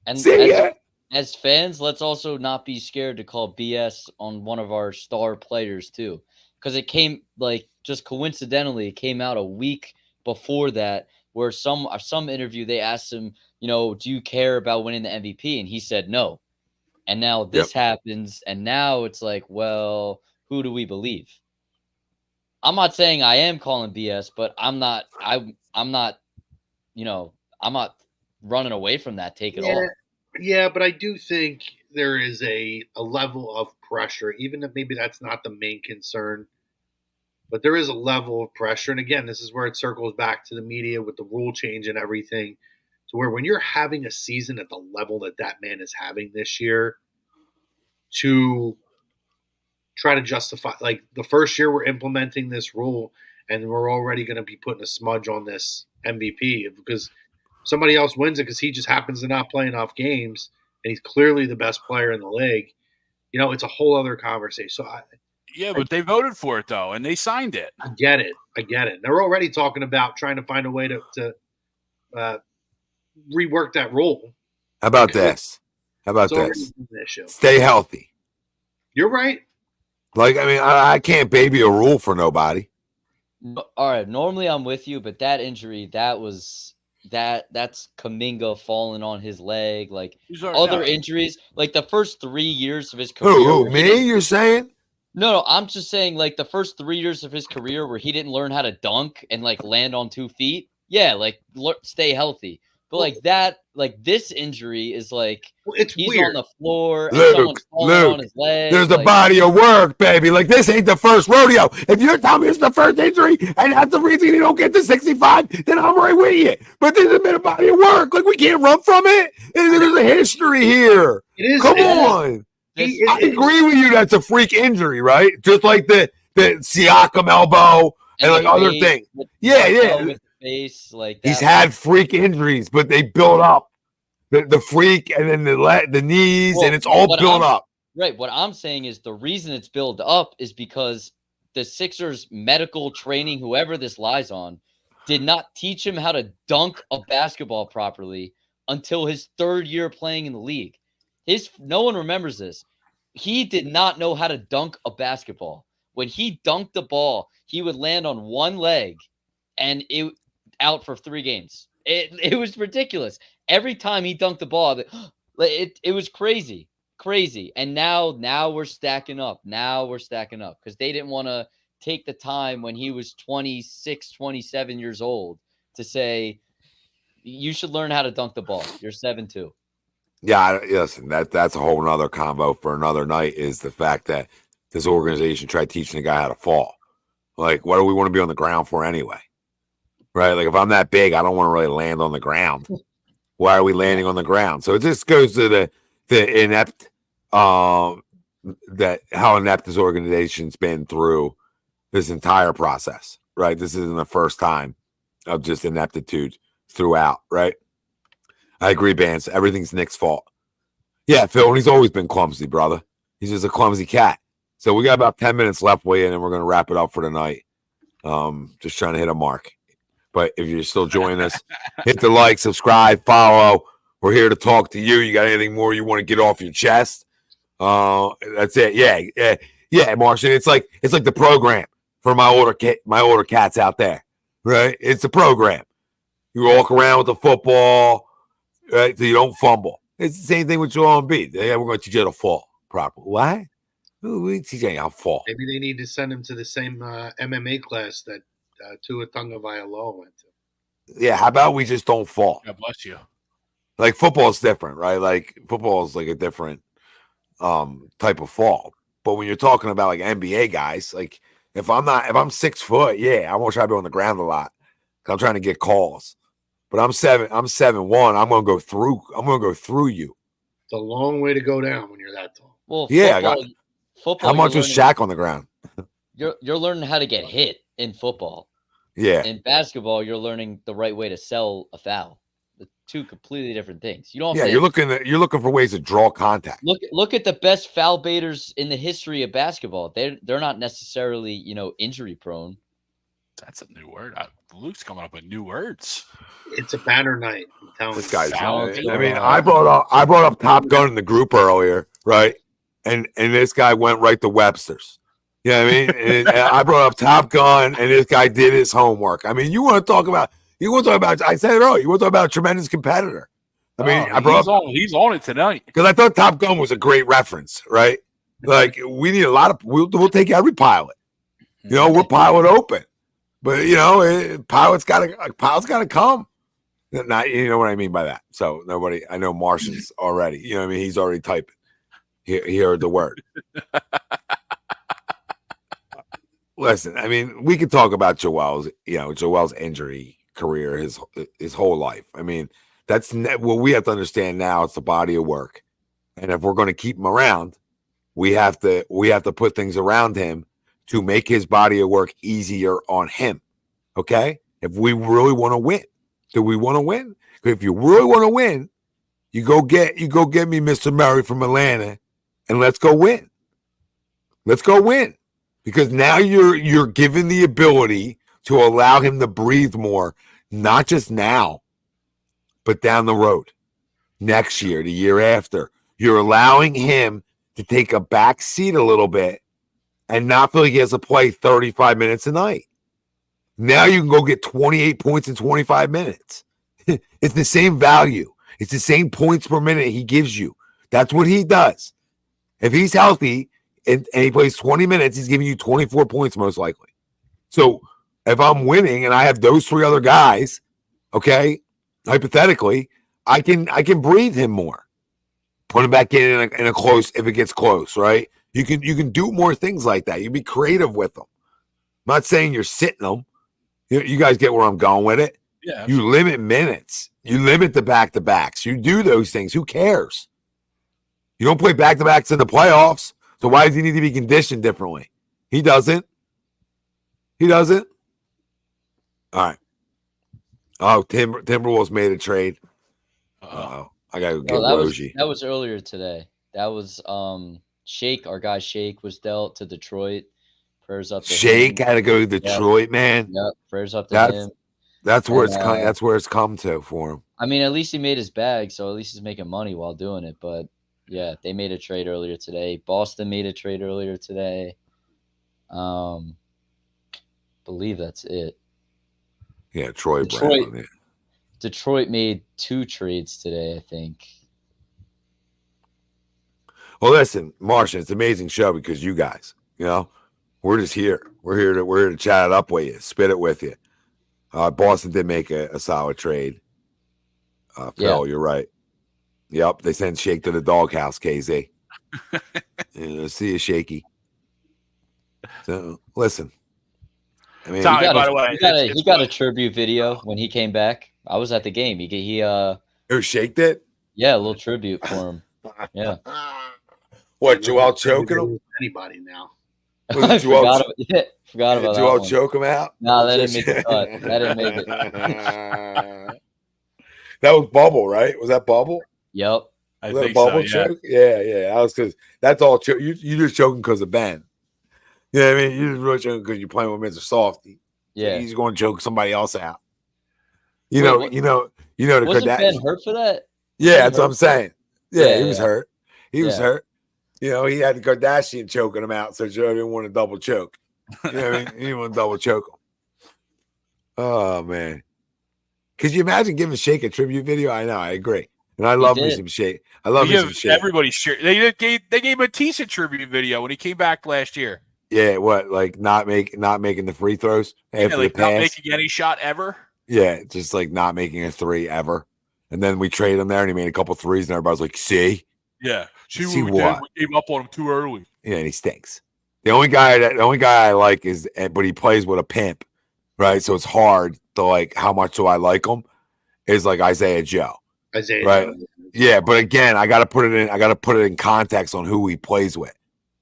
And See ya. as fans, let's also not be scared to call BS on one of our star players too, because it came just coincidentally, it came out a week before that, where some interview they asked him, do you care about winning the MVP? And he said no. And now this happens, and now it's like, well, who do we believe? I'm not saying I am calling BS, but I'm not running away from that take at all. Yeah, but I do think there is a level of pressure, even if maybe that's not the main concern. But there is a level of pressure. And again, this is where it circles back to the media with the rule change and everything, to where when you're having a season at the level that man is having this year, to try to justify, like the first year we're implementing this rule and we're already going to be putting a smudge on this MVP because somebody else wins it because he just happens to not play enough games and he's clearly the best player in the league. It's a whole other conversation. So but they voted for it though, and they signed it. I get it. They're already talking about trying to find a way to rework that rule. How about this? Stay healthy. You're right. I can't baby a rule for nobody. All right. Normally I'm with you, but that injury, that's Kuminga falling on his leg. Like other injuries, like the first 3 years of his career. Who me? You're saying? No, I'm just saying like the first 3 years of his career where he didn't learn how to dunk and land on 2 feet. Yeah, stay healthy. But this injury is it's he's weird. on the floor and someone's falling on his leg. There's a body of work, baby. This ain't the first rodeo. If you're telling me it's the first injury and that's the reason you don't get to 65, then I'm right with you. But there's been a body of work. We can't run from it. There's a history here. It is. Come on. I agree with you. That's a freak injury, right? Just like the Siakam elbow and other things. Yeah. Face, he's had freak injuries, but they build up the freak and then the knees, and it's all built up. Right. What I'm saying is the reason it's built up is because the Sixers medical training, whoever this lies on, did not teach him how to dunk a basketball properly until his 3rd year playing in the league. No one remembers this. he did not know how to dunk a basketball. When he dunked the ball, he would land on one leg and it out for 3 games. It was ridiculous. Every time he dunked the ball, it was crazy. And now we're stacking up. Because they didn't want to take the time when he was 26, 27 years old to say, you should learn how to dunk the ball. You're 7'2". Yeah, listen, that's a whole nother convo for another night, is the fact that this organization tried teaching the guy how to fall. Like, what do we want to be on the ground for anyway? Right? Like, if I'm that big, I don't want to really land on the ground. Why are we landing on the ground? So it just goes to the inept, that how inept this organization's been through this entire process, right? This isn't the first time of just ineptitude throughout, right? I agree, Vance. Everything's Nick's fault. Yeah, Phil, and he's always been clumsy, brother. He's just a clumsy cat. So we got about 10 minutes left, William, and we're going to wrap it up for tonight. Just trying to hit a mark. But if you're still joining us, hit the like, subscribe, follow. We're here to talk to you. You got anything more you want to get off your chest? That's it. Yeah, Martian. It's like the program for my older cats out there, right? It's a program. You walk around with the football, right? So you don't fumble. It's the same thing with Joel Embiid. Yeah, we're going to teach you how to fall properly. What? We teach you how to fall. Maybe they need to send him to the same MMA class that Tua Tagovailoa went to. Yeah, how about we just don't fall? God bless you. Like, football is different, right? Like, football is like a different type of fall. But when you're talking about like NBA guys, like if I'm 6 foot, yeah, I'm gonna try to be on the ground a lot. I'm trying to get calls. But I'm 7'1". I'm gonna go through you. It's a long way to go down when you're that tall. Well, Yeah, football. How much was Shaq on the ground? You're learning how to get hit in football. Yeah. In basketball, you're learning the right way to sell a foul. The two completely different things. You don't. Yeah, you're looking for ways to draw contact. Look at the best foul baiters in the history of basketball. They're not necessarily injury prone. That's a new word. Luke's coming up with new words. It's a banner night. I'm telling This you. guy's. Foul. I mean, I brought up Top Gun in the group earlier, right? And this guy went right to Webster's. You know what I mean? And I brought up Top Gun, and this guy did his homework. I mean, you want to talk about? I said it earlier. You want to talk about a tremendous competitor? I mean, he's on it tonight because I thought Top Gun was a great reference, right? Like, we need a lot of. We'll take every pilot. We're pilot open, but pilot's got to come. Not, you know what I mean by that. So nobody. I know Martian's already. You know what I mean? He's already typing. He heard the word. Listen, I mean, we could talk about Joel's injury career, his whole life. I mean, that's what we have to understand now. It's the body of work, and if we're going to keep him around, we have to put things around him to make his body of work easier on him. Okay, if we really want to win, do we want to win? If you really want to win, you go get me Mr. Murray from Atlanta, and let's go win. Let's go win. Because now you're given the ability to allow him to breathe more, not just now, but down the road, next year, the year after. You're allowing him to take a back seat a little bit and not feel like he has to play 35 minutes a night. Now you can go get 28 points in 25 minutes. It's the same value. It's the same points per minute he gives you. That's what he does. If he's healthy, and he plays 20 minutes, he's giving you 24 points most likely. So if I'm winning and I have those 3 other guys, okay, hypothetically, I can breathe him more. Put him back in a close if it gets close, right? You can do more things like that. You be creative with them. I'm not saying you're sitting them. You guys get where I'm going with it. Yeah. You limit minutes. You limit the back-to-backs. You do those things. Who cares? You don't play back-to-backs in the playoffs. So why does he need to be conditioned differently? He doesn't. All right. Oh, Timberwolves made a trade. I gotta go get Roji. That was earlier today. That was Shake. Our guy Shake was dealt to Detroit. Prayers up to Shake him. had to go to Detroit, man. Yep. Prayers up to him. That's where it's come to for him. I mean, at least he made his bag, so at least he's making money while doing it. But Yeah, they made a trade earlier today. Boston made a trade earlier today. Believe that's it. Yeah, Troy Detroit. Brown. Yeah. Detroit made 2 trades today, I think. Well, listen, Martian, it's an amazing show because you guys, we're just here. We're here to chat it up with you, spit it with you. Boston did make a solid trade. Phil, you're right. Yep, they sent Shake to the doghouse, KZ. See you, Shaky. So listen, I mean, Tommy, by the way, he got a tribute video when he came back. I was at the game. He shaked it. Yeah, a little tribute for him. Yeah. What, Joel choking him? Anybody now? I forgot about Joel that choke him out? No, that didn't make the cut. That didn't make it. That was Bubble, right? Was that Bubble? Yep. I think Bubble so, yeah. choke? Yeah. That was because that's all. You just choking because of Ben. You know what I mean? You're just really choking because you're playing with Mr. Softy. Yeah. So he's going to choke somebody else out. You know the wasn't Kardashians. Ben hurt for that? Yeah, that's what I'm saying. Yeah, he was yeah. hurt. He was hurt. He had the Kardashian choking him out, so Joe didn't want to double choke. You know what I mean? He didn't want to double choke him. Oh, man. Could you imagine giving Shake a tribute video? I know, I agree. And I love me some Shake. I love me some Shake. Everybody share. They gave Matisse a tribute video when he came back last year. Yeah, what, like not making the free throws after the pass? Not making any shot ever? Yeah, just like not making a 3 ever. And then we traded him there and he made a couple threes and everybody's like, see? Yeah. See what we did? We gave up on him too early. Yeah, and he stinks. The only guy I like is, but he plays with a pimp, right? So it's hard to like how much do I like him? Is like Isaiah Joe. Right? Joe. Yeah, but again, I gotta put it in context on who he plays with.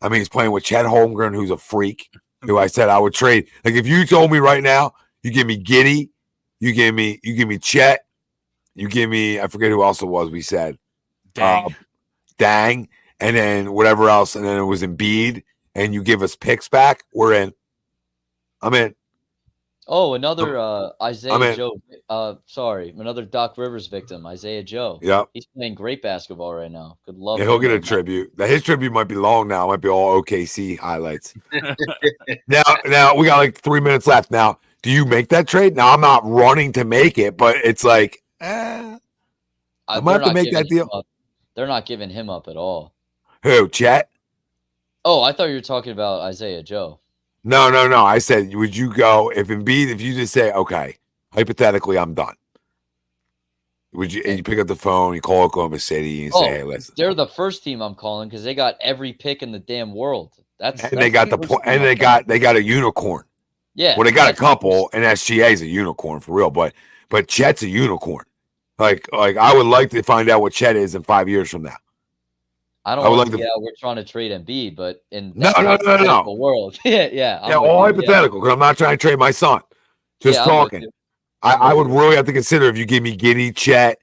I mean, he's playing with Chet Holmgren, who's a freak, who I said I would trade. Like if you told me right now, you give me Giddey, you give me Chet, you give me, I forget who else it was we said. Dang, and then whatever else, and then it was Embiid, and you give us picks back, we're in. I'm in. Oh, another Isaiah Joe. Another Doc Rivers victim, Isaiah Joe. Yep. He's playing great basketball right now. Good luck. Yeah, he'll get a tribute. His tribute might be long now. It might be all OKC highlights. Now we got like 3 minutes left. Now, do you make that trade? Now, I'm not running to make it, but it's like, I might have to make that deal. They're not giving him up at all. Who, Chet? Oh, I thought you were talking about Isaiah Joe. No. I said, would you go if you just say, okay, hypothetically, I'm done. Would you? And you pick up the phone, you call Oklahoma City, and say, "Hey, listen." They're the first team I'm calling because they got every pick in the damn world. They got a unicorn. Yeah. Well, they got a couple, and SGA is a unicorn for real. But Chet's a unicorn. Like I would like to find out what Chet is in 5 years from now. I don't want to get out. We're trying to trade Embiid, but in no world, yeah. All hypothetical because I'm not trying to trade my son. Just talking. I would really have to consider if you give me Giddey, Chet,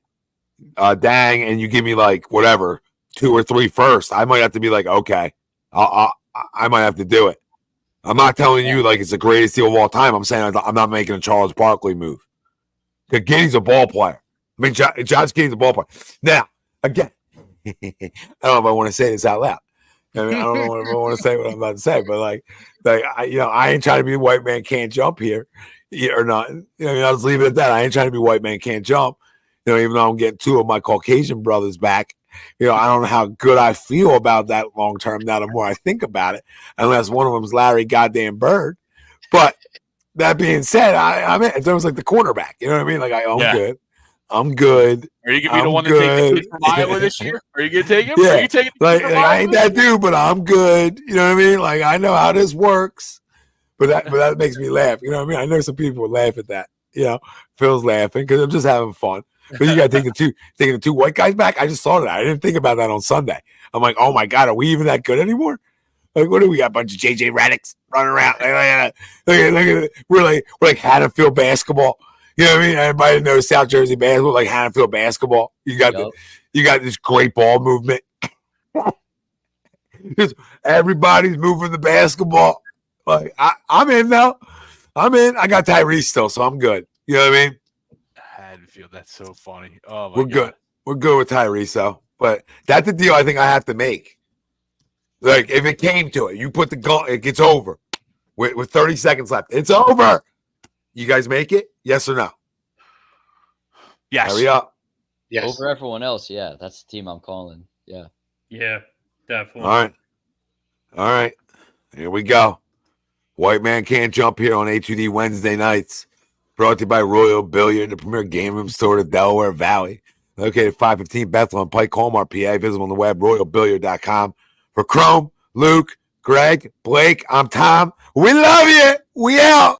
Dang, and you give me like whatever 2 or 3 first. I might have to be like, okay, I might have to do it. I'm not telling you like it's the greatest deal of all time. I'm saying I'm not making a Charles Barkley move because Giddey's a ball player. I mean, Josh Giddey's a ball player. Now, again, I don't know if I want to say this out loud. I mean, I don't know if I want to say what I'm about to say, but like I ain't trying to be white man can't jump here, or not. I'll just leave it at that. I ain't trying to be white man can't jump. Even though I'm getting 2 of my Caucasian brothers back, I don't know how good I feel about that long term. Now, the more I think about it, unless one of them is Larry goddamn Bird. But that being said, I'm in. It's almost like the cornerback. You know what I mean? Like I'm good. I'm good. Are you gonna be the one to take the kid from Iowa this year? Are you gonna take him? Yeah. Are you taking I ain't that dude, but I'm good. You know what I mean? Like I know how this works. But that makes me laugh. You know what I mean? I know some people would laugh at that. Phil's laughing because I'm just having fun. But you got to take the 2 white guys back. I just thought of that. I didn't think about that on Sunday. I'm like, oh my God, are we even that good anymore? Like, what do we got? A bunch of JJ Redick's running around. Look at it. We're like Haddonfield basketball. You know what I mean? Everybody knows South Jersey basketball, like Haddonfield basketball. You got this great ball movement. Just everybody's moving the basketball. Like I'm in now. I'm in. I got Tyrese still, so I'm good. You know what I mean? Haddonfield, that's so funny. Oh my We're God. good. We're good with Tyrese, though. But that's the deal I think I have to make. Like, if it came to it, you put the gun, it gets over with 30 seconds left. It's over. You guys make it? Yes or no? Yes. Hurry up. Yes. Over everyone else, yeah. That's the team I'm calling. Yeah. Yeah, definitely. All right. Here we go. White Man Can't Jump here on A2D Wednesday nights. Brought to you by Royal Billiard, the premier game room store of Delaware Valley. Located 515 Bethlehem Pike, Colmar, PA. Visible on the web, royalbilliard.com. For Chrome, Luke, Greg, Blake, I'm Tom. We love you. We out.